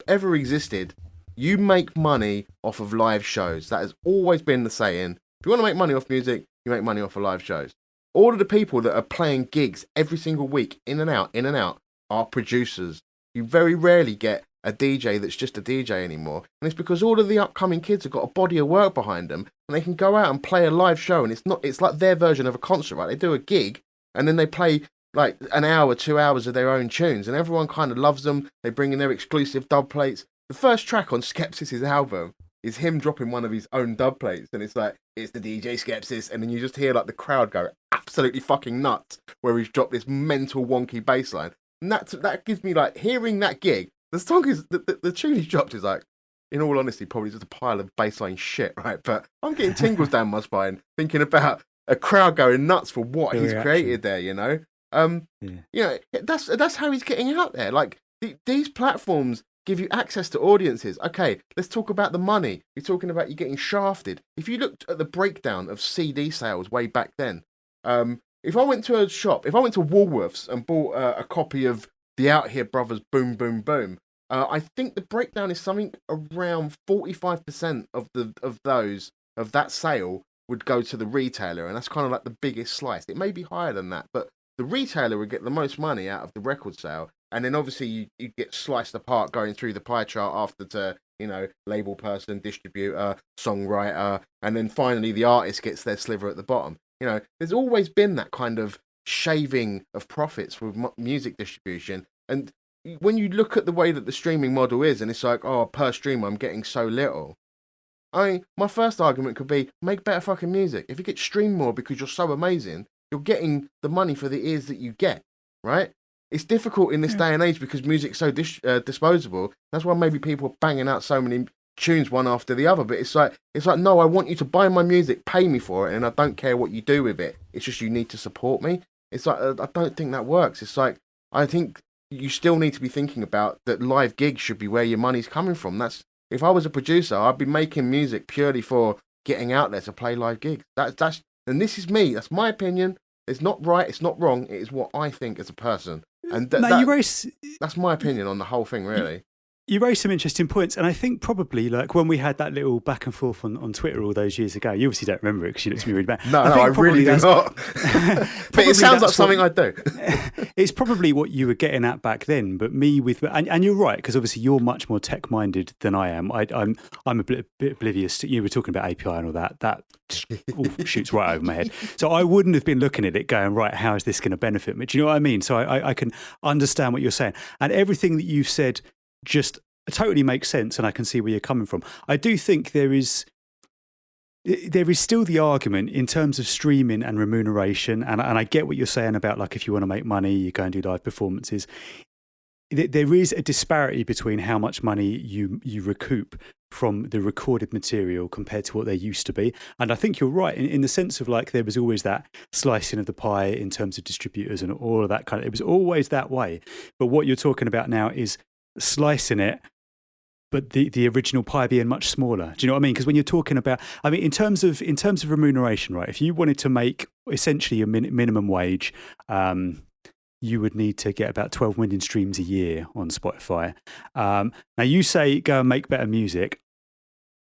ever existed, you make money off of live shows. That has always been the saying. If you want to make money off music, you make money off of live shows. All of the people that are playing gigs every single week, in and out, are producers. You very rarely get a DJ that's just a DJ anymore. And it's because all of the upcoming kids have got a body of work behind them, and they can go out and play a live show, and it's like their version of a concert, right? They do a gig, and then they play like an hour, 2 hours of their own tunes, and everyone kind of loves them. They bring in their exclusive dub plates. The first track on Skepsis' album is him dropping one of his own dub plates, and it's like, it's the DJ Skepsis, and then you just hear like the crowd go absolutely fucking nuts where he's dropped this mental wonky bass line. And that gives me, like, hearing that gig, the song is, the tune he's dropped is like, in all honesty, probably just a pile of bassline shit, right? But I'm getting tingles down my spine thinking about a crowd going nuts for what he's created there, you know? That's how he's getting out there. Like, these platforms give you access to audiences. Okay, let's talk about the money. You're talking about you getting shafted. If you looked at the breakdown of CD sales way back then, if I went to a shop, if I went to Woolworths and bought a copy of the Out Here Brothers Boom Boom Boom, I think the breakdown is something around 45% of that sale would go to the retailer, and that's kind of like the biggest slice. It may be higher than that, but the retailer would get the most money out of the record sale, and then obviously you get sliced apart going through the pie chart after to, you know, label person, distributor, songwriter, and then finally the artist gets their sliver at the bottom. You know, there's always been that kind of shaving of profits with music distribution. And when you look at the way that the streaming model is, and it's like, oh, per stream, I'm getting so little. I mean, my first argument could be, make better fucking music. If you get streamed more because you're so amazing, you're getting the money for the ears that you get, right? It's difficult in this day and age because music's so disposable. That's why maybe people are banging out so many tunes one after the other, but it's like no, I want you to buy my music, pay me for it, and I don't care what you do with it. It's just you need to support me. It's like I don't think that works. It's like I think you still need to be thinking about that live gigs should be where your money's coming from. That's if I was a producer, I'd be making music purely for getting out there to play live gigs. That's and this is me. That's my opinion. It's not right. It's not wrong. It is what I think as a person, and that's my opinion on the whole thing, really. You raised some interesting points, and I think probably like when we had that little back and forth on Twitter all those years ago, you obviously don't remember it because you looked at me really bad. No, I really do not. But it sounds like something I do. It's probably what you were getting at back then, but me and you're right, because obviously you're much more tech-minded than I am. I'm a bit oblivious to, you were talking about API and all that. That all shoots right over my head. So I wouldn't have been looking at it going, right, how is this going to benefit me? Do you know what I mean? So I can understand what you're saying. And everything that you've said just totally makes sense, and I can see where you're coming from. I do think there is still the argument in terms of streaming and remuneration, and I get what you're saying about like if you want to make money, you go and do live performances. There is a disparity between how much money you recoup from the recorded material compared to what there used to be. And I think you're right in the sense of like there was always that slicing of the pie in terms of distributors and all of that kind of, it was always that way. But what you're talking about now is slicing it, but the original pie being much smaller. Do you know what I mean? Because when you're talking about, I mean, in terms of remuneration, right? If you wanted to make essentially a minimum wage, you would need to get about 12 million streams a year on Spotify. Now you say go and make better music.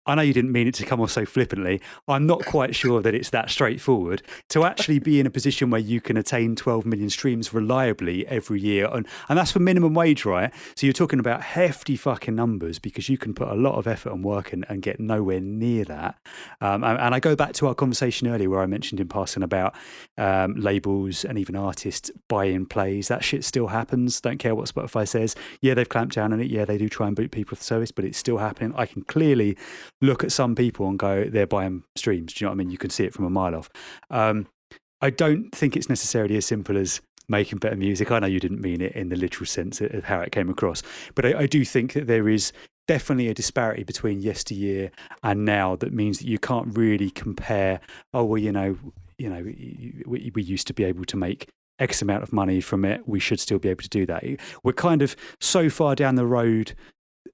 I know you didn't mean it to come off so flippantly. I'm not quite sure that it's that straightforward to actually be in a position where you can attain 12 million streams reliably every year. And that's for minimum wage, right? So you're talking about hefty fucking numbers because you can put a lot of effort and work and get nowhere near that. And I go back to our conversation earlier where I mentioned in passing about labels and even artists buying plays. That shit still happens. Don't care what Spotify says. Yeah, they've clamped down on it. Yeah, they do try and boot people off the service, but it's still happening. I can clearly look at some people and go, they're buying streams. Do you know what I mean? You can see it from a mile off. I don't think it's necessarily as simple as making better music. I know you didn't mean it in the literal sense of how it came across, but I do think that there is definitely a disparity between yesteryear and now that means that you can't really compare, oh, well, we used to be able to make X amount of money from it, we should still be able to do that. We're kind of so far down the road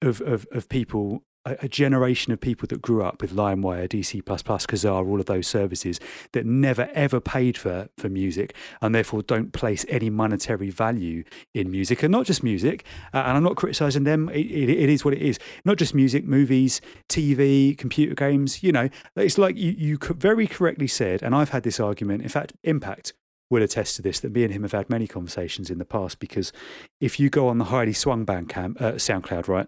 of people, a generation of people that grew up with LimeWire, DC++, Kazaa, all of those services that never ever paid for music and therefore don't place any monetary value in music. And not just music, and I'm not criticising them, it is what it is. Not just music, movies, TV, computer games, it's like you very correctly said, and I've had this argument, in fact, Impact will attest to this, that me and him have had many conversations in the past, because if you go on the Highly Swung Bandcamp, SoundCloud, right,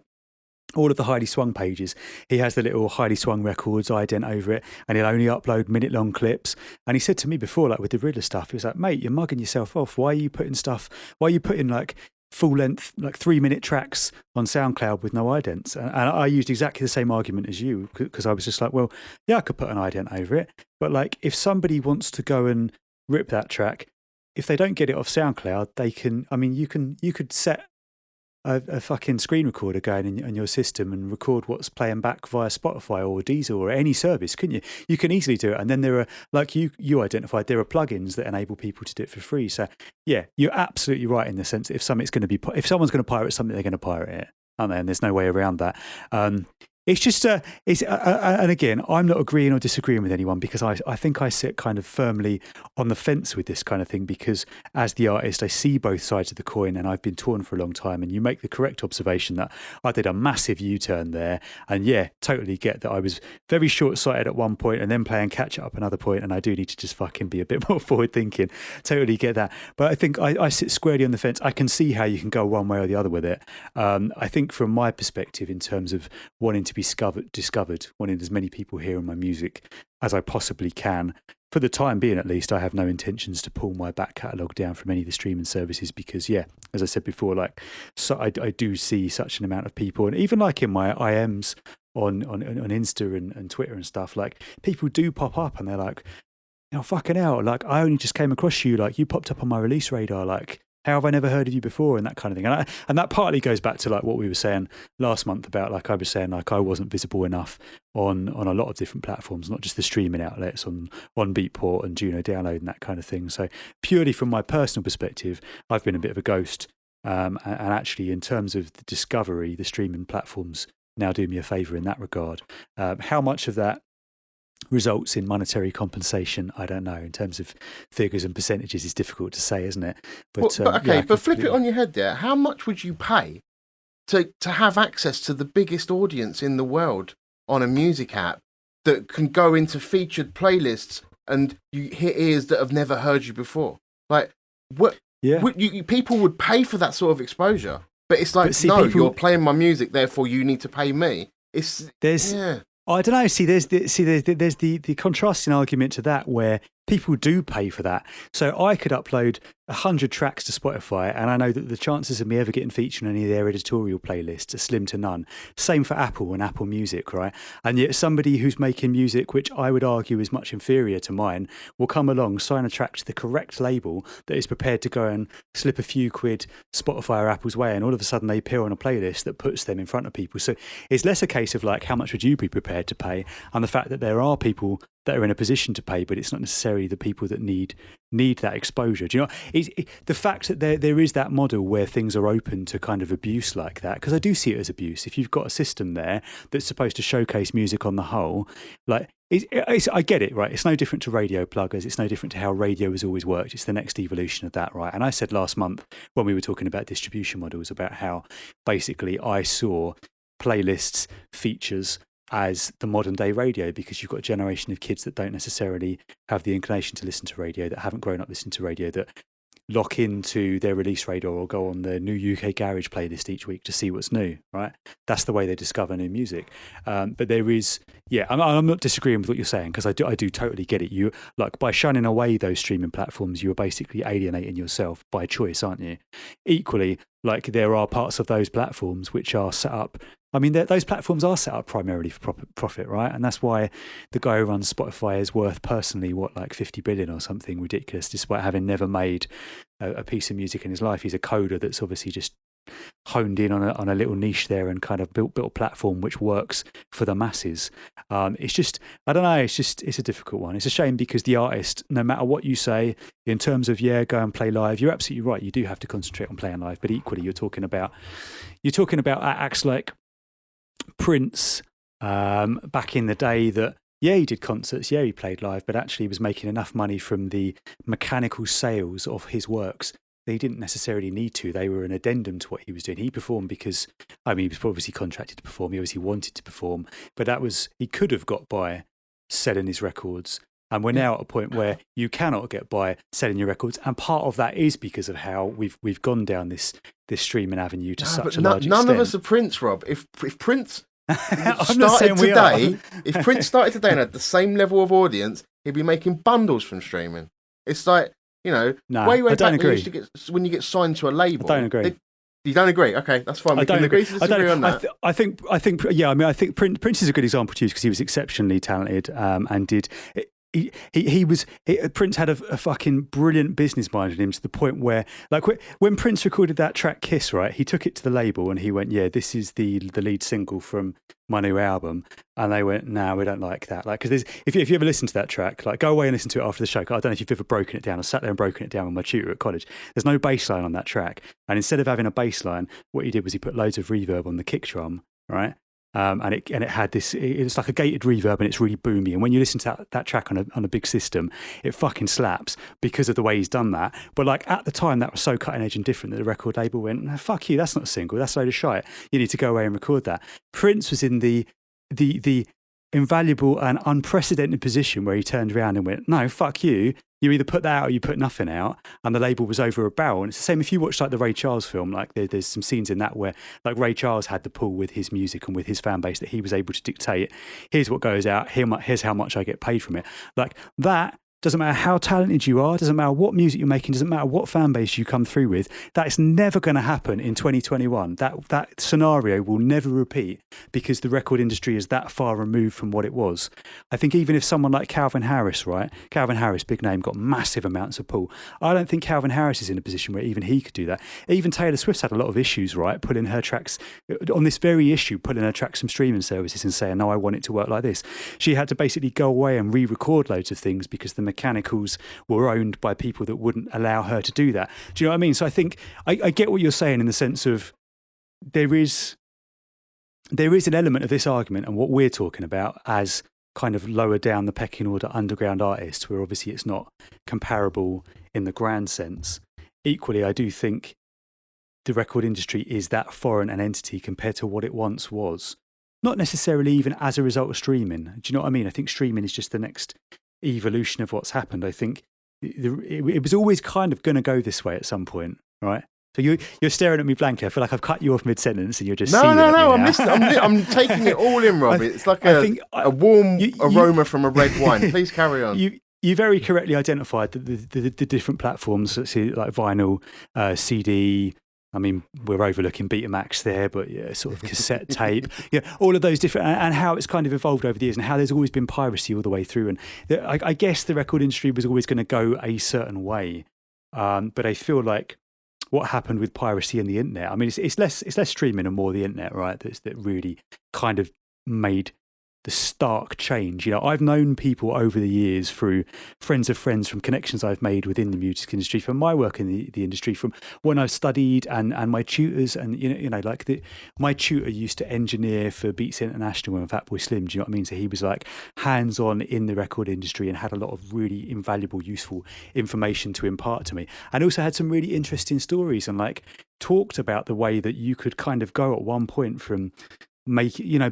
all of the Highly Swung pages, he has the little Highly Swung Records ident over it, and he'll only upload minute-long clips. And he said to me before, like with the Riddler stuff, he was like, mate, you're mugging yourself off. Why are you putting like full-length, like 3-minute tracks on SoundCloud with no idents? And I used exactly the same argument as you, because I was just like, well, yeah, I could put an ident over it. But like, if somebody wants to go and rip that track, if they don't get it off SoundCloud, they can, you could set a fucking screen recorder going in your system and record what's playing back via Spotify or Deezer or any service, couldn't you? You can easily do it. And then there are, like you identified, there are plugins that enable people to do it for free. So yeah, you're absolutely right in the sense that if someone's going to pirate something, they're going to pirate it, aren't they? And there's no way around that. It's just, and again, I'm not agreeing or disagreeing with anyone, because I think I sit kind of firmly on the fence with this kind of thing, because as the artist, I see both sides of the coin, and I've been torn for a long time. And you make the correct observation that I did a massive U-turn there, and yeah, totally get that I was very short-sighted at one point and then playing catch-up at another point, and I do need to just fucking be a bit more forward-thinking. Totally get that. But I think I sit squarely on the fence. I can see how you can go one way or the other with it. I think from my perspective, in terms of wanting to be discovered, wanting as many people hearing my music as I possibly can, for the time being at least, I have no intentions to pull my back catalogue down from any of the streaming services, because yeah, as I said before, like, so I do see such an amount of people, and even like in my IMs on Insta and Twitter and stuff, like people do pop up and they're like, fucking hell, like I only just came across you, like you popped up on my release radar, like how have I never heard of you before, and that kind of thing. And that partly goes back to like what we were saying last month about, like I was saying, like I wasn't visible enough on a lot of different platforms, not just the streaming outlets, on Beatport and Juno Download and that kind of thing. So purely from my personal perspective, I've been a bit of a ghost. And actually, in terms of the discovery, the streaming platforms now do me a favour in that regard. How much of that results in monetary compensation, I don't know. In terms of figures and percentages, it's difficult to say, isn't it? But flip it on your head there. How much would you pay to have access to the biggest audience in the world on a music app that can go into featured playlists and you hear ears that have never heard you before? Like, what? Yeah, people would pay for that sort of exposure. But it's like, you're playing my music, therefore you need to pay me. I don't know. There's the contrasting argument to that, where people do pay for that. So I could upload 100 tracks to Spotify, and I know that the chances of me ever getting featured on any of their editorial playlists are slim to none. Same for Apple and Apple Music, right? And yet somebody who's making music, which I would argue is much inferior to mine, will come along, sign a track to the correct label that is prepared to go and slip a few quid Spotify or Apple's way, and all of a sudden they appear on a playlist that puts them in front of people. So it's less a case of like, how much would you be prepared to pay, and the fact that there are people that are in a position to pay, but it's not necessarily the people that need that exposure. Do you know, the fact that there is that model where things are open to kind of abuse like that, because I do see it as abuse. If you've got a system there that's supposed to showcase music on the whole, like, I get it, right? It's no different to radio pluggers. It's no different to how radio has always worked. It's the next evolution of that, right? And I said last month when we were talking about distribution models about how basically I saw playlists, features as the modern day radio, because you've got a generation of kids that don't necessarily have the inclination to listen to radio, that haven't grown up listening to radio, that lock into their release radar or go on the new UK Garage playlist each week to see what's new, right? That's the way they discover new music. But there is, I'm not disagreeing with what you're saying, because I do totally get it. You, like, by shunning away those streaming platforms, you are basically alienating yourself by choice, aren't you? Equally, like, there are parts of those platforms which are set up I mean, those platforms are set up primarily for profit, right? And that's why the guy who runs Spotify is worth personally, like 50 billion or something ridiculous, despite having never made a piece of music in his life. He's a coder that's obviously just honed in on a little niche there and kind of built a platform which works for the masses. It's just, I don't know, it's a difficult one. It's a shame because the artist, no matter what you say in terms of, go and play live, you're absolutely right. You do have to concentrate on playing live, but equally you're talking about acts like Prince back in the day that, he did concerts, he played live, but actually he was making enough money from the mechanical sales of his works that he didn't necessarily need to. They were an addendum to what he was doing. He performed because, he was obviously contracted to perform, he obviously wanted to perform, but he could have got by selling his records. And we're now at a point where you cannot get by selling your records, and part of that is because of how we've gone down this streaming avenue to such a large extent. None of us are Prince, Rob. If Prince I'm not saying we are. if Prince started today and had the same level of audience, he'd be making bundles from streaming. It's like, No, way I don't back agree. when you get signed to a label. I don't agree. You don't agree? Okay, that's fine. We can agree to disagree on that. I think I think Prince is a good example to use because he was exceptionally talented and did. Prince had a fucking brilliant business mind in him to the point where, like, when Prince recorded that track Kiss, right, he took it to the label and he went, this is the lead single from my new album, and they went, no, we don't like that, like, because if you ever listen to that track, like, go away and listen to it after the show. I don't know if you've ever broken it down. I sat there and broken it down with my tutor at college. There's no bass line on that track, and instead of having a bass line, what he did was he put loads of reverb on the kick drum, right? And it had this. It's like a gated reverb, and it's really boomy. And when you listen to that track on a big system, it fucking slaps because of the way he's done that. But like at the time, that was so cutting edge and different that the record label went, no, "Fuck you, that's not a single. That's a load of shite. You need to go away and record that." Prince was in the invaluable and unprecedented position where he turned around and went, "No, fuck you. You either put that out or you put nothing out," and the label was over a barrel. And it's the same if you watch like the Ray Charles film, like there's some scenes in that where like Ray Charles had the pull with his music and with his fan base that he was able to dictate, here's what goes out, here's how much I get paid from it. Like that doesn't matter how talented you are, doesn't matter what music you're making, doesn't matter what fan base you come through with, that is never going to happen in 2021. That scenario will never repeat because the record industry is that far removed from what it was. I think even if someone like Calvin Harris, right? Calvin Harris, big name, got massive amounts of pull. I don't think Calvin Harris is in a position where even he could do that. Even Taylor Swift's had a lot of issues, right? Pulling her tracks, on this very issue, pulling her tracks from streaming services and saying, no, I want it to work like this. She had to basically go away and re-record loads of things because the mechanicals were owned by people that wouldn't allow her to do that. Do you know what I mean? So I think I get what you're saying in the sense of there is an element of this argument and what we're talking about as kind of lower down the pecking order underground artists, where obviously it's not comparable in the grand sense. Equally, I do think the record industry is that foreign an entity compared to what it once was. Not necessarily even as a result of streaming. Do you know what I mean? I think streaming is just the next evolution of what's happened. I think it was always kind of going to go this way at some point, right? So you're staring at me blankly. I feel like I've cut you off mid-sentence and you're just no. I'm taking it all in, Rob. It's like a warm aroma from a red wine. Please carry on. You very correctly identified the different platforms, like vinyl, CD. I mean, we're overlooking Betamax there, but sort of cassette tape, all of those different, and how it's kind of evolved over the years, and how there's always been piracy all the way through. And I guess the record industry was always going to go a certain way, but I feel like what happened with piracy and the internet. I mean, it's less streaming and more the internet, right? That really kind of made the stark change. I've known people over the years through friends of friends, from connections I've made within the music industry, from my work in the industry, from when I've studied and my tutors, and my tutor used to engineer for Beats International and Fatboy Slim. Do you know what I mean? So he was like hands-on in the record industry and had a lot of really invaluable, useful information to impart to me, and also had some really interesting stories and like talked about the way that you could kind of go at one point from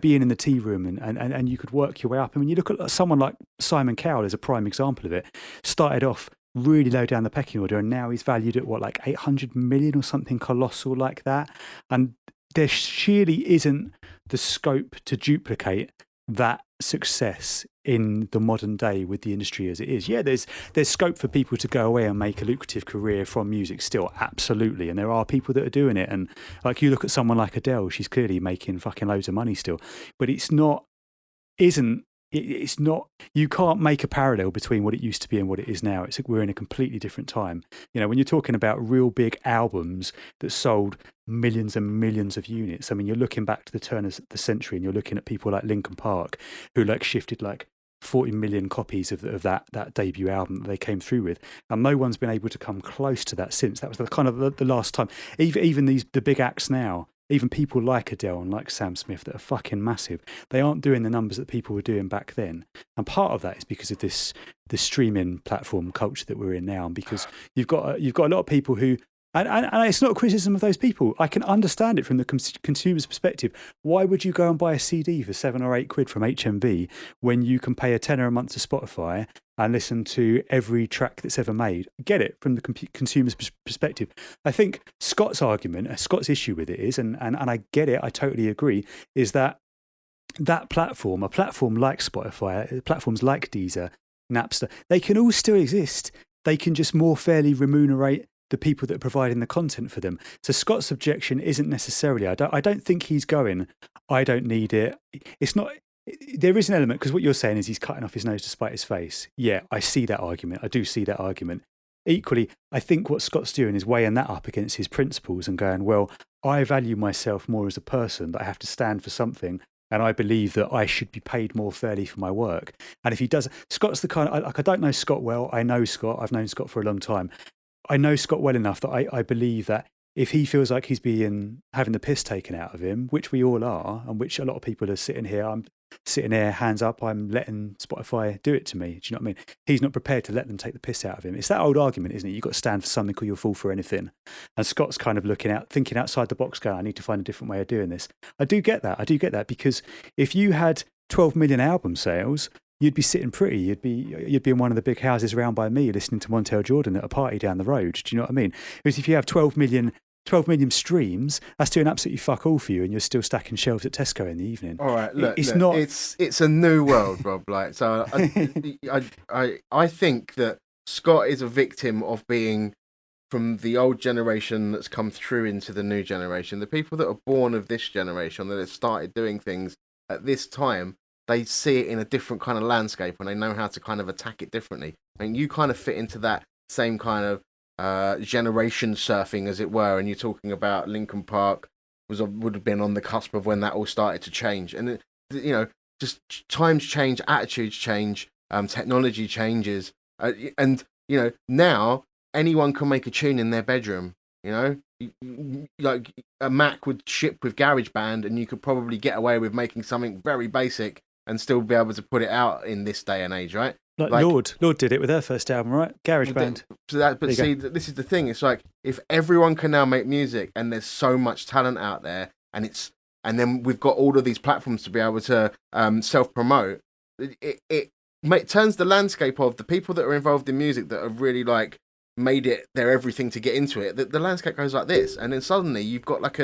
being in the tea room and you could work your way up. I mean, you look at someone like Simon Cowell as a prime example of it. Started off really low down the pecking order, and now he's valued at like 800 million or something colossal like that. And there surely isn't the scope to duplicate that success in the modern day with the industry as it is. Yeah, there's scope for people to go away and make a lucrative career from music still, absolutely. And there are people that are doing it. And like you look at someone like Adele, she's clearly making fucking loads of money still. But it's not, you can't make a parallel between what it used to be and what it is now. We're in a completely different time. You know, when you're talking about real big albums that sold millions and millions of units, I mean, you're looking back to the turn of the century and you're looking at people like Linkin Park who like shifted like 40 million copies of that debut album that they came through with, and no one's been able to come close to that since. That was the last time. Even the big acts now, even people like Adele and like Sam Smith that are fucking massive, they aren't doing the numbers that people were doing back then. And part of that is because of the streaming platform culture that we're in now, and because you've got a lot of people who, and it's not a criticism of those people. I can understand it from the consumer's perspective. Why would you go and buy a CD for £7 or £8 from HMV when you can pay a tenner a month to Spotify and listen to every track that's ever made? Get it from the consumer's perspective. I think Scott's argument, Scott's issue with it is, and I get it, I totally agree, is that platform, a platform like Spotify, platforms like Deezer, Napster, they can all still exist. They can just more fairly remunerate the people that are providing the content for them. So Scott's objection isn't necessarily, I don't think he's going, I don't need it. It's not, there is an element, because what you're saying is he's cutting off his nose to spite his face. Yeah, I see that argument. I do see that argument. Equally, I think what Scott's doing is weighing that up against his principles and going, well, I value myself more as a person, that I have to stand for something, and I believe that I should be paid more fairly for my work. And if he does, Scott's the kind of, I don't know Scott well. I know Scott. I've known Scott for a long time. I know Scott well enough that I believe that if he feels like he's having the piss taken out of him, which we all are, and which a lot of people are sitting here, I'm sitting there, hands up, I'm letting Spotify do it to me. Do you know what I mean? He's not prepared to let them take the piss out of him. It's that old argument, isn't it? You've got to stand for something or you'll fall for anything. And Scott's kind of thinking outside the box, going, I need to find a different way of doing this. I do get that, because if you had 12 million album sales, you'd be sitting pretty. You'd be in one of the big houses around by me listening to Montel Jordan at a party down the road. Do you know what I mean? Whereas if you have 12 million streams, that's doing absolutely fuck all for you, and you're still stacking shelves at Tesco in the evening. All right, look, it's a new world, Rob. Like, so I think that Scott is a victim of being from the old generation that's come through into the new generation. The people that are born of this generation, that have started doing things at this time, they see it in a different kind of landscape and they know how to kind of attack it differently. And you kind of fit into that same kind of generation surfing, as it were. And you're talking about Linkin Park would have been on the cusp of when that all started to change. And, just times change, attitudes change, technology changes. And, now anyone can make a tune in their bedroom, like a Mac would ship with GarageBand and you could probably get away with making something very basic and still be able to put it out in this day and age, right? Like Lord did it with their first album, right? GarageBand. But see, this is the thing. It's like, if everyone can now make music and there's so much talent out there, and then we've got all of these platforms to be able to self-promote, it turns the landscape of the people that are involved in music that have really like made it their everything to get into it. The landscape goes like this, and then suddenly you've got like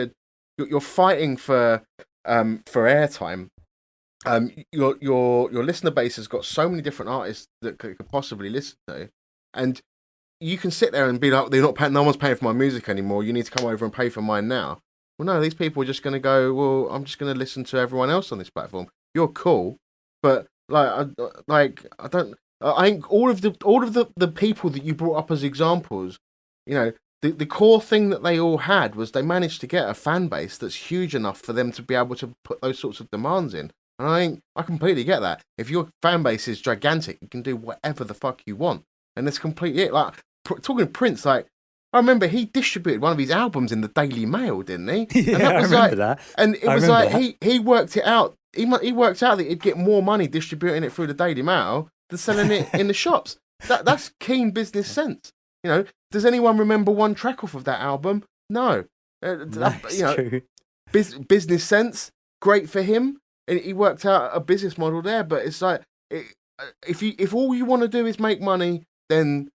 you're fighting for airtime. Your listener base has got so many different artists that could possibly listen to, and you can sit there and be like, no one's paying for my music anymore, you need to come over and pay for mine now. Well, no, these people are just going to go, well, I'm just going to listen to everyone else on this platform. You're cool, but I think all of the people that you brought up as examples, the core thing that they all had was they managed to get a fan base that's huge enough for them to be able to put those sorts of demands in. And I completely get that. If your fan base is gigantic, you can do whatever the fuck you want. And that's completely it. Like, talking to Prince, like, I remember he distributed one of his albums in the Daily Mail, didn't he? Yeah, and that was I remember that. And it was like, he worked it out. He worked out that he'd get more money distributing it through the Daily Mail than selling it in the shops. That's keen business sense. Does anyone remember one track off of that album? No. True. Business sense, great for him. He worked out a business model there, but it's like, if all you want to do is make money, then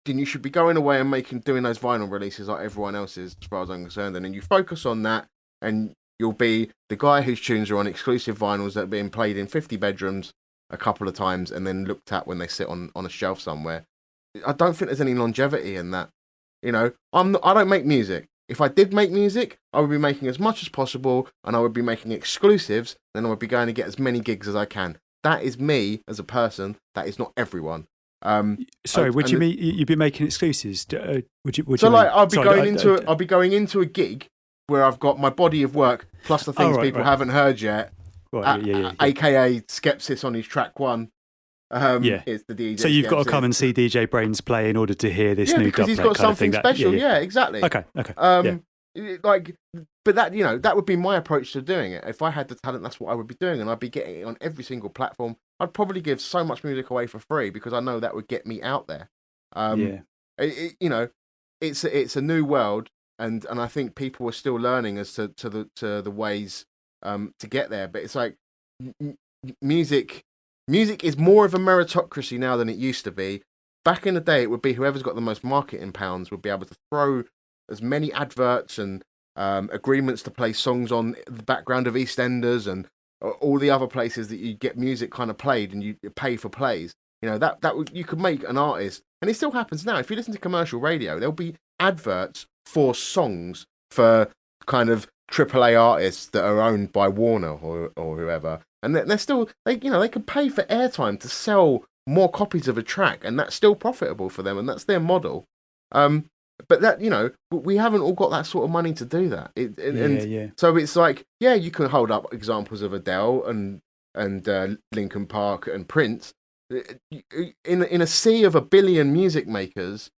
you should be going away and doing those vinyl releases like everyone else is, as far as I'm concerned. And then you focus on that, and You'll be the guy whose tunes are on exclusive vinyls that are being played in 50 bedrooms a couple of times and then looked at when they sit on a shelf somewhere. I don't think there's any longevity in that. You know, I don't make music. If I did make music, I would be making as much as possible, and I would be making exclusives, then I would be going to get as many gigs as I can. That is me as a person. That is not everyone. Sorry, would you mean you'd be making exclusives? Would you like mean? I'll be going into a gig where I've got my body of work plus the things people haven't heard yet. Right, yeah. AKA Skepsis on his track 1. It's the DJ. So you've got to Skepsis. come and see DJ BrainZ play in order to hear this new because dub he's plate got kind of something thing. special. Yeah, exactly. Okay. Like, but that, you know, that would be my approach to doing it. If I had the talent, that's what I would be doing, and I'd be getting it on every single platform. I'd probably give so much music away for free because I know that would get me out there. You know, it's a new world, and I think people are still learning as to the ways to get there. But it's like music is more of a meritocracy now than it used to be. Back in the day, it would be whoever's got the most marketing pounds would be able to throw as many adverts and agreements to play songs on the background of EastEnders and all the other places that you get music kind of played and you pay for plays. You know, that you could make an artist, and it still happens now. If you listen to commercial radio, there'll be adverts for songs for kind of AAA artists that are owned by Warner or whoever, and they're still they can pay for airtime to sell more copies of a track, and that's still profitable for them, and that's their model. But that, you know, we haven't all got that sort of money to do that. So it's like, yeah, you can hold up examples of Adele and Linkin Park and Prince. In a sea of a billion music makers,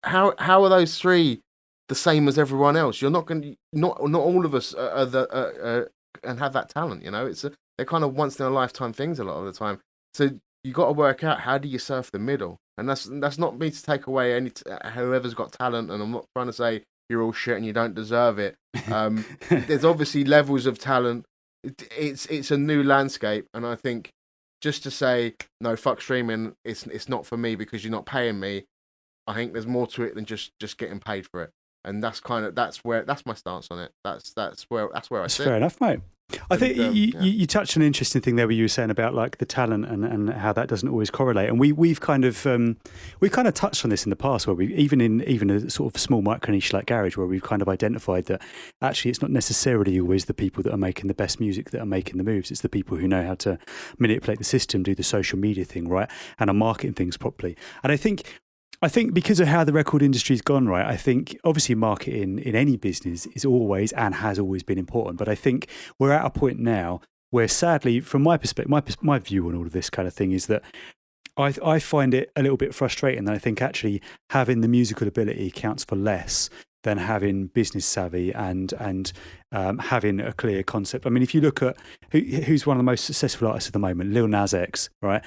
how are those three the same as everyone else? You're not going to not all of us are and have that talent. You know, they're kind of once in a lifetime things a lot of the time. So you got to work out how do you surf the middle, and that's not me to take away whoever's got talent. And I'm not trying to say you're all shit and you don't deserve it. There's obviously levels of talent. It's a new landscape, and I think just to say no, fuck streaming, it's not for me because you're not paying me. I think there's more to it than just getting paid for it, and that's my stance on it. That's where I sit. Fair enough, mate. I think you touched on an interesting thing there where you were saying about like the talent and how that doesn't always correlate. And we've kind of touched on this in the past where we even a sort of small micro niche like Garage where we've kind of identified that actually it's not necessarily always the people that are making the best music that are making the moves. It's the people who know how to manipulate the system, do the social media thing, right, and are marketing things properly. And I think because of how the record industry's gone, right, I think obviously marketing in any business is always and has always been important. But I think we're at a point now where sadly, from my perspective, my view on all of this kind of thing is that I find it a little bit frustrating that I think actually having the musical ability counts for less than having business savvy and having a clear concept. I mean, if you look at who's one of the most successful artists at the moment, Lil Nas X, right?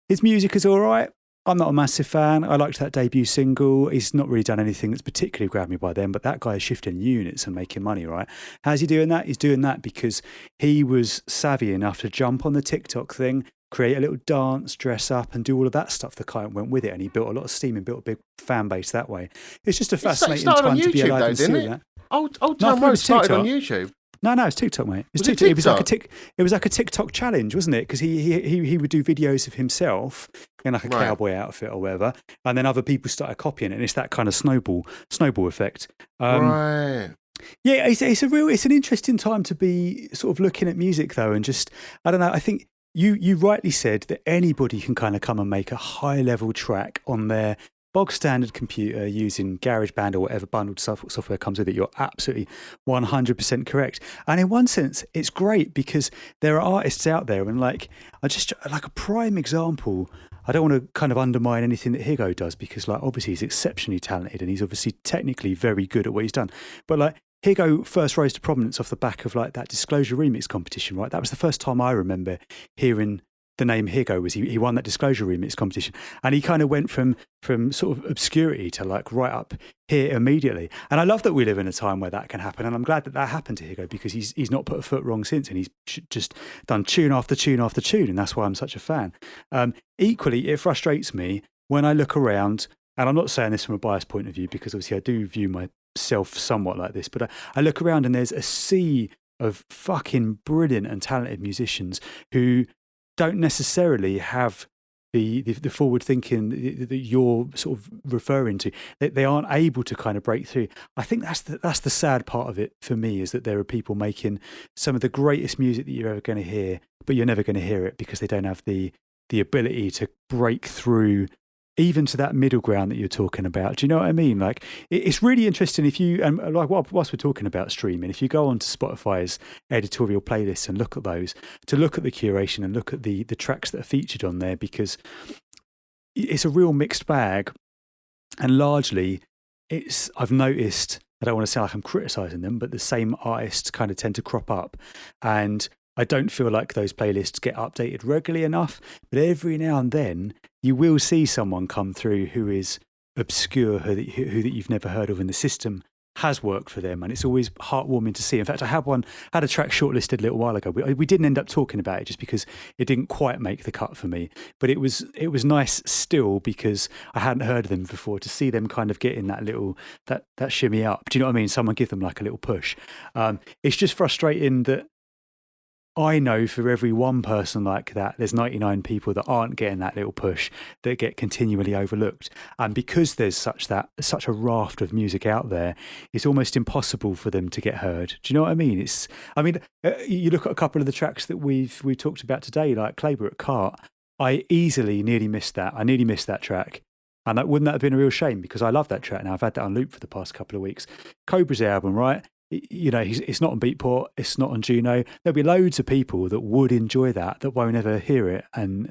His music is all right. I'm not a massive fan. I liked that debut single. He's not really done anything that's particularly grabbed me by then, but that guy is shifting units and making money, right? How's he doing that? He's doing that because he was savvy enough to jump on the TikTok thing, create a little dance, dress up, and do all of that stuff that kind of went with it. And he built a lot of steam and built a big fan base that way. It's just a fascinating time to be alive and see that. Old Town Road started on YouTube. No, it's TikTok, mate. Was it TikTok? It was like a TikTok challenge, wasn't it? Because he would do videos of himself in like a cowboy outfit or whatever, and then other people started copying it, and it's that kind of snowball effect. Right. Yeah, it's an interesting time to be sort of looking at music though, and just I don't know. I think you rightly said that anybody can kind of come and make a high level track on their bog standard computer using GarageBand or whatever bundled software comes with it. You're absolutely 100% correct. And in one sense, it's great because there are artists out there, and like a prime example. I don't want to kind of undermine anything that Higo does because, like, obviously he's exceptionally talented and he's obviously technically very good at what he's done. But like Higo first rose to prominence off the back of like that Disclosure remix competition, right? That was the first time I remember hearing the name Higo. Was he won that Disclosure remix competition, and he kind of went from sort of obscurity to like right up here immediately. And I love that we live in a time where that can happen, and I'm glad that happened to Higo because he's not put a foot wrong since, and he's just done tune after tune after tune, and that's why I'm such a fan. Equally, it frustrates me when I look around, and I'm not saying this from a biased point of view because obviously I do view myself somewhat like this, but I look around and there's a sea of fucking brilliant and talented musicians who don't necessarily have the forward thinking that you're sort of referring to. They aren't able to kind of break through. I think that's the sad part of it for me, is that there are people making some of the greatest music that you're ever going to hear, but you're never going to hear it because they don't have the ability to break through even to that middle ground that you're talking about. Do you know what I mean? Like, it's really interesting if you, and like whilst we're talking about streaming, if you go onto Spotify's editorial playlists and look at those, to look at the curation and look at the tracks that are featured on there, because it's a real mixed bag. And largely, I've noticed, I don't want to sound like I'm criticising them, but the same artists kind of tend to crop up. And I don't feel like those playlists get updated regularly enough, but every now and then you will see someone come through who is obscure, who that you've never heard of, and the system has worked for them, and it's always heartwarming to see. In fact, I had a track shortlisted a little while ago. We didn't end up talking about it just because it didn't quite make the cut for me, but it was nice still, because I hadn't heard of them before, to see them kind of getting that little that shimmy up. Do you know what I mean? Someone give them like a little push. It's just frustrating that I know for every one person like that, there's 99 people that aren't getting that little push, that get continually overlooked. And because there's such a raft of music out there, it's almost impossible for them to get heard. Do you know what I mean? You look at a couple of the tracks that we've talked about today, like Claybrook Cart. I nearly missed that. I nearly missed that track. And wouldn't that have been a real shame? Because I love that track now. I've had that on loop for the past couple of weeks. Cobra's album, right? You know, it's not on Beatport, it's not on Juno. There'll be loads of people that would enjoy that won't ever hear it, and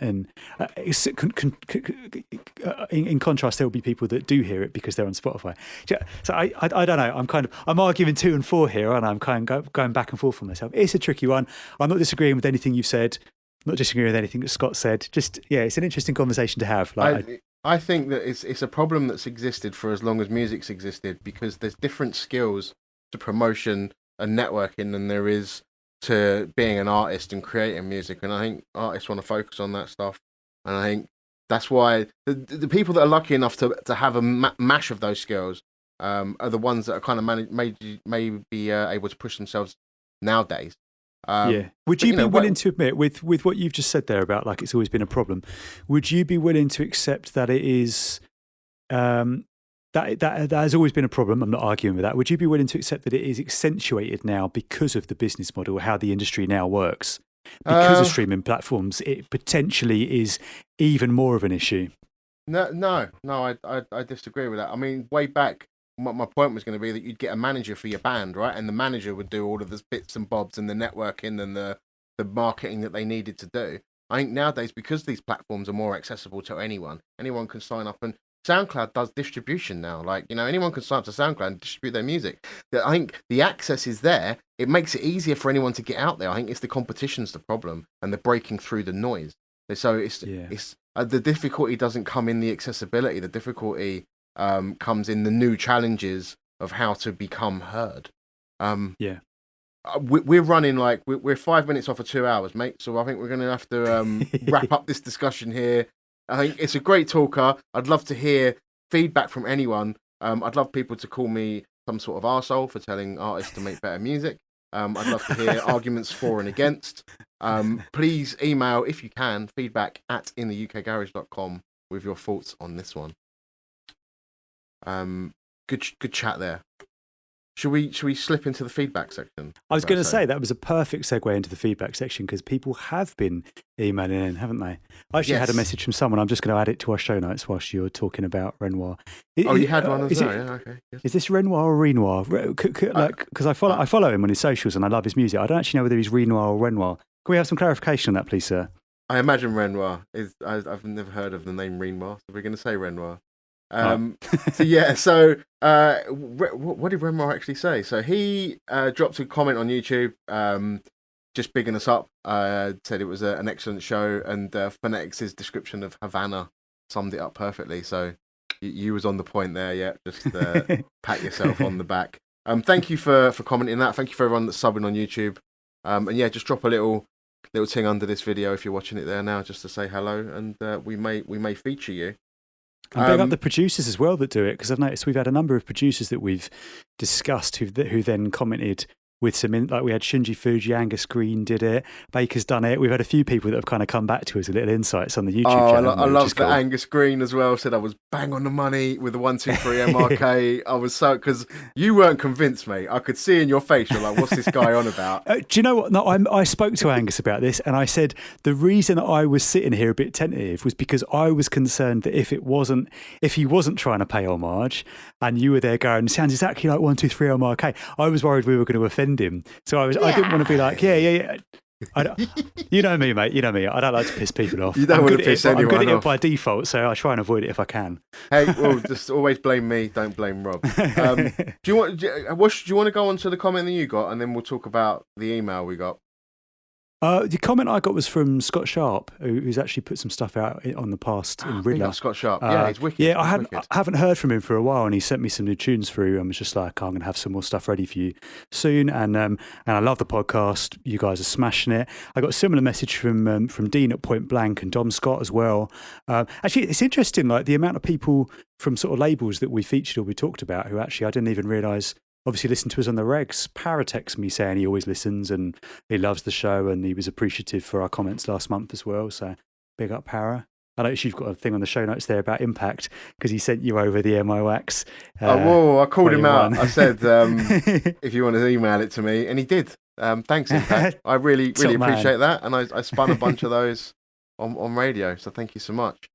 in contrast, there will be people that do hear it because they're on Spotify. So I don't know. I'm arguing 2 and 4 here, and I'm kind of going back and forth on myself. It's a tricky one. I'm not disagreeing with anything you've said. I'm not disagreeing with anything that Scott said. Just it's an interesting conversation to have. I think that it's a problem that's existed for as long as music's existed, because there's different skills to promotion and networking than there is to being an artist and creating music. And I think artists want to focus on that stuff. And I think that's why the people that are lucky enough to have a mash of those skills are the ones that are kind of may be able to push themselves nowadays. Would you be willing to admit, with what you've just said there about like it's always been a problem, would you be willing to accept that it is that has always been a problem? I'm not arguing with that. Would you be willing to accept that it is accentuated now because of the business model, how the industry now works? Because of streaming platforms, it potentially is even more of an issue. No, I disagree with that. I mean, way back, my point was going to be that you'd get a manager for your band, right? And the manager would do all of the bits and bobs and the networking and the marketing that they needed to do. I think nowadays, because these platforms are more accessible to anyone can sign up, and SoundCloud does distribution now. Like, you know, anyone can sign up to SoundCloud and distribute their music. I think the access is there. It makes it easier for anyone to get out there. I think it's the competition's the problem, and the breaking through the noise. So it's the difficulty doesn't come in the accessibility. The difficulty comes in the new challenges of how to become heard. We're running we're 5 minutes off of 2 hours, mate. So I think we're going to have to wrap up this discussion here. I think it's a great talker. I'd love to hear feedback from anyone. I'd love people to call me some sort of arsehole for telling artists to make better music. I'd love to hear arguments for and against. Please email, if you can, feedback at intheukgarage.com with your thoughts on this one. Good chat there. Should we slip into the feedback section? I was going to say that was a perfect segue into the feedback section, because people have been emailing in, haven't they? I actually had a message from someone. I'm just going to add it to our show notes whilst you're talking about Renoir. You had one as well? Yeah, okay. Yes. Is this Renoir or Renoir? Because I follow him on his socials and I love his music. I don't actually know whether he's Renoir or Renoir. Can we have some clarification on that, please, sir? I imagine Renoir. I've never heard of the name Renoir, so we're going to say Renoir. What did Renoir actually say? So he dropped a comment on YouTube, just bigging us up, said it was an excellent show, and Phonetix's description of Havana summed it up perfectly. So you was on the point there. Yeah, just pat yourself on the back. Thank you for commenting that. Thank you for everyone that's subbing on YouTube. And yeah, just drop a little thing under this video if you're watching it there now, just to say hello, and we may feature you. And big up the producers as well that do it, because I've noticed we've had a number of producers that we've discussed who then commented with some, like we had Shinji Fuji, Angus Green did it, Baker's done it. We've had a few people that have kind of come back to us with little insights on the YouTube channel. I love that Angus Green as well said I was bang on the money with the 123 MRK. I was so, because you weren't convinced, mate. I could see in your face, you're like, what's this guy on about? Do you know what? No, I spoke to Angus about this, and I said the reason I was sitting here a bit tentative was because I was concerned that if he wasn't trying to pay homage, and you were there going, it sounds exactly like 123 MRK, I was worried we were going to offend him. So I didn't want to be like, yeah. You know me, mate. You know me. I don't like to piss people off. You don't want to piss anyone off. I'm good at it by default, so I try and avoid it if I can. Hey, well, just always blame me. Don't blame Rob. Do you want to go on to the comment that you got, and then we'll talk about the email we got? The comment I got was from Scott Sharp, who's actually put some stuff out on the past in Riddler. Scott Sharp, yeah, he's wicked. Yeah, I haven't heard from him for a while, and he sent me some new tunes through. And was just like, I'm going to have some more stuff ready for you soon. And I love the podcast. You guys are smashing it. I got a similar message from Dean at Point Blank and Dom Scott as well. Actually, it's interesting, like the amount of people from sort of labels that we featured or we talked about who actually I didn't even realise obviously listen to us on the regs. Para texts me saying he always listens and he loves the show, and he was appreciative for our comments last month as well. So big up, Para. I noticed you've got a thing on the show notes there about Impact because he sent you over the MI Wax. I called him out. I said, if you want to email it to me, and he did. Thanks, Impact. I really appreciate that. And I spun a bunch of those on radio. So thank you so much.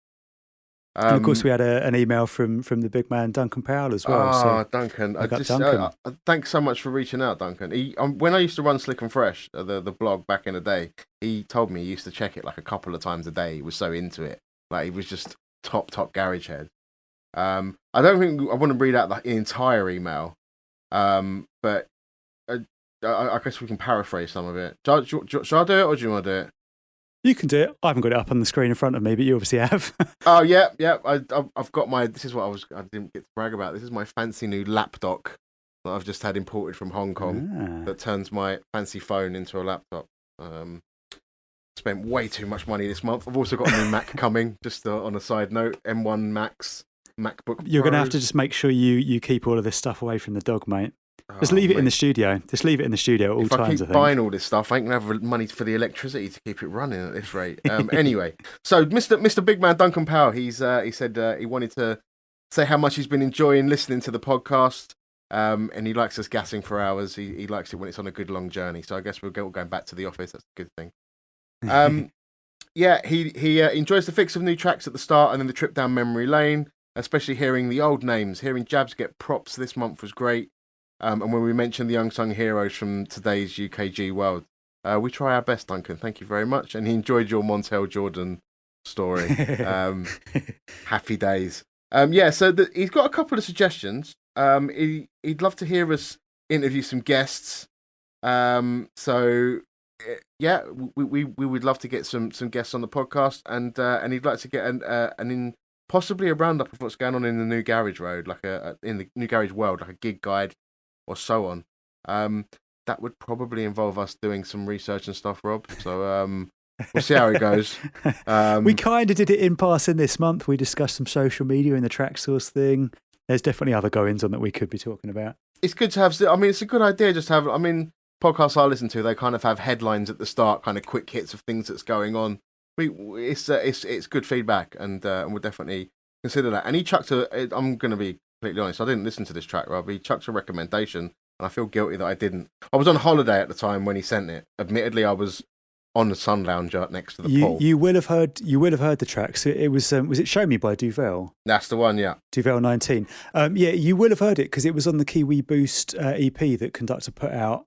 And of course, we had an email from the big man Duncan Powell as well. Duncan! Duncan. Thanks so much for reaching out, Duncan. When I used to run Slick and Fresh, the blog back in the day, he told me he used to check it like a couple of times a day. He was so into it, like he was just top garage head. I don't think I want to read out the entire email, but I guess we can paraphrase some of it. Shall I do it, or do you want to do it? You can do it. I haven't got it up on the screen in front of me, but you obviously have. Oh yeah. I've got my. This is what I didn't get to brag about. This is my fancy new laptop that I've just had imported from Hong Kong. That turns my fancy phone into a laptop. Spent way too much money this month. I've also got a new Mac coming. Just on a side note, M1 Max MacBook. You're going to have to just make sure you keep all of this stuff away from the dog, mate. Just leave it in the studio. Just leave it in the studio at all times. If I keep buying all this stuff, I ain't gonna have money for the electricity to keep it running at this rate. Anyway, so Mr. Big Man Duncan Powell, he said he wanted to say how much he's been enjoying listening to the podcast, and he likes us gassing for hours. He likes it when it's on a good long journey. So I guess we're going back to the office. That's a good thing. Yeah, he enjoys the fix of new tracks at the start and then the trip down memory lane, especially hearing the old names. Hearing Jabs get props this month was great. And when we mentioned the unsung heroes from today's UKG world, we try our best, Duncan. Thank you very much. And he enjoyed your Montel Jordan story. Happy days. So he's got a couple of suggestions. He'd love to hear us interview some guests. We would love to get some guests on the podcast, and he'd like to get possibly a roundup of what's going on in the New Garage Road, like in the New Garage world, like a gig guide or so on. That would probably involve us doing some research and stuff, Rob. So we'll see how it goes. We kind of did it in passing this month. We discussed some social media and the Traxsource thing. There's definitely other goings on that we could be talking about. It's good to have. I mean, it's a good idea just to have. I mean, podcasts I listen to, they kind of have headlines at the start, kind of quick hits of things that's going on. It's good feedback, and we'll definitely consider that. And he chucked I'm going to be completely honest, I didn't listen to this track, Rob. He chucked a recommendation, and I feel guilty that I didn't. I was on holiday at the time when he sent it. Admittedly, I was on the sun lounger next to the pool. You will have heard the tracks. It was it Show Me by Duvel? That's the one, yeah. Duvel 19. You will have heard it because it was on the Kiwi Boost EP that Conductor put out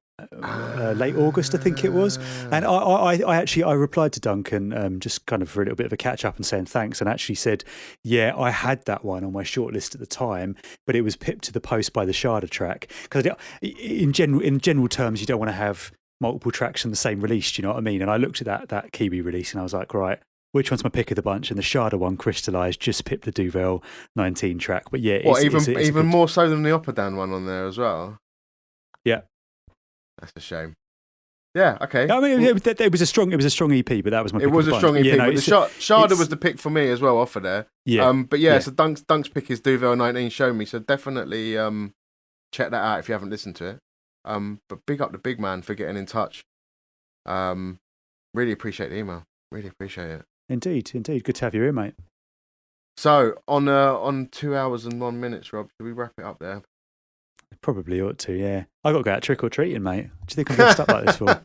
late August, I think it was. And I replied to Duncan just kind of for a little bit of a catch up and saying thanks, and actually said, yeah, I had that one on my shortlist at the time, but it was pipped to the post by the Sharda track, because in general terms you don't want to have multiple tracks on the same release, do you know what I mean? And I looked at that Kiwi release and I was like, right, which one's my pick of the bunch? And the Sharda one crystallised, just pipped the Duvel 19 track. But yeah, it's even more so than the Oppidan one on there as well. Yeah, that's a shame. Yeah, okay. I mean, it was a strong EP, but that was my pick. It was a strong EP, yeah, but Sharda was the pick for me as well off of there. Yeah. So Dunk's pick is Duvel 19 Show Me, so definitely check that out if you haven't listened to it. But big up the big man for getting in touch. Really appreciate the email. Really appreciate it. Indeed. Good to have you here, mate. So on 2 hours and 1 minute, Rob, should we wrap it up there? Probably ought to, yeah. I got to go out trick or treating, mate. What do you think I'm dressed up like this for? Got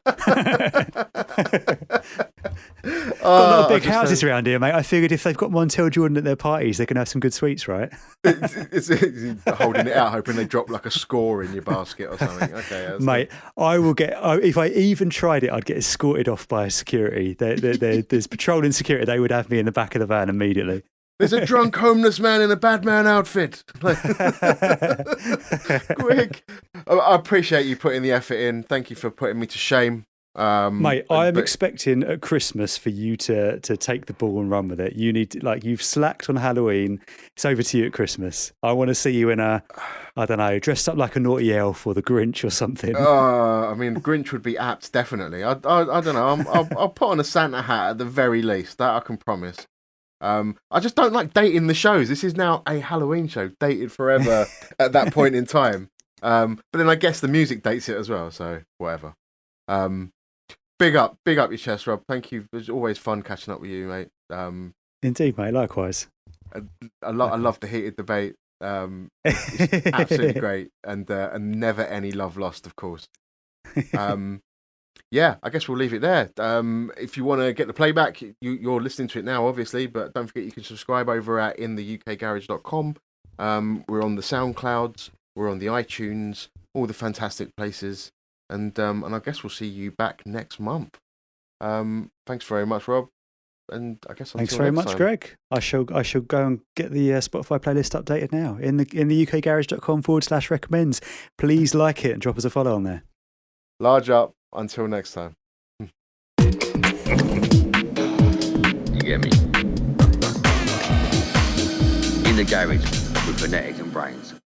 a lot of big houses around here, mate. I figured if they've got Montel Jordan at their parties, they can have some good sweets, right? it's holding it out, hoping they drop like a score in your basket or something. Okay, mate. I will get. If I even tried it, I'd get escorted off by security. There's patrolling security. They would have me in the back of the van immediately. There's a drunk homeless man in a Batman outfit. Quick. I appreciate you putting the effort in. Thank you for putting me to shame. Mate, I'm expecting at Christmas for you to take the ball and run with it. You need to, you've slacked on Halloween. It's over to you at Christmas. I want to see you in I don't know, dressed up like a naughty elf or the Grinch or something. I mean, Grinch would be apt, definitely. I don't know. I'll put on a Santa hat at the very least. That I can promise. I just don't like dating the shows. This is now a Halloween show, dated forever at that point in time. But then I guess the music dates it as well, so whatever. Big up your chest, Rob. Thank you. It was always fun catching up with you, mate. Indeed, mate. Likewise. I love the heated debate. It's absolutely great, and never any love lost, of course. Yeah, I guess we'll leave it there. If you want to get the playback, you're listening to it now, obviously, but don't forget you can subscribe over at intheukgarage.com. We're on the SoundClouds, we're on the iTunes, all the fantastic places, and I guess we'll see you back next month. Thanks very much, Rob, and I guess thanks very much, Greg. I shall go and get the Spotify playlist updated now in the ukgarage.com/recommends. Please like it and drop us a follow on there. Large up. Until next time. You get me? In the garage with Phonetix and BrainZ.